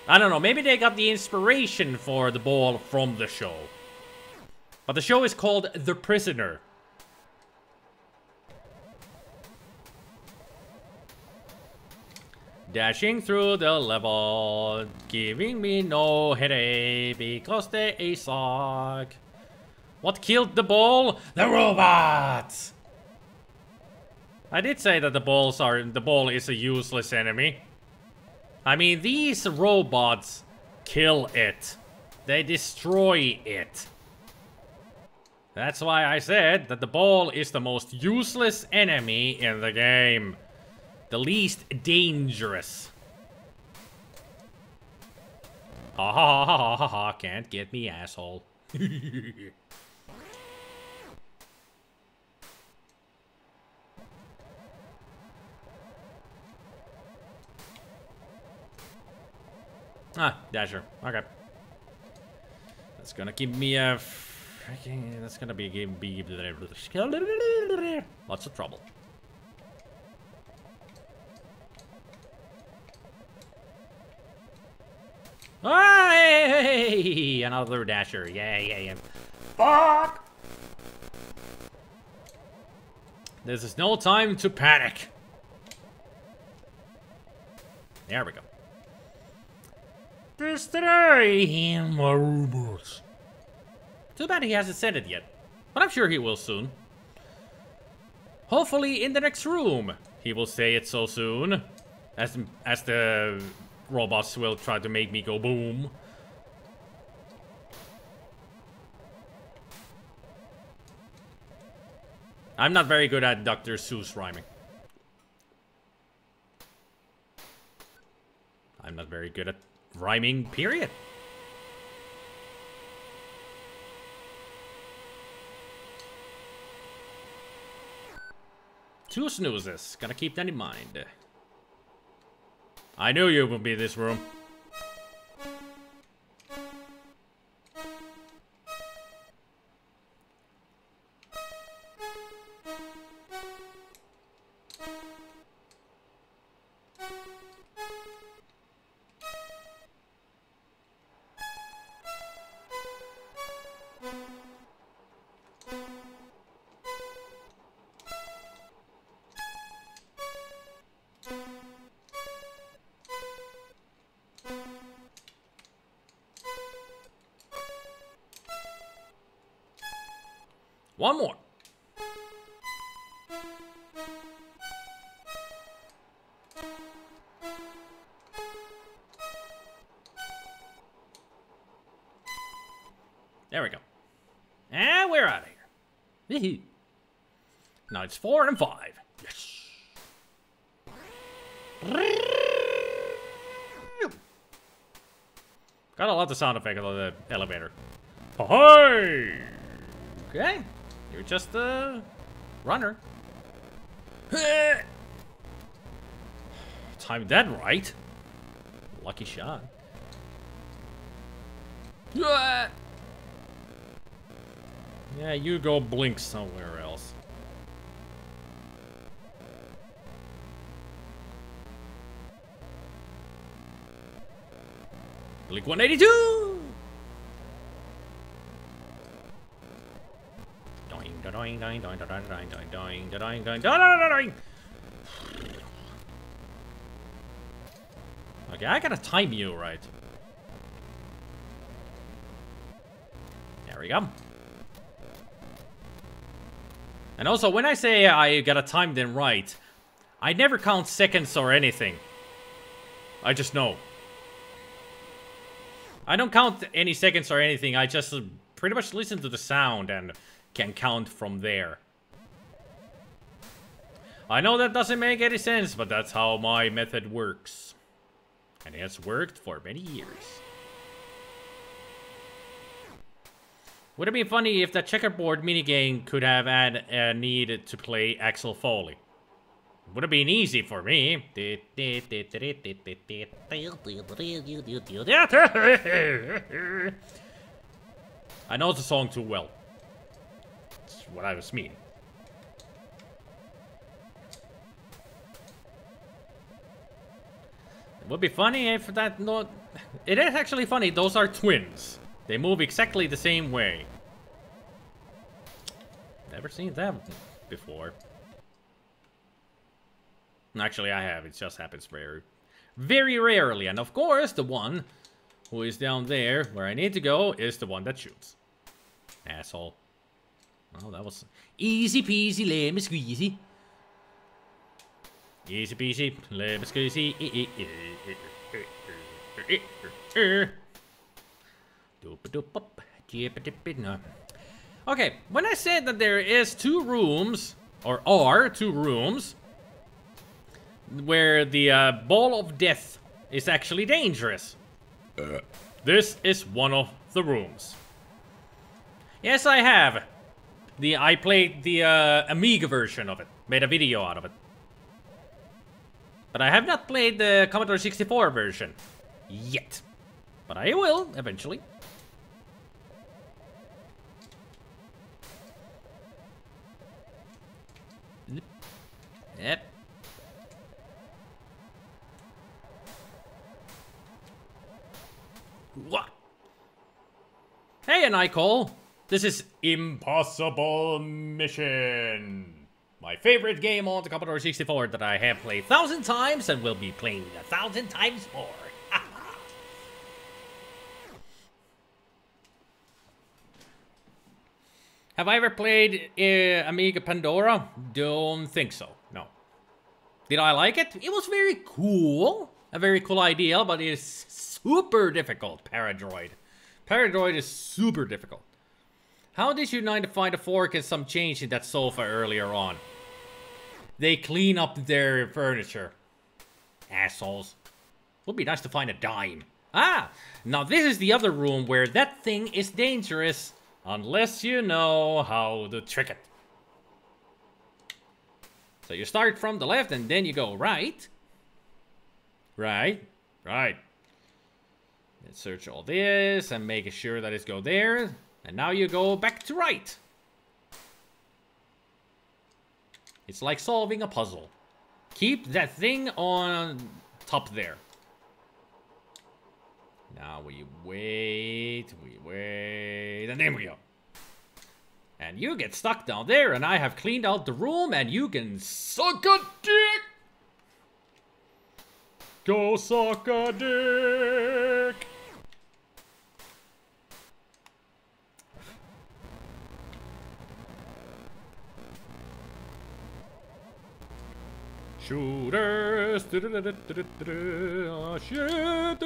S2: I don't know, maybe they got the inspiration for the ball from the show. But the show is called The Prisoner. Dashing through the level, giving me no headache because they suck. What killed the ball? The robots! I did say that the ball is a useless enemy. I mean, these robots kill it. They destroy it. That's why I said that the ball is the most useless enemy in the game. The least dangerous. Ha ha ha ha ha ha, can't get me, asshole. Ah, Dasher. Okay. That's gonna give me a freaking. That's gonna be lots of trouble. Hey! Another Dasher. Yeah. Fuck! This is no time to panic. There we go. Destroy him, robots. Too bad he hasn't said it yet, but I'm sure he will soon. Hopefully in the next room, he will say it so soon, as the robots will try to make me go boom. I'm not very good at Dr. Seuss rhyming. I'm not very good at rhyming, period. Two snoozes. Gotta keep that in mind. I knew you would be in this room. One more. There we go. And we're out of here. Now it's 4 and 5. Yes. Got a lot of sound effect on the elevator. Ahoy! Okay. You're just a runner. Timed that right. Lucky shot. Yeah, you go blink somewhere else. Blink 182! Okay, I gotta time you right. There we go.
S3: And also, when I say I gotta time them right, I never count seconds or anything. I just know. I don't count any seconds or anything, I just pretty much listen to the sound and can count from there. I know that doesn't make any sense, but that's how my method works. And it has worked for many years. Would it be funny if that checkerboard minigame could have had a need to play Axel Foley? Would have been easy for me. I know the song too well. That's what I was meaning. It would be funny if that not... It is actually funny, those are twins. They move exactly the same way. Never seen that before. Actually, I have. It just happens very rarely. And of course, the one who is down there where I need to go is the one that shoots. Asshole. Oh, that was easy peasy, lemon squeezy. Easy peasy, lemon squeezy. Okay, when I said that there is 2 rooms, or are 2 rooms, where the ball of death is actually dangerous. This is one of the rooms. Yes, I have. I played the Amiga version of it. Made a video out of it. But I have not played the Commodore 64 version. Yet. But I will, eventually. Yep. What? Hey, Nicole. This is Impossible Mission. My favorite game on the Commodore 64 that I have played 1,000 times and will be playing 1,000 times more. Have I ever played Amiga Pandora? Don't think so, no. Did I like it? It was very cool. A very cool idea, but it is super difficult, Paradroid. Paradroid is super difficult. How did you need to find a fork and some change in that sofa earlier on? They clean up their furniture. Assholes. Would be nice to find a dime. Ah! Now this is the other room where that thing is dangerous. Unless you know how to trick it. So you start from the left and then you go right. Right. Right. Let's search all this and make sure that it's go there. And now you go back to right. It's like solving a puzzle. Keep that thing on top there. Now we wait, and then we go. And you get stuck down there, and I have cleaned out the room, and you can suck a dick! Go suck a dick! Shooters! Oh, shit!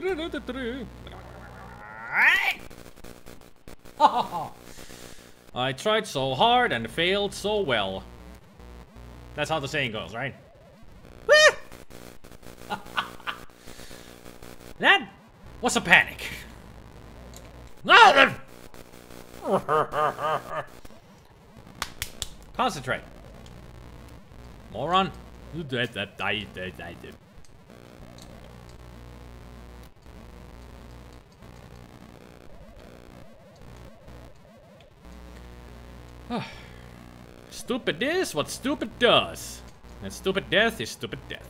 S3: I tried so hard and failed so well. That's how the saying goes, right? That was a panic. Concentrate. Moron. You did that. I did. Stupid is what stupid does. And stupid death is stupid death.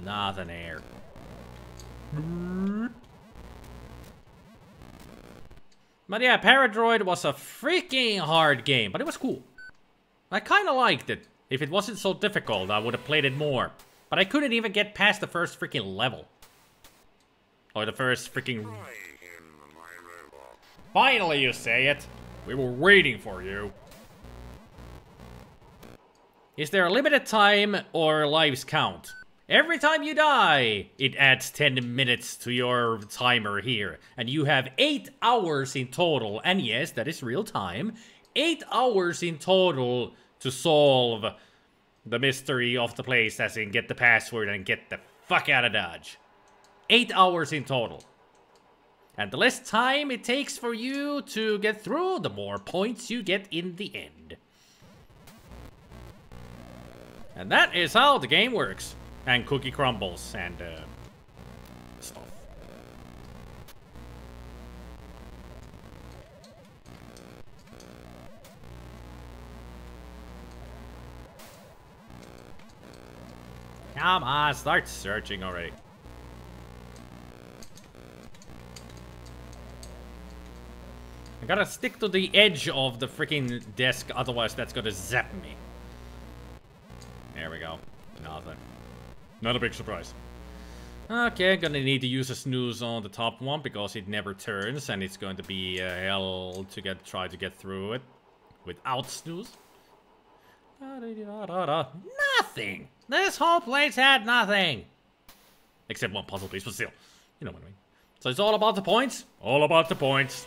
S3: Not an air. But yeah, Paradroid was a freaking hard game, but it was cool. I kinda liked it. If it wasn't so difficult, I would have played it more. But I couldn't even get past the first freaking level. Or the first freaking... Finally you say it! We were waiting for you. Is there a limited time or lives count? Every time you die, it adds 10 minutes to your timer here. And you have 8 hours in total. And yes, that is real time. 8 hours in total to solve the mystery of the place, as in get the password and get the fuck out of Dodge. 8 hours in total. And the less time it takes for you to get through, the more points you get in the end. And that is how the game works. And cookie crumbles and stuff. Come on, start searching already. I gotta stick to the edge of the freaking desk, otherwise that's gonna zap me. There we go. Nothing. Not a big surprise. Okay, gonna need to use a snooze on the top one because it never turns and it's going to be hell to try to get through it without snooze. Nothing! This whole place had nothing! Except one puzzle piece, but still. You know what I mean. So it's all about the points? All about the points.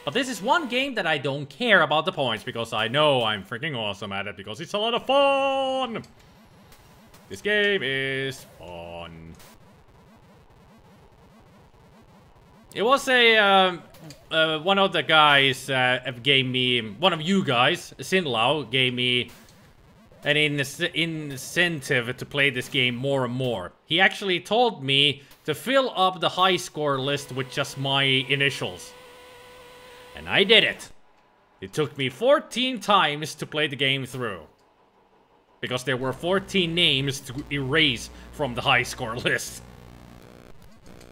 S3: But this is one game that I don't care about the points because I know I'm freaking awesome at it because it's a lot of fun! This game is fun. It was a, one of the guys gave me, one of you guys, Sinlau, gave me an incentive to play this game more and more. He actually told me to fill up the high score list with just my initials. And I did it. It took me 14 times to play the game through. Because there were 14 names to erase from the high score list.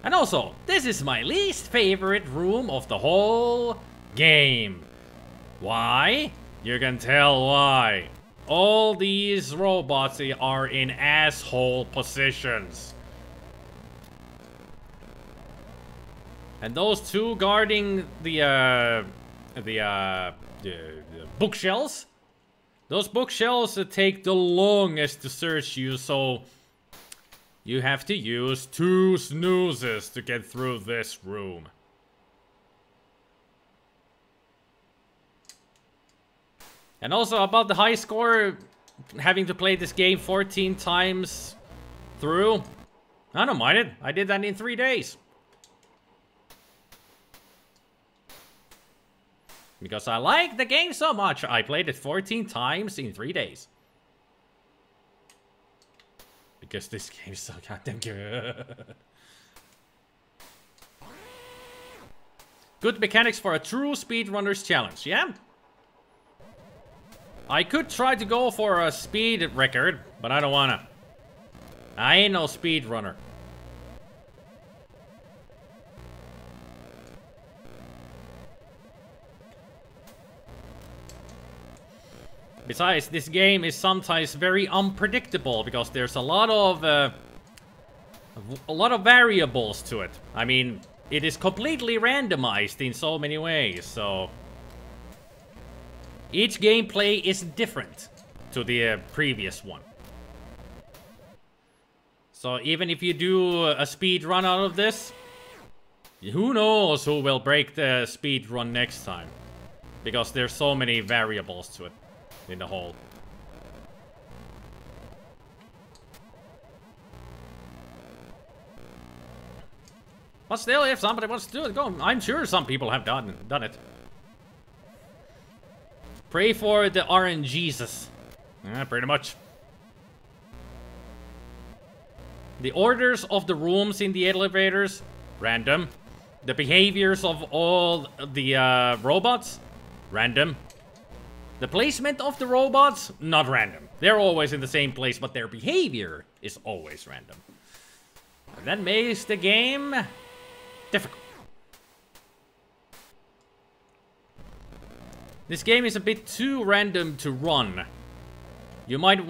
S3: And also, this is my least favorite room of the whole game. Why? You can tell why. All these robots are in asshole positions. And those two guarding the bookshelves. Those bookshelves take the longest to search you, so you have to use 2 snoozes to get through this room. And also about the high score, having to play this game 14 times through, I don't mind it. I did that in 3 days. Because I like the game so much, I played it 14 times in 3 days. Because this game is so goddamn good. Good mechanics for a true speedrunner's challenge, yeah? I could try to go for a speed record, but I don't wanna. I ain't no speedrunner. Besides, this game is sometimes very unpredictable because there's a lot of variables to it. I mean, it is completely randomized in so many ways, so each gameplay is different to the previous one. So even if you do a speed run out of this, who knows who will break the speed run next time? Because there's so many variables to it. In the hole. But still, if somebody wants to do it, go. I'm sure some people have done it. Pray for the RNGesus. Yeah, pretty much. The orders of the rooms in the elevators, random. The behaviors of all the robots, random. The placement of the robots, not random. They're always in the same place, but their behavior is always random. And that makes the game difficult. This game is a bit too random to run. You might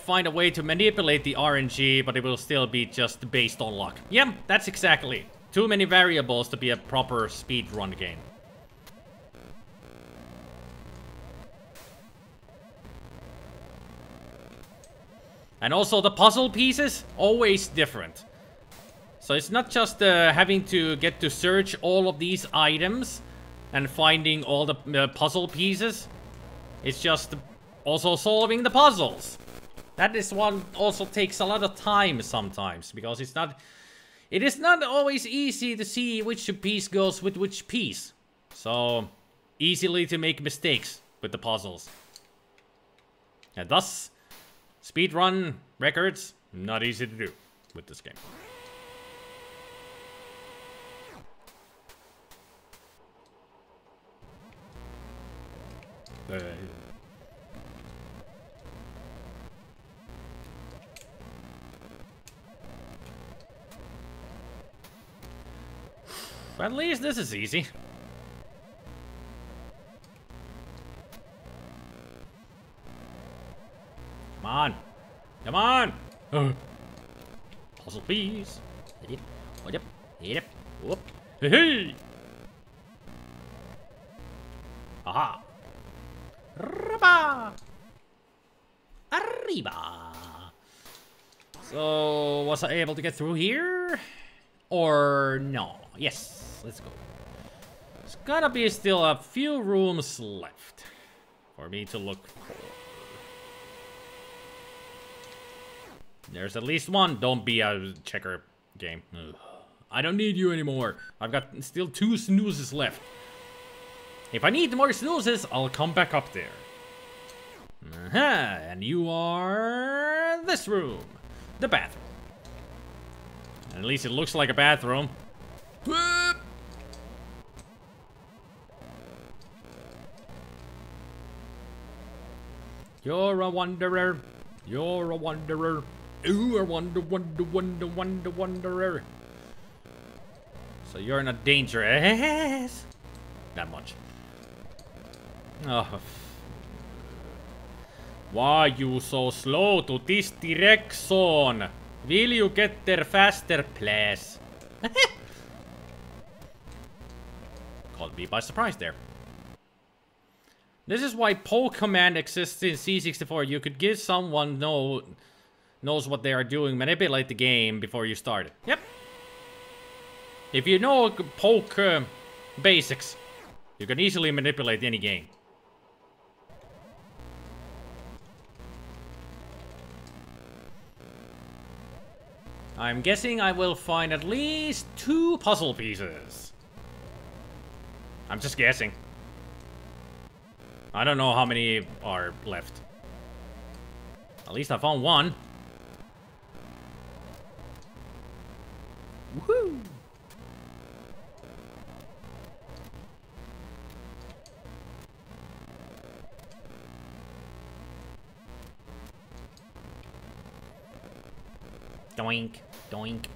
S3: find a way to manipulate the RNG, but it will still be just based on luck. Yeah, that's exactly. Too many variables to be a proper speedrun game. And also the puzzle pieces, always different. So it's not just having to get to search all of these items and finding all the puzzle pieces. It's just also solving the puzzles. That is one also takes a lot of time sometimes, because it is not always easy to see which piece goes with which piece. So easily to make mistakes with the puzzles. And thus, speedrun records, not easy to do with this game. At least this is easy. Come on. Come on. Puzzle piece. Hit it. Hit it. Hit it. Whoop. Hey, hey. Aha. Arriba. Arriba. So, was I able to get through here? Or no? Yes, let's go. There's gotta be still a few rooms left for me to look for. There's at least one. Don't be a checker game. Ugh. I don't need you anymore. I've got still 2 snoozes left. If I need more snoozes, I'll come back up there. And you are this room. The bathroom. At least it looks like a bathroom. You're a wanderer. You're a wanderer. You are wanderer. So you're not dangerous. That much. Oh. Why you so slow to this direction? Will you get there faster, please? Caught me by surprise there. This is why poke command exists in C64. You could give someone knows what they are doing, manipulate the game before you start it. Yep. If you know poke basics, you can easily manipulate any game. I'm guessing I will find at least 2 puzzle pieces. I'm just guessing. I don't know how many are left. At least I found one. Woohoo! Doink, doink.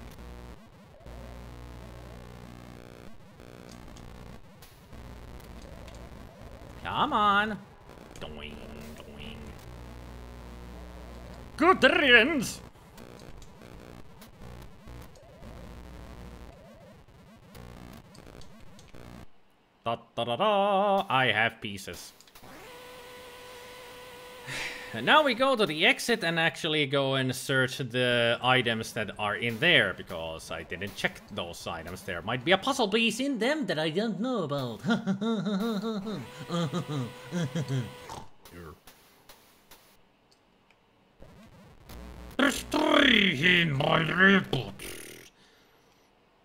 S3: Come on. Doink, doink. Good riddance. Da da da da. I have pieces. And now we go to the exit and actually go and search the items that are in there, because I didn't check those items. There might be a puzzle piece in them that I don't know about. Destroy him, my report.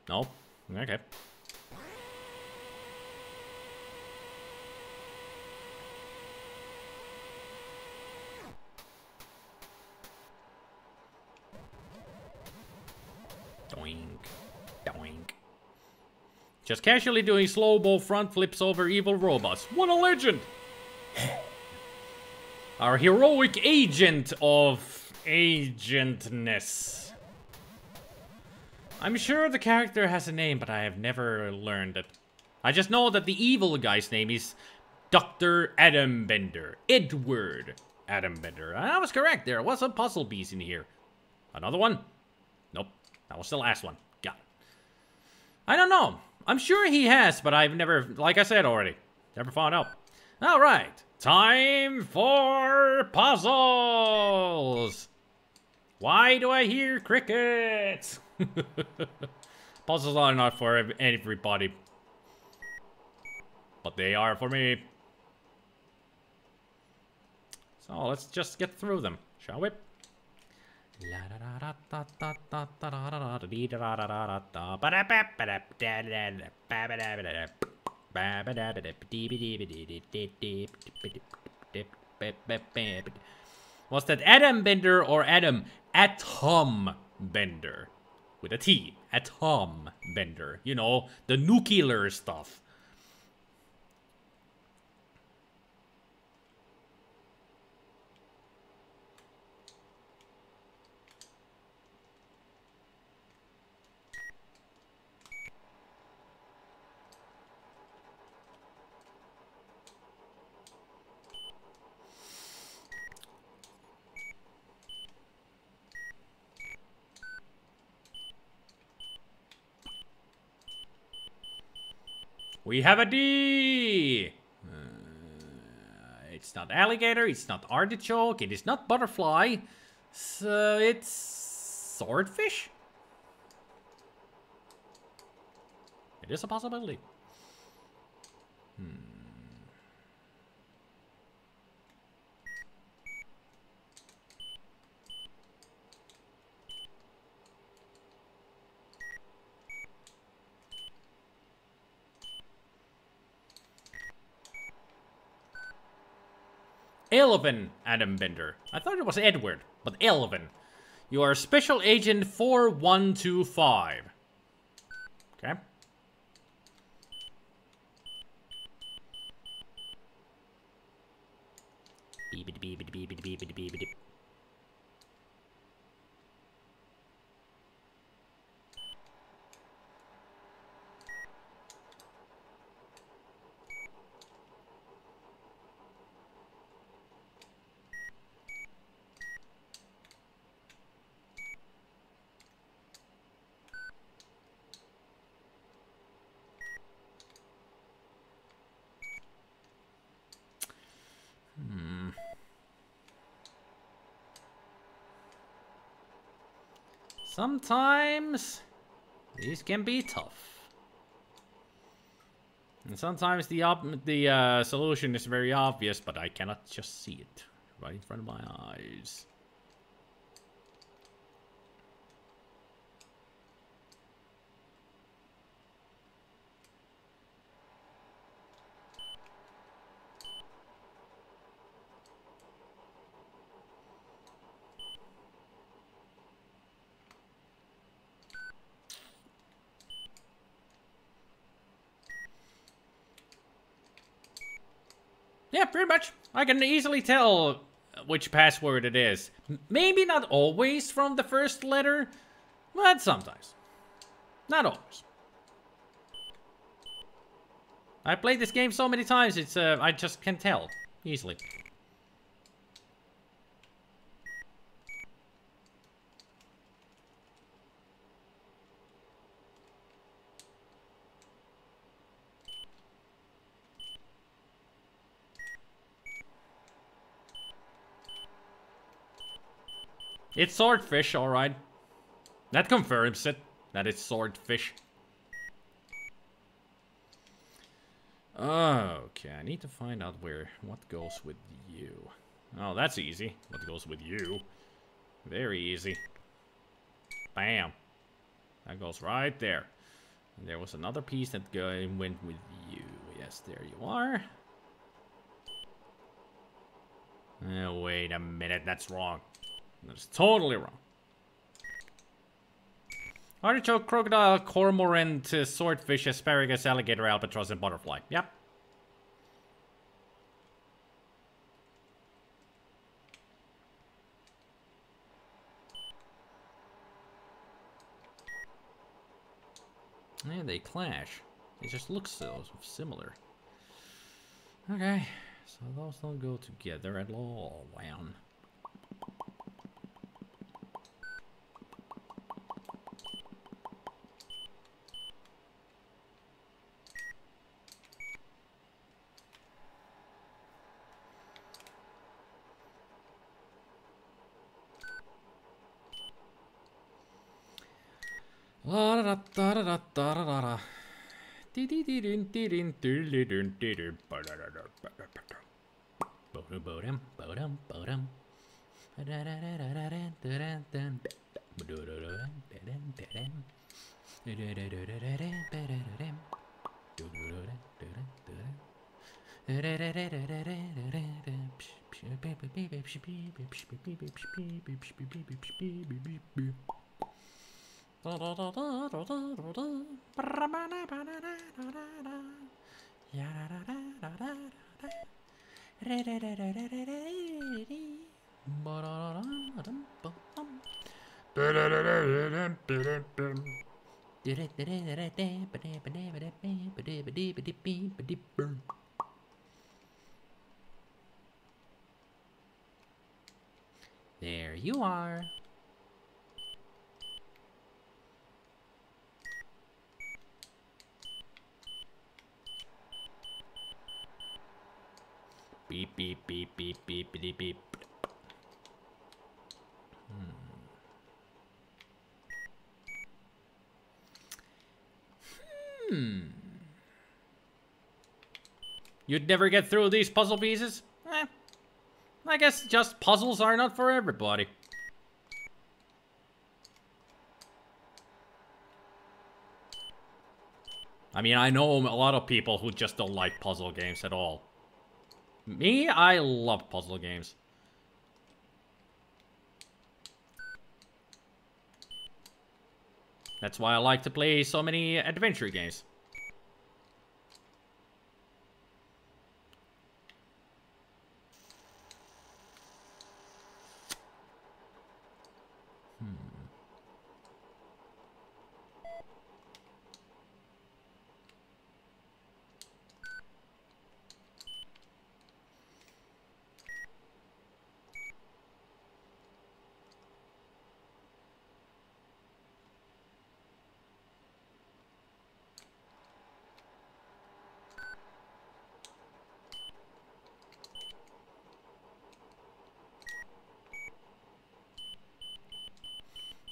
S3: No? Okay. Doink, doink. Just casually doing slow-mo front flips over evil robots. What a legend! Our heroic agent of agentness. I'm sure the character has a name, but I have never learned it. I just know that the evil guy's name is Dr. Adam Bender. Edward Adam Bender. I was correct. There was a puzzle piece in here. Another one? Nope. That was the last one. Got it. I don't know. I'm sure he has, but I've never, like I said already, never found out. Alright. Time for puzzles! Why do I hear crickets? Puzzles are not for everybody. But they are for me. So let's just get through them, shall we? Was that Adam Bender or Adam Atom Bender? With a T. Atom Bender. You know, the nuclear stuff. We have a D! It's not alligator, it's not artichoke, it is not butterfly. So it's swordfish? It is a possibility. Elvin Adam Bender. I thought it was Edward, but Elvin. You are Special Agent 4125. Okay. Beebity beebity beebity beebity beebity. Sometimes these can be tough, and sometimes the solution is very obvious, but I cannot just see it right in front of my eyes. Yeah, pretty much. I can easily tell which password it is. Maybe not always from the first letter, but sometimes. Not always. I played this game so many times, it's I just can tell easily. It's swordfish, alright. That confirms it, that it's swordfish. Okay, I need to find out what goes with you. Oh, that's easy. What goes with you? Very easy. Bam. That goes right there. And there was another piece that went with you. Yes, there you are. Wait a minute, that's wrong. That's totally wrong. Artichoke, crocodile, cormorant, swordfish, asparagus, alligator, albatross, and butterfly. Yep. Yeah, they clash. They just look so similar. Okay, so those don't go together at all. Wow. La da da da da da da da da. There you are. Beep, beep, beep, beep, beep, beep, beep. You'd never get through these puzzle pieces? I guess just puzzles are not for everybody. I mean, I know a lot of people who just don't like puzzle games at all. Me, I love puzzle games. That's why I like to play so many adventure games.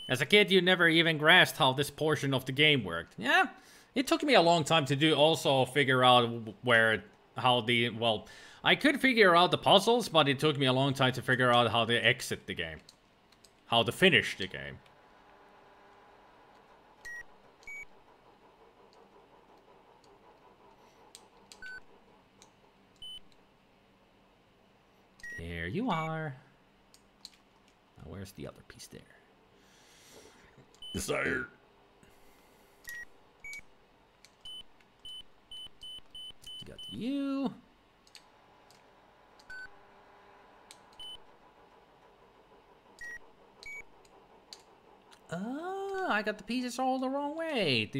S3: As a kid, you never even grasped how this portion of the game worked. Yeah, it took me a long time to also figure out well, I could figure out the puzzles, but it took me a long time to figure out how to exit the game. How to finish the game. There you are. Now where's the other piece there?
S4: Desire.
S3: Got you. Oh, I got the pieces all the wrong way.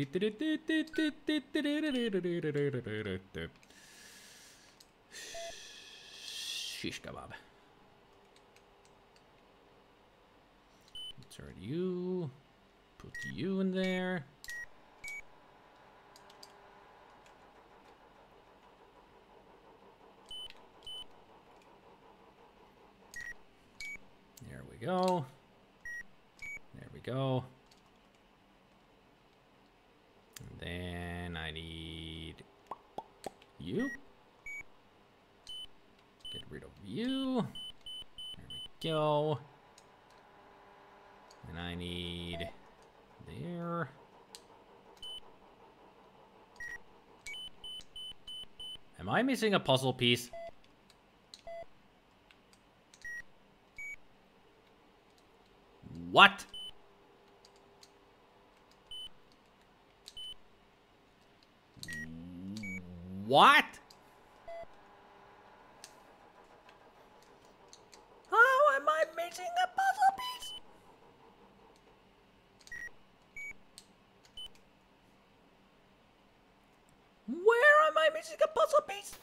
S3: Shish kebab. Insert you. Put you in there. There we go. There we go. And then I need you. Get rid of you. There we go. And I need there. Am I missing a puzzle piece? What? What? How am I missing a puzzle piece? Where am I missing a puzzle piece?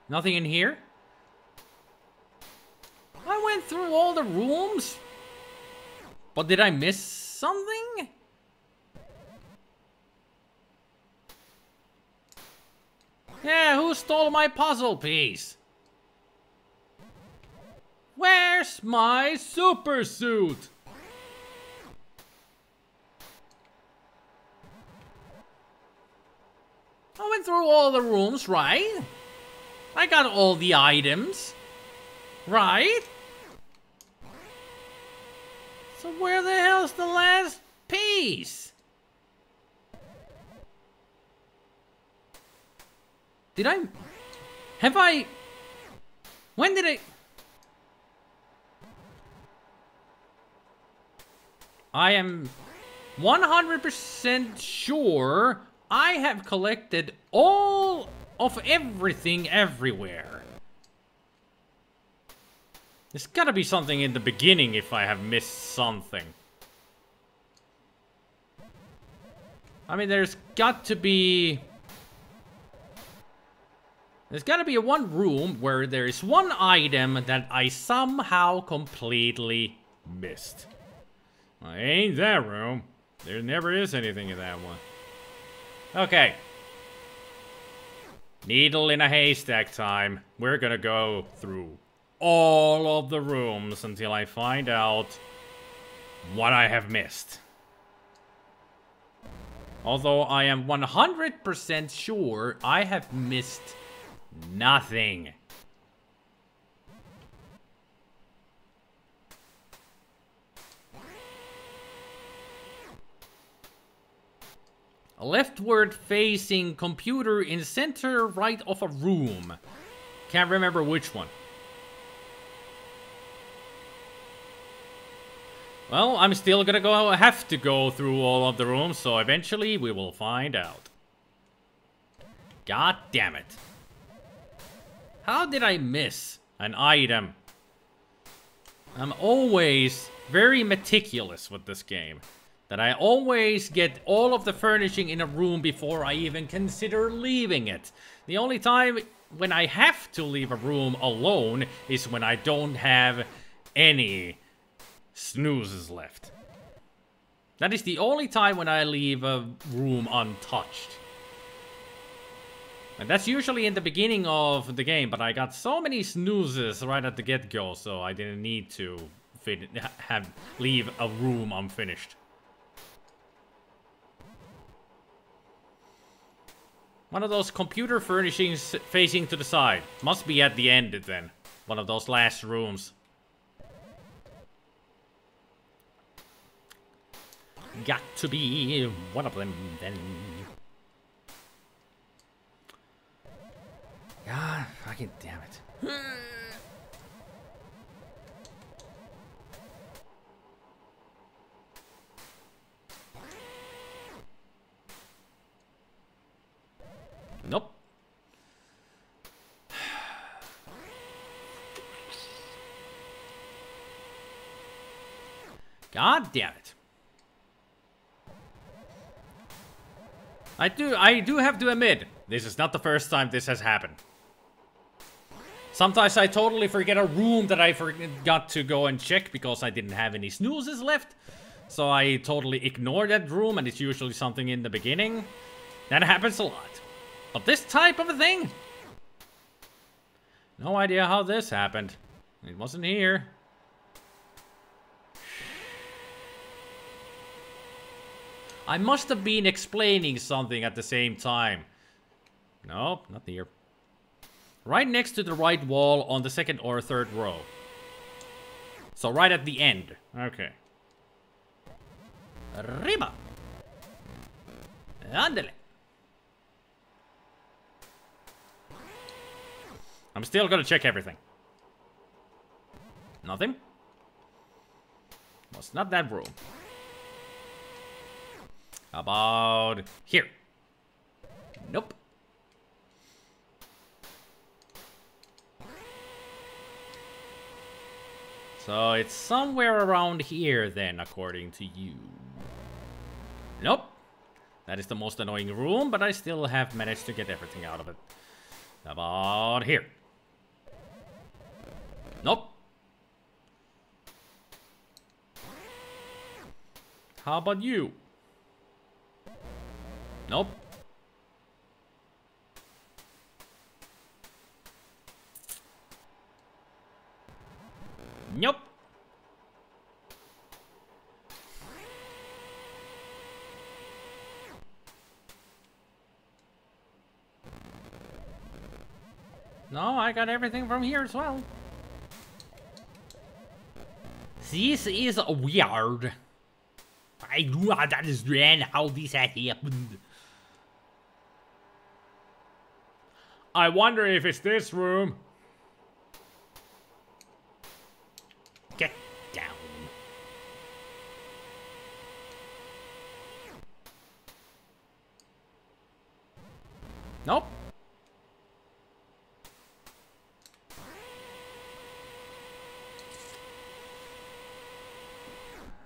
S3: Nothing in here? I went through all the rooms? But did I miss something? Yeah, who stole my puzzle piece? Where's my super suit? I went through all the rooms, right? I got all the items, right? So where the hell's the last piece? Did I... Have I... When did I am 100% sure I have collected all of everything everywhere. There's gotta be something in the beginning if I have missed something. I mean, there's got to be... There's gotta be one room where there is one item that I somehow completely missed. Well, ain't that room. There never is anything in that one. Okay. Needle in a haystack time. We're gonna go through all of the rooms until I find out what I have missed. Although I am 100% sure I have missed nothing. A leftward facing computer in center right of a room. Can't remember which one. Well, I'm still gonna have to go through all of the rooms, so eventually we will find out. God damn it. How did I miss an item? I'm always very meticulous with this game. That I always get all of the furnishing in a room before I even consider leaving it. The only time when I have to leave a room alone is when I don't have any snoozes left. That is the only time when I leave a room untouched. And that's usually in the beginning of the game, but I got so many snoozes right at the get-go, so I didn't need to leave a room unfinished. One of those computer furnishings facing to the side. Must be at the end then. One of those last rooms. Got to be one of them then. God, fucking damn it. Nope. God damn it. I do have to admit, this is not the first time this has happened. Sometimes I totally forget a room that I forgot to go and check because I didn't have any snoozes left. So I totally ignore that room and it's usually something in the beginning. That happens a lot. But this type of a thing? No idea how this happened. It wasn't here. I must have been explaining something at the same time. Nope, not here. Right next to the right wall on the second or third row. So right at the end. Okay. Arriba. Andale. I'm still gonna check everything. Nothing? Was not that room. How about here? Nope. So it's somewhere around here then, according to you. Nope. That is the most annoying room, but I still have managed to get everything out of it. How about here? Nope. How about you? Nope. Nope. No, I got everything from here as well. This is weird. I do not understand how this has happened.
S2: I wonder if it's this room.
S3: Get down. Nope.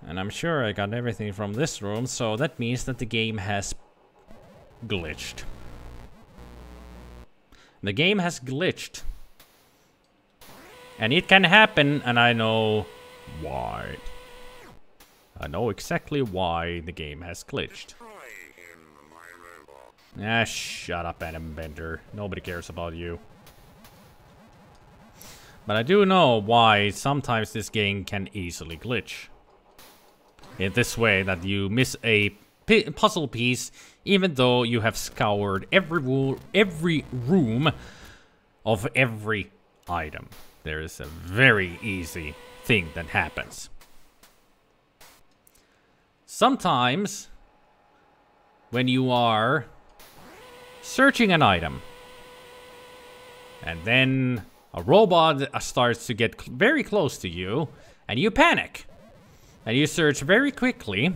S2: And I'm sure I got everything from this room, so that means that the game has glitched. The game has glitched. And it can happen, and I know why. I know exactly why the game has glitched. Ah, shut up, Adam Bender. Nobody cares about you. But I do know why sometimes this game can easily glitch. In this way, that you miss a puzzle piece, even though you have scoured every room of every item. There is a very easy thing that happens. Sometimes, when you are searching an item, and then a robot starts to get very close to you, and you panic. And you search very quickly.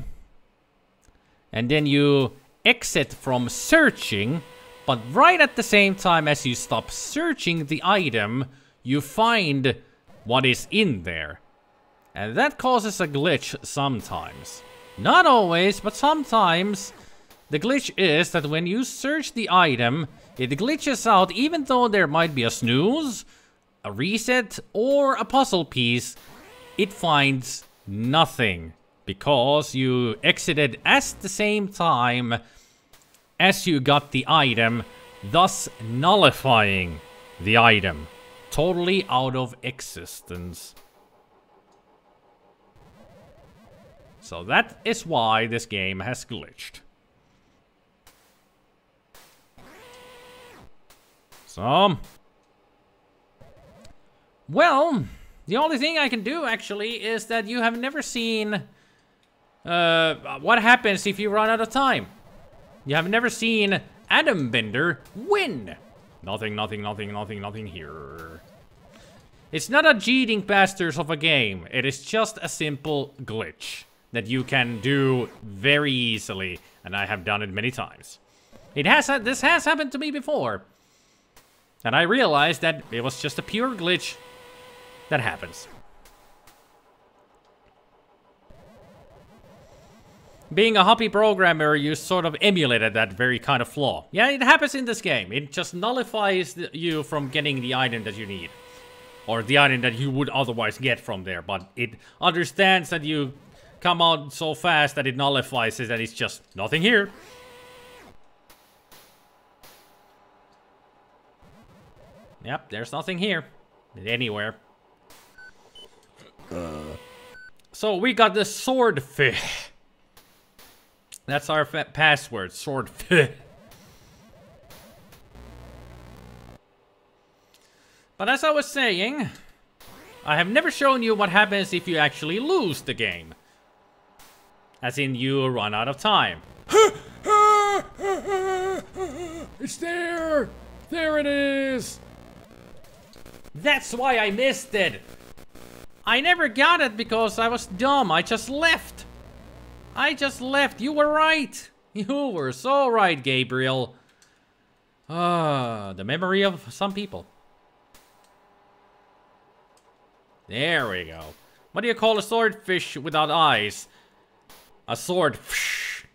S2: And then you exit from searching. But right at the same time as you stop searching the item, you find what is in there. And that causes a glitch sometimes. Not always, but sometimes. The glitch is that when you search the item, it glitches out even though there might be a snooze, a reset, or a puzzle piece. It finds nothing, because you exited at the same time as you got the item, thus nullifying the item totally out of existence. So that is why this game has glitched. So, well, the only thing I can do, actually, is that you have never seen what happens if you run out of time. You have never seen Adam Bender win. Nothing here. It's not a cheating bastards of a game. It is just a simple glitch that you can do very easily, and I have done it many times. This has happened to me before. And I realized that it was just a pure glitch. That happens. Being a hobby programmer, you sort of emulated that very kind of flaw. Yeah, it happens in this game. It just nullifies you from getting the item that you need. Or the item that you would otherwise get from there. But it understands that you come out so fast that it nullifies it, that it's just nothing here. Yep, there's nothing here. Anywhere. So we got the swordfish. That's our password, swordfish. But as I was saying, I have never shown you what happens if you actually lose the game. As in, you run out of time. It's there! There it is!
S3: That's why I missed it. I never got it because I was dumb. I just left. You were right. You were so right, Gabriel. The memory of some people. There we go. What do you call a swordfish without eyes? A swordfish.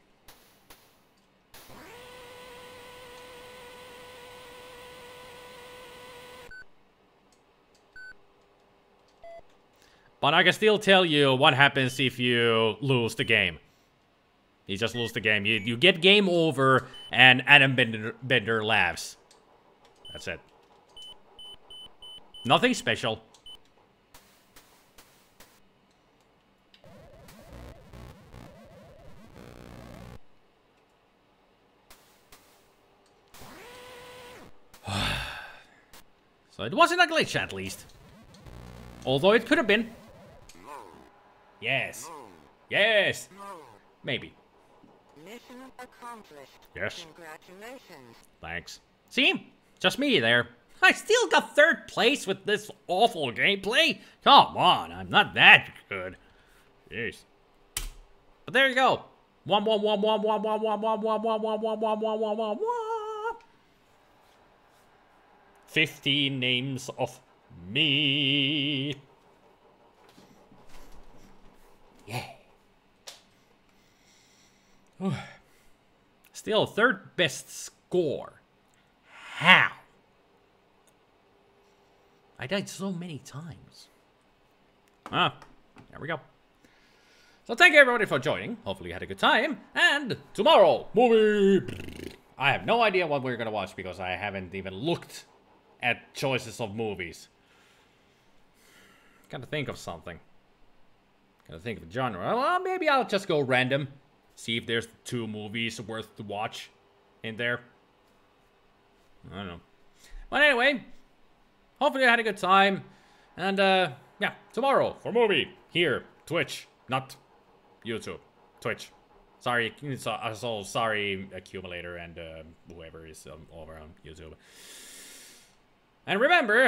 S3: But I can still tell you what happens if you lose the game. You just lose the game. You get game over and Adam Bender laughs. That's it. Nothing special. So it wasn't a glitch at least. Although it could have been. Yes. Yes. Maybe.
S5: Mission accomplished.
S3: Yes.
S5: Congratulations.
S3: Thanks. See? Just me there. I still got 3rd place with this awful gameplay. Come on, I'm not that good. Jeez. But there you go. 15 names of me. Yeah. Still 3rd best score. How? I died so many times. Ah, there we go. So thank you everybody for joining. Hopefully you had a good time. And tomorrow, movie. I have no idea what we're gonna watch because I haven't even looked at choices of movies. Gotta think of something. Gotta think of a genre. Well, maybe I'll just go random. See if there's 2 movies worth to watch in there. I don't know. But anyway, hopefully you had a good time. And yeah, tomorrow for movie. Here, Twitch, not YouTube. Twitch. Sorry, so sorry, Accumulator and whoever is over on YouTube. And remember,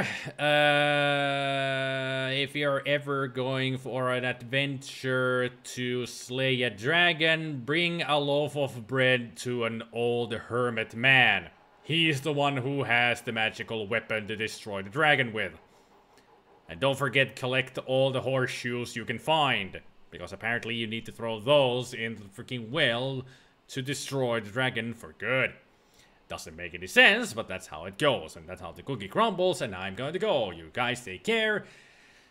S3: if you're ever going for an adventure to slay a dragon, bring a loaf of bread to an old hermit man. He's the one who has the magical weapon to destroy the dragon with. And don't forget, collect all the horseshoes you can find. Because apparently you need to throw those in the freaking well to destroy the dragon for good. Doesn't make any sense, but that's how it goes. And that's how the cookie crumbles, and I'm going to go. You guys take care.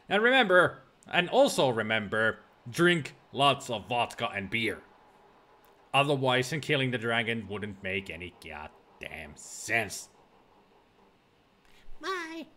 S3: And remember, and also remember, drink lots of vodka and beer. Otherwise, killing the dragon wouldn't make any goddamn sense. Bye.